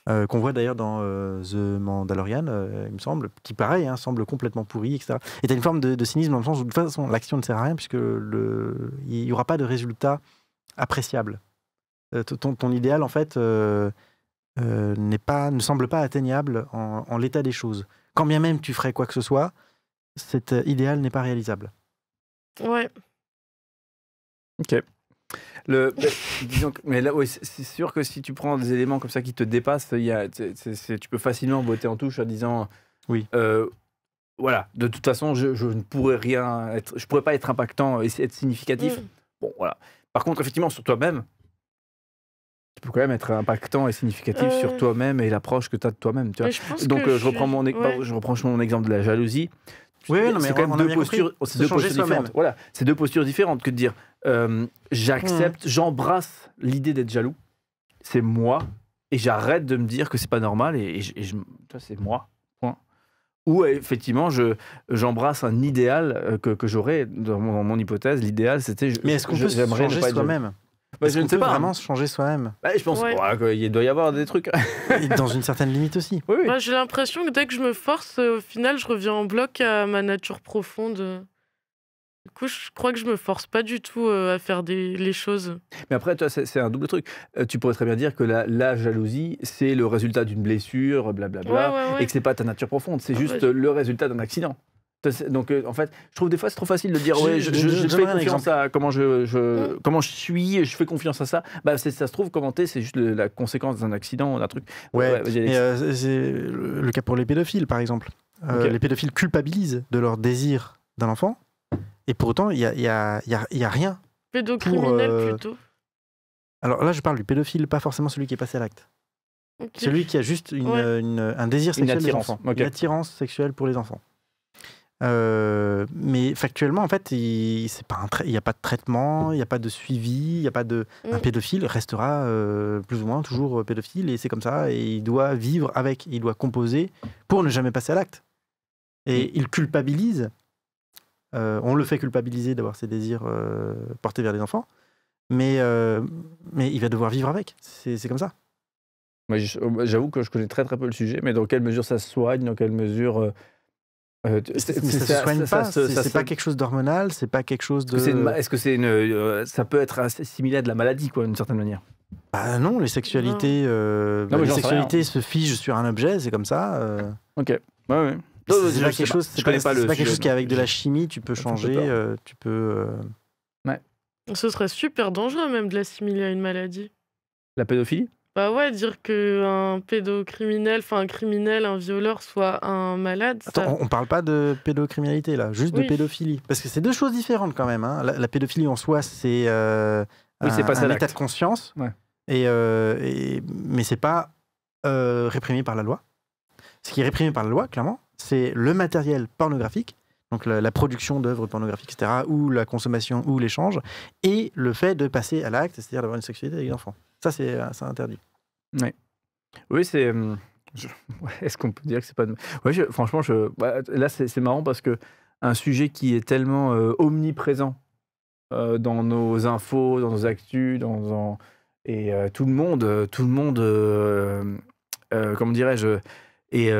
qu'on voit d'ailleurs dans The Mandalorian, il me semble, qui pareil, semble complètement pourri, etc. Et tu as une forme de cynisme dans le sens où de toute façon, l'action ne sert à rien, puisque il n'y aura pas de résultat appréciable. Ton idéal, en fait, ne semble pas atteignable en l'état des choses. Quand bien même tu ferais quoi que ce soit, cet idéal n'est pas réalisable. Ouais. Ok. Disons que, mais là, c'est sûr que si tu prends des éléments comme ça qui te dépassent, tu peux facilement botter en touche en disant oui. Voilà, de toute façon, je ne pourrais je pourrais pas être impactant et être significatif. Bon, voilà. Par contre, effectivement, sur toi-même, tu peux quand même être impactant et significatif sur toi-même et l'approche que tu as de toi-même. Tu vois. Donc, je reprends mon exemple de la jalousie. Oui, non, mais c'est quand même deux postures différentes. Voilà, c'est deux postures différentes que de dire j'accepte, j'embrasse l'idée d'être jaloux, c'est moi, et j'arrête de me dire que c'est pas normal, et c'est moi, point. Ou effectivement, j'embrasse un idéal que j'aurais, dans mon hypothèse, l'idéal c'était. Mais est-ce qu'on peut changer soi-même? Je ne sais pas. Vraiment se changer soi-même. Je pense qu'il doit y avoir des trucs. Dans une certaine limite aussi. Oui. J'ai l'impression que dès que je me force, au final, je reviens en bloc à ma nature profonde. Du coup, je crois que je me force pas du tout à faire les choses. Mais après, toi, c'est un double truc. Tu pourrais très bien dire que la jalousie, c'est le résultat d'une blessure, blablabla, et que c'est pas ta nature profonde, c'est juste le résultat d'un accident. Donc en fait, je trouve des fois c'est trop facile de dire je fais confiance à comment je suis, je fais confiance à ça. Ça se trouve comment t'es, c'est juste la conséquence d'un accident, d'un truc. C'est le cas pour les pédophiles par exemple. Les pédophiles culpabilisent de leur désir d'un enfant, et pour autant il y a rien. Pédocriminel plutôt. Alors là je parle du pédophile, pas forcément celui qui est passé à l'acte. Celui qui a juste un désir sexuel des enfants, une attirance sexuelle pour les enfants. Mais factuellement, en fait, il n'y a pas de traitement, il n'y a pas de suivi, il n'y a pas de. Un pédophile restera plus ou moins toujours pédophile, et c'est comme ça, et il doit vivre avec, il doit composer pour ne jamais passer à l'acte. Et il culpabilise, on le fait culpabiliser d'avoir ses désirs portés vers les enfants, mais il va devoir vivre avec, c'est comme ça. J'avoue que je connais très très peu le sujet, mais dans quelle mesure ça se soigne, dans quelle mesure. Ça se soigne pas, c'est pas quelque chose d'hormonal, c'est pas quelque chose de. Est-ce que ça peut être assimilé à de la maladie, quoi, d'une certaine manière? Non, les sexualités, se figent sur un objet, c'est comme ça. Ok. C'est pas quelque chose. C'est pas quelque chose qui avec de la chimie, tu peux changer, tu peux. Ouais. Ce serait super dangereux même de l'assimiler à une maladie. La pédophilie? Dire qu'un pédocriminel, un criminel, un violeur soit un malade. Attends, on parle pas de pédocriminalité là, juste de pédophilie. Parce que c'est deux choses différentes quand même. Hein. La pédophilie en soi, c'est un état de conscience. Ouais. Mais c'est pas réprimé par la loi. Ce qui est réprimé par la loi, clairement, c'est le matériel pornographique, donc la production d'œuvres pornographiques, etc., ou la consommation, ou l'échange, et le fait de passer à l'acte, c'est-à-dire d'avoir une sexualité avec des enfants. Ça, c'est interdit. Ouais. Oui, c'est. Est-ce qu'on peut dire que c'est pas. Franchement, là, c'est marrant parce que un sujet qui est tellement omniprésent dans nos infos, dans nos actus, et tout le monde, comment dirais-je, est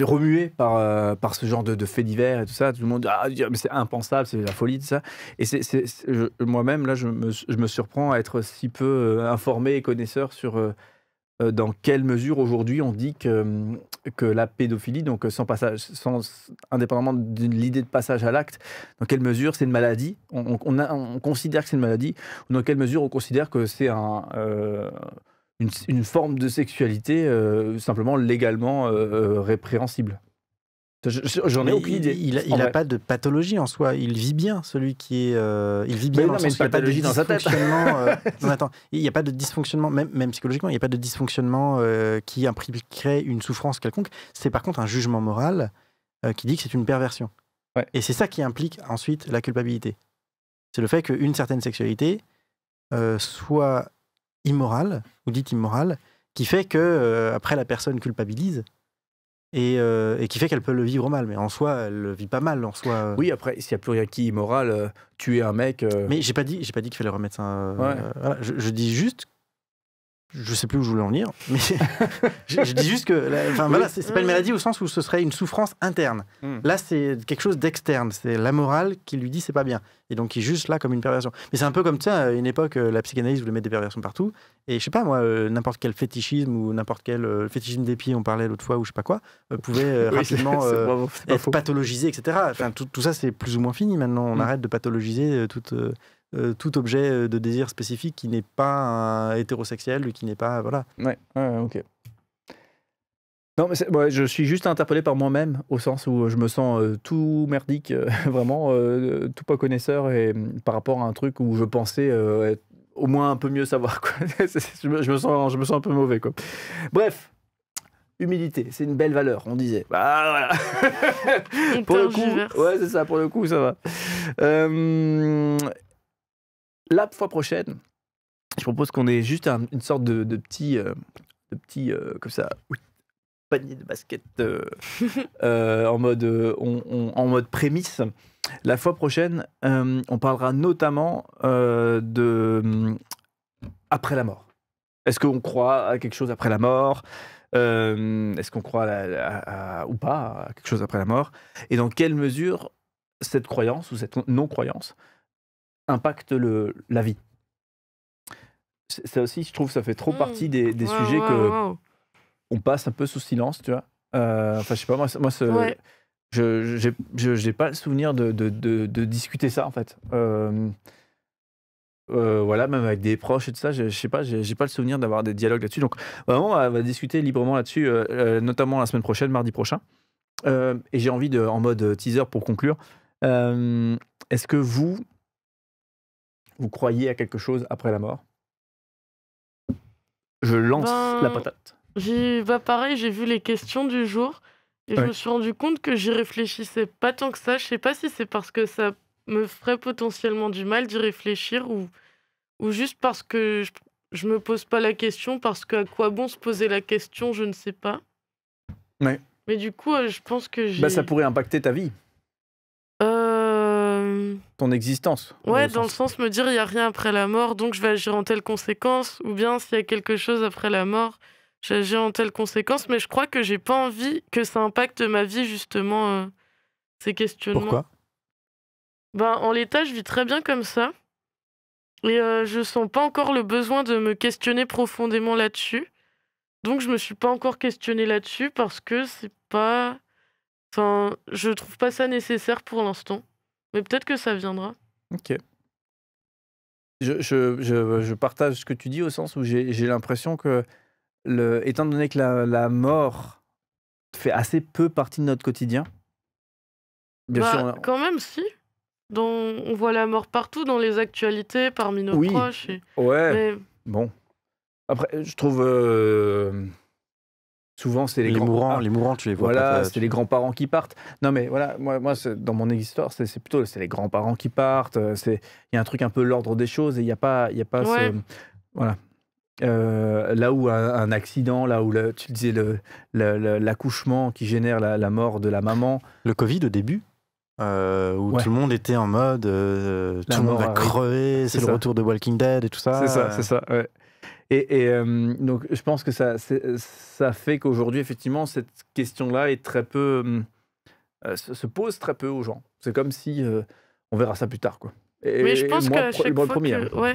remué par ce genre de faits divers et tout ça. Tout le monde dit mais c'est impensable, c'est la folie, tout ça. Et moi-même, là, je me surprends à être si peu informé et connaisseur sur dans quelle mesure aujourd'hui on dit que la pédophilie, donc indépendamment de l'idée de passage à l'acte, dans quelle mesure c'est une maladie, on considère que c'est une maladie, ou dans quelle mesure on considère que c'est une forme de sexualité simplement légalement répréhensible. J'en ai aucune idée. Il n'a pas de pathologie en soi. Il vit bien, celui qui est. Il vit bien. Mais non, mais une pathologie dans sa tête. Non, attends. Il n'y a pas de dysfonctionnement, même psychologiquement, il n'y a pas de dysfonctionnement qui impliquerait une souffrance quelconque. C'est par contre un jugement moral qui dit que c'est une perversion. Ouais. Et c'est ça qui implique ensuite la culpabilité. C'est le fait qu'une certaine sexualité soit immorale, ou dite immorale, qui fait que après la personne culpabilise. Et qui fait qu'elle peut le vivre mal, mais en soi, elle le vit pas mal. En soi. Oui, après, s'il n'y a plus rien qui est immoral, tuer un mec. Mais j'ai pas dit qu'il fallait remettre ça. Voilà, je dis juste, je sais plus où je voulais en venir, mais je dis juste que, voilà, c'est pas une maladie au sens où ce serait une souffrance interne. Là, c'est quelque chose d'externe. C'est la morale qui lui dit c'est pas bien, et donc qui est juste là comme une perversion. Mais c'est un peu comme ça. À une époque, la psychanalyse voulait mettre des perversions partout. Et je sais pas moi, n'importe quel fétichisme ou n'importe quel fétichisme des pieds, on parlait l'autre fois ou je sais pas quoi, pouvait rapidement être pathologisé, etc. Enfin, tout ça c'est plus ou moins fini maintenant. On arrête de pathologiser tout objet de désir spécifique qui n'est pas hétérosexuel ou qui n'est pas voilà. Ouais, ok. Non, mais je suis juste interpellé par moi-même au sens où je me sens tout merdique, vraiment tout pas connaisseur, et par rapport à un truc où je pensais être au moins un peu mieux savoir, quoi. je me sens un peu mauvais, quoi. Bref, humilité, c'est une belle valeur, on disait. Bah voilà. Pour le coup, ouais, c'est ça, pour le coup, ça va. La fois prochaine, je propose qu'on ait juste une sorte de petit, comme ça, panier de basket en mode prémisse. La fois prochaine, on parlera notamment de après la mort. Est-ce qu'on croit à quelque chose après la mort ? Est-ce qu'on croit ou pas à quelque chose après la mort ? Et dans quelle mesure cette croyance ou cette non-croyance impacte la vie ? Ça aussi, je trouve, ça fait trop partie des sujets que on passe un peu sous silence, tu vois. Enfin, je sais pas, moi j'ai pas le souvenir de discuter ça, en fait. Voilà, même avec des proches et tout ça, je sais pas, j'ai pas le souvenir d'avoir des dialogues là-dessus. Donc, vraiment, on va discuter librement là-dessus, notamment la semaine prochaine, mardi prochain. Et j'ai envie en mode teaser pour conclure. Est-ce que vous croyez à quelque chose après la mort ? Je lance la patate. Pareil, j'ai vu les questions du jour et je me suis rendu compte que j'y réfléchissais pas tant que ça. Je sais pas si c'est parce que ça me ferait potentiellement du mal d'y réfléchir ou juste parce que je me pose pas la question, parce qu'à quoi bon se poser la question, je ne sais pas. Ouais. Mais du coup, je pense que ça pourrait impacter ta vie. Ton existence. Ouais, dans le sens me dire il n'y a rien après la mort, donc je vais agir en telle conséquence, ou bien s'il y a quelque chose après la mort, j'agis en telle conséquence, mais je crois que j'ai pas envie que ça impacte ma vie, justement, ces questionnements. Pourquoi ? En l'état, je vis très bien comme ça, et je sens pas encore le besoin de me questionner profondément là-dessus, donc je me suis pas encore questionnée là-dessus, parce que c'est pas... Enfin, je trouve pas ça nécessaire pour l'instant. Mais peut-être que ça viendra. Ok. Je partage ce que tu dis au sens où j'ai l'impression que, étant donné que la mort fait assez peu partie de notre quotidien, bien sûr... Quand même, si. On voit la mort partout, dans les actualités, parmi nos proches. Ouais, bon. Après, je trouve... souvent, c'est les mourants, tu les vois pas. Voilà, c'est les grands-parents qui partent. Non, mais voilà, moi dans mon histoire, c'est plutôt les grands-parents qui partent. Il y a un truc un peu l'ordre des choses et il n'y a pas ce... Voilà. Là où un accident, là où tu disais l'accouchement qui génère la mort de la maman. Le Covid au début, où tout le monde était en mode tout le monde va crever, c'est le retour de Walking Dead et tout ça. C'est ça, ouais. Et donc, je pense que ça fait qu'aujourd'hui, effectivement, cette question-là est très peu, se pose très peu aux gens. C'est comme si on verra ça plus tard, quoi. Mais je pense qu'à chaque fois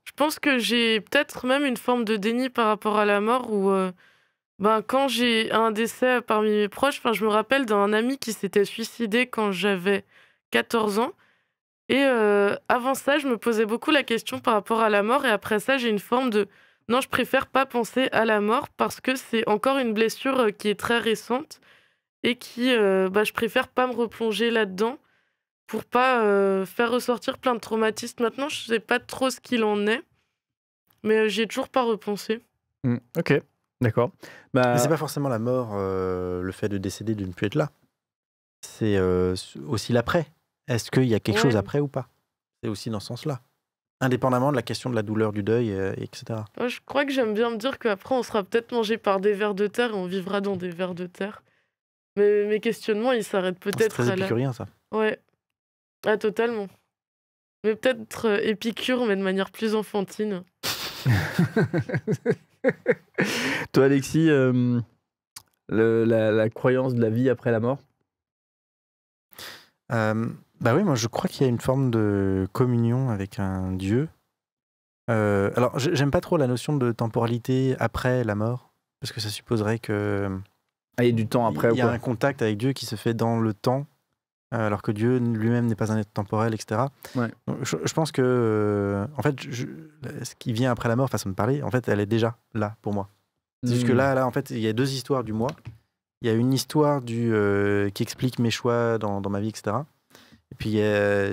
je pense que j'ai peut-être même une forme de déni par rapport à la mort où, quand j'ai un décès parmi mes proches, je me rappelle d'un ami qui s'était suicidé quand j'avais 14 ans. Et avant ça, je me posais beaucoup la question par rapport à la mort. Et après ça, j'ai une forme de... Non, je préfère pas penser à la mort parce que c'est encore une blessure qui est très récente et qui, je préfère pas me replonger là-dedans pour pas faire ressortir plein de traumatismes. Maintenant, je sais pas trop ce qu'il en est, mais j'y ai toujours pas repensé. Ok, d'accord. Mais c'est pas forcément la mort, le fait de décéder, de ne plus être là. C'est aussi l'après. Est-ce qu'il y a quelque chose après ou pas ? C'est aussi dans ce sens-là. Indépendamment de la question de la douleur, du deuil, etc. Ouais, je crois que j'aime bien me dire qu'après, on sera peut-être mangé par des vers de terre et on vivra dans des vers de terre. Mais mes questionnements, ils s'arrêtent peut-être à là. C'est très épicurien, ça. Ouais. Ah, totalement. Mais peut-être épicure, mais de manière plus enfantine. Toi, Alexis, la croyance de la vie après la mort ? Oui, moi je crois qu'il y a une forme de communion avec un Dieu. Alors, j'aime pas trop la notion de temporalité après la mort, parce que ça supposerait que... il y a du temps après. Il y a un contact avec Dieu qui se fait dans le temps, alors que Dieu lui-même n'est pas un être temporel, etc. Ouais. Donc, je pense que, en fait, ce qui vient après la mort, façon de parler, en fait, elle est déjà là pour moi. C'est juste que là, en fait, il y a deux histoires du moi. Il y a une histoire qui explique mes choix dans ma vie, etc. Et puis il y a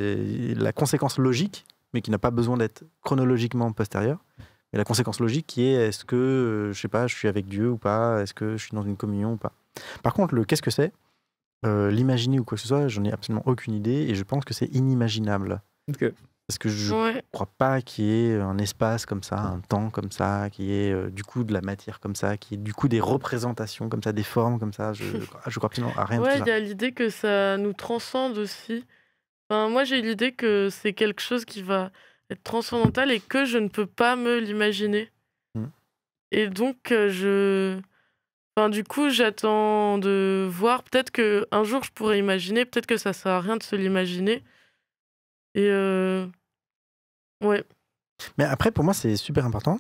la conséquence logique, mais qui n'a pas besoin d'être chronologiquement postérieure. mais la conséquence logique qui est est-ce que, je sais pas, je suis avec Dieu ou pas, est-ce que je suis dans une communion ou pas. Par contre, le qu'est-ce que c'est, l'imaginer ou quoi que ce soit, j'en ai absolument aucune idée et je pense que c'est inimaginable. Okay. Parce que je ne crois pas qu'il y ait un espace comme ça, un temps comme ça, qu'il y ait du coup de la matière comme ça, qu'il y ait du coup des représentations comme ça, des formes comme ça. Je crois absolument à rien de tout ça. Ouais, il y a l'idée que ça nous transcende aussi. Enfin, moi, j'ai l'idée que c'est quelque chose qui va être transcendantal et que je ne peux pas me l'imaginer. Et donc, enfin, du coup, j'attends de voir. Peut-être qu'un jour, je pourrais imaginer. Peut-être que ça sert à rien de se l'imaginer. Et ouais. Mais après, pour moi, c'est super important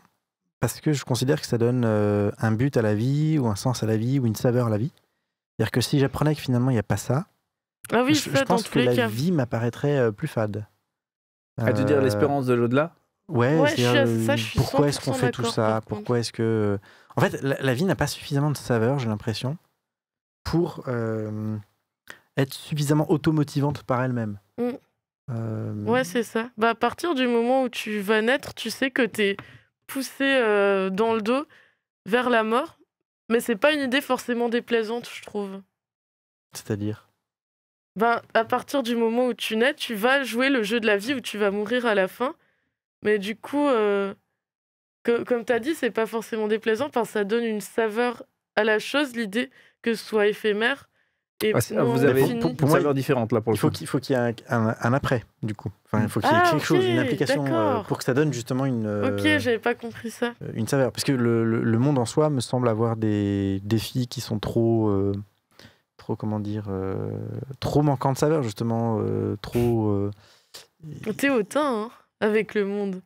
parce que je considère que ça donne un but à la vie ou un sens à la vie ou une saveur à la vie. C'est-à-dire que si j'apprenais que finalement, il n'y a pas ça, ah oui, je pense que la vie m'apparaîtrait plus fade. À te dire l'espérance de l'au-delà. Ouais, je pourquoi est-ce qu'on fait tout ça? Pourquoi est-ce que... En fait, la vie n'a pas suffisamment de saveur, j'ai l'impression, pour être suffisamment automotivante par elle-même. Ouais, c'est ça. Bah, à partir du moment où tu vas naître, tu sais que t'es poussé dans le dos vers la mort, mais c'est pas une idée forcément déplaisante, je trouve. C'est-à-dire? Ben, à partir du moment où tu nais, tu vas jouer le jeu de la vie où tu vas mourir à la fin. Mais du coup, comme tu as dit, c'est pas forcément déplaisant parce que ça donne une saveur à la chose, l'idée que ce soit éphémère. Et vous avez une saveur différente là pour le coup. Il faut qu'il y ait un après, du coup. Enfin, il faut qu'il y ait quelque chose, une implication pour que ça donne justement une. Ok, j'avais pas compris ça. Une saveur. Parce que le monde en soi me semble avoir des défis qui sont trop comment dire, trop manquants de saveur, justement. Trop. T'es hautain, hein, avec le monde.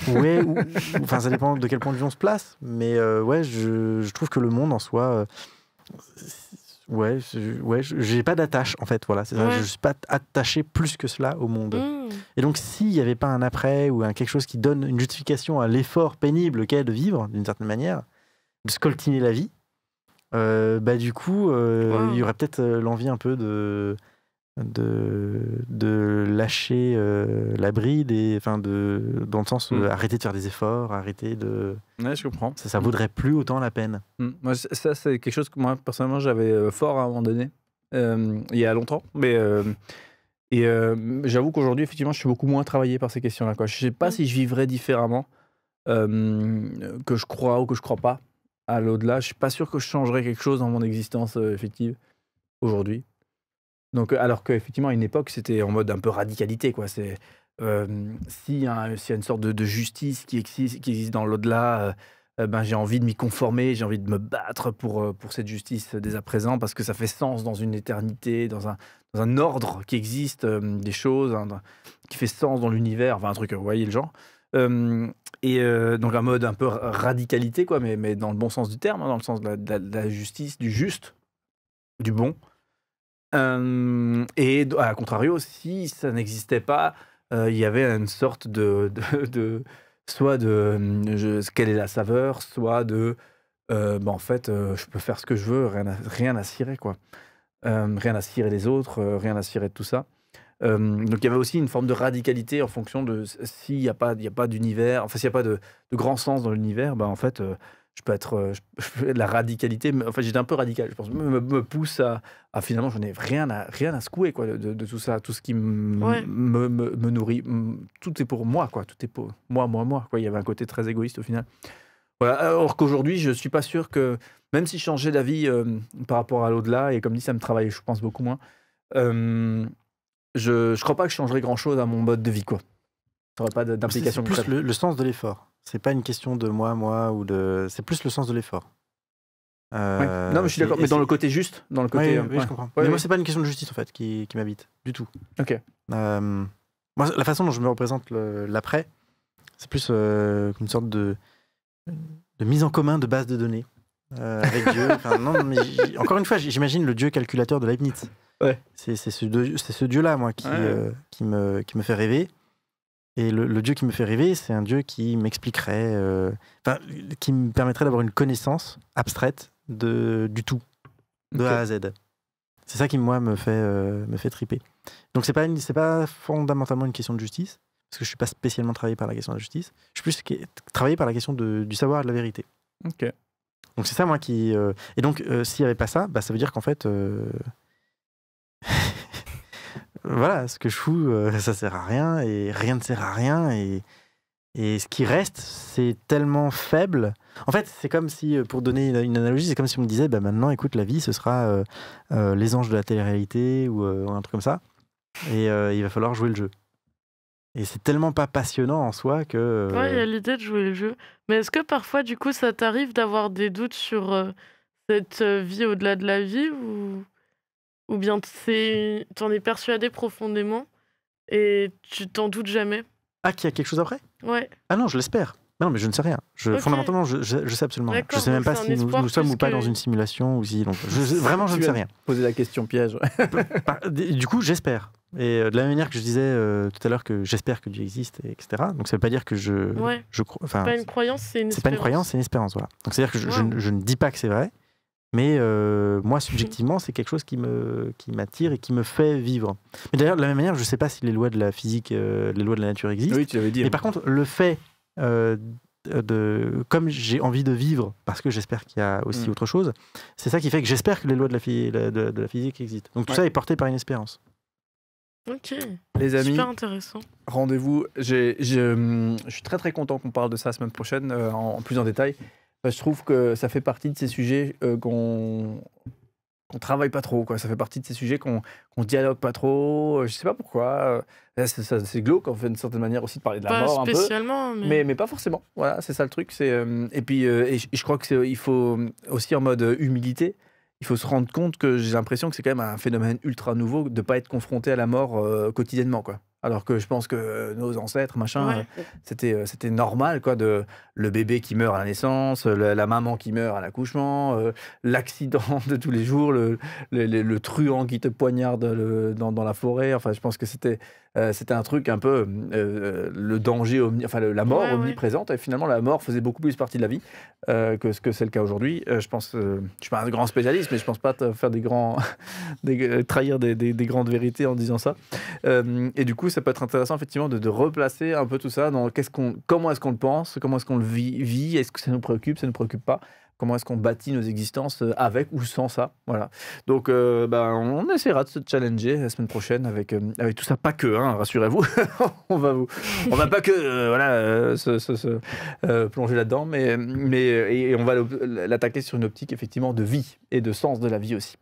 Ouais, enfin, ça dépend de quel point de vue on se place. Mais ouais, je trouve que le monde en soi. Ouais, j'ai pas d'attache en fait, voilà, c'est ça, je suis pas attaché plus que cela au monde. Et donc s'il y avait pas un après ou quelque chose qui donne une justification à l'effort pénible qu'est de vivre d'une certaine manière, de scoltiner la vie, bah du coup il y aurait peut-être l'envie un peu de lâcher la bride et enfin dans le sens arrêter de faire des efforts, arrêter de. Ouais, je comprends. Ça vaudrait plus autant la peine. Moi, ça c'est quelque chose que moi personnellement j'avais fort à un moment donné, il y a longtemps, mais j'avoue qu'aujourd'hui effectivement je suis beaucoup moins travaillé par ces questions-là, quoi. Je sais pas si je vivrais différemment, que je crois ou que je crois pas à l'au-delà. Je suis pas sûr que je changerais quelque chose dans mon existence effective aujourd'hui. Donc, alors qu'effectivement, à une époque, c'était en mode un peu radicalité, quoi. C'est s'il y a une sorte de justice qui existe dans l'au-delà, ben, j'ai envie de m'y conformer, j'ai envie de me battre pour cette justice dès à présent, parce que ça fait sens dans une éternité, dans un ordre qui existe, des choses, qui fait sens dans l'univers, enfin un truc, vous voyez le genre. Donc un mode un peu radicalité, quoi, mais dans le bon sens du terme, hein, dans le sens de la justice, du juste, du bon. Et à contrario, si ça n'existait pas, il y avait une sorte soit quelle est la saveur, soit en fait, je peux faire ce que je veux, rien à cirer, quoi. Rien à cirer des autres, rien à cirer de tout ça. Donc il y avait aussi une forme de radicalité en fonction de s'il n'y a pas d'univers, enfin s'il n'y a pas de grand sens dans l'univers, ben en fait je peux être la radicalité, enfin j'étais un peu radical, je pense, me pousse à finalement j'en ai rien à secouer, quoi, de tout ça, tout ce qui me nourrit, tout est pour moi, quoi, tout est pour moi, quoi. Il y avait un côté très égoïste au final. Voilà, alors qu'aujourd'hui je suis pas sûr que, même si je changeais d'avis par rapport à l'au-delà, et comme dit ça me travaille, je pense beaucoup moins, je crois pas que je changerais grand chose à mon mode de vie, quoi. Ça n'aurait pas d'implication. C'est plus le sens de l'effort. C'est pas une question de moi ou de. C'est plus le sens de l'effort. Ouais. Non, mais je suis d'accord. Mais dans le côté juste, dans le côté. Oui, je comprends. Mais moi, c'est pas une question de justice en fait qui m'habite du tout. Ok. Moi, la façon dont je me représente l'après, c'est plus une sorte de mise en commun de bases de données avec Dieu. Enfin, non, mais encore une fois, j'imagine le Dieu calculateur de Leibniz. Ouais. C'est ce Dieu-là, moi, qui me fait rêver. Et le Dieu qui me fait rêver, c'est un Dieu qui m'expliquerait, qui me permettrait d'avoir une connaissance abstraite du tout, de A à Z. C'est ça qui, moi, me fait triper. Donc, c'est pas fondamentalement une question de justice, parce que je ne suis pas spécialement travaillé par la question de la justice. Je suis plus travaillé par la question du savoir et de la vérité. Ok. Donc c'est ça, moi, qui... Et donc, s'il n'y avait pas ça, ça veut dire qu'en fait... voilà, ce que je fous, ça sert à rien, et rien ne sert à rien, et ce qui reste, c'est tellement faible. En fait, c'est comme si, pour donner une analogie, c'est comme si on me disait, maintenant, écoute, la vie, ce sera les anges de la télé-réalité, ou un truc comme ça, et il va falloir jouer le jeu. Et c'est tellement pas passionnant en soi que... Ouais, il y a l'idée de jouer le jeu. Mais est-ce que parfois, du coup, ça t'arrive d'avoir des doutes sur cette vie au-delà de la vie, ou bien t'en es persuadé profondément et tu t'en doutes jamais? Ah, qu'il y a quelque chose après? Ouais. Ah non, je l'espère. Non, mais je ne sais rien. Fondamentalement, je sais absolument rien. Je ne sais même pas si nous sommes ou pas dans une simulation. Ou si, donc, vraiment, je ne sais rien. Poser la question piège. Du coup, j'espère. Et de la même manière que je disais tout à l'heure que j'espère que Dieu existe, etc. Donc ça ne veut pas dire que je crois. C'est pas une croyance, c'est une espérance. C'est pas une croyance, c'est une espérance. Voilà. Donc c'est-à-dire que je ne dis pas que c'est vrai, mais moi, subjectivement, c'est quelque chose qui m'attire et qui me fait vivre. Mais d'ailleurs, de la même manière, je ne sais pas si les lois de la physique, les lois de la nature existent. Oui, tu l'avais dit. Mais par contre, le fait comme j'ai envie de vivre, parce que j'espère qu'il y a aussi autre chose, c'est ça qui fait que j'espère que les lois de la physique existent. Donc tout ça est porté par une espérance. Ok. Les amis, super intéressant. Rendez-vous. Je suis très très content qu'on parle de ça la semaine prochaine, en plus en détail. Je trouve que ça fait partie de ces sujets qu'on travaille pas trop, quoi. Ça fait partie de ces sujets qu'on dialogue pas trop. Je sais pas pourquoi. C'est glauque, en fait, d'une certaine manière aussi de parler de la mort un peu. Pas spécialement, mais pas forcément. Voilà, c'est ça le truc. Et puis, je crois qu'il faut aussi en mode humilité. Il faut se rendre compte que j'ai l'impression que c'est quand même un phénomène ultra nouveau de ne pas être confronté à la mort quotidiennement, quoi. Alors que je pense que nos ancêtres, c'était normal, quoi, le bébé qui meurt à la naissance, la maman qui meurt à l'accouchement, l'accident de tous les jours, le truand qui te poignarde dans la forêt. Enfin, je pense que c'était un truc un peu le danger, la mort omniprésente. Et finalement, la mort faisait beaucoup plus partie de la vie que ce que c'est le cas aujourd'hui. Je pense, je suis pas un grand spécialiste, mais je pense pas faire trahir des grandes vérités en disant ça. Et du coup, ça peut être intéressant effectivement de replacer un peu tout ça dans comment est-ce qu'on le pense, comment est-ce qu'on le vit, est-ce que ça nous préoccupe, ça ne nous préoccupe pas. Comment est-ce qu'on bâtit nos existences avec ou sans ça, voilà. Donc, on essaiera de se challenger la semaine prochaine avec tout ça, pas que, hein, rassurez-vous. on va pas que se plonger là-dedans, mais on va l'attaquer sur une optique effectivement de vie et de sens de la vie aussi.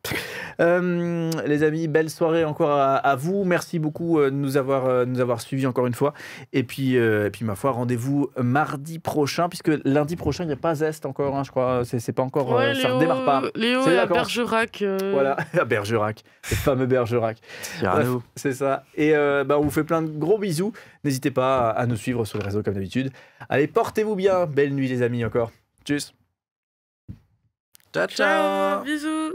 Les amis, belle soirée encore à vous. Merci beaucoup de nous avoir suivis encore une fois. Et puis ma foi, rendez-vous mardi prochain, puisque lundi prochain, il n'y a pas Zest encore, hein, je crois. C'est pas encore... ça redémarre pas. Léo est à Bergerac. Voilà, à Bergerac. Le fameux Bergerac. C'est ça. Et on vous fait plein de gros bisous. N'hésitez pas à nous suivre sur les réseaux comme d'habitude. Allez, portez-vous bien. Belle nuit les amis encore. Tchuss. Ciao, ciao. Bisous.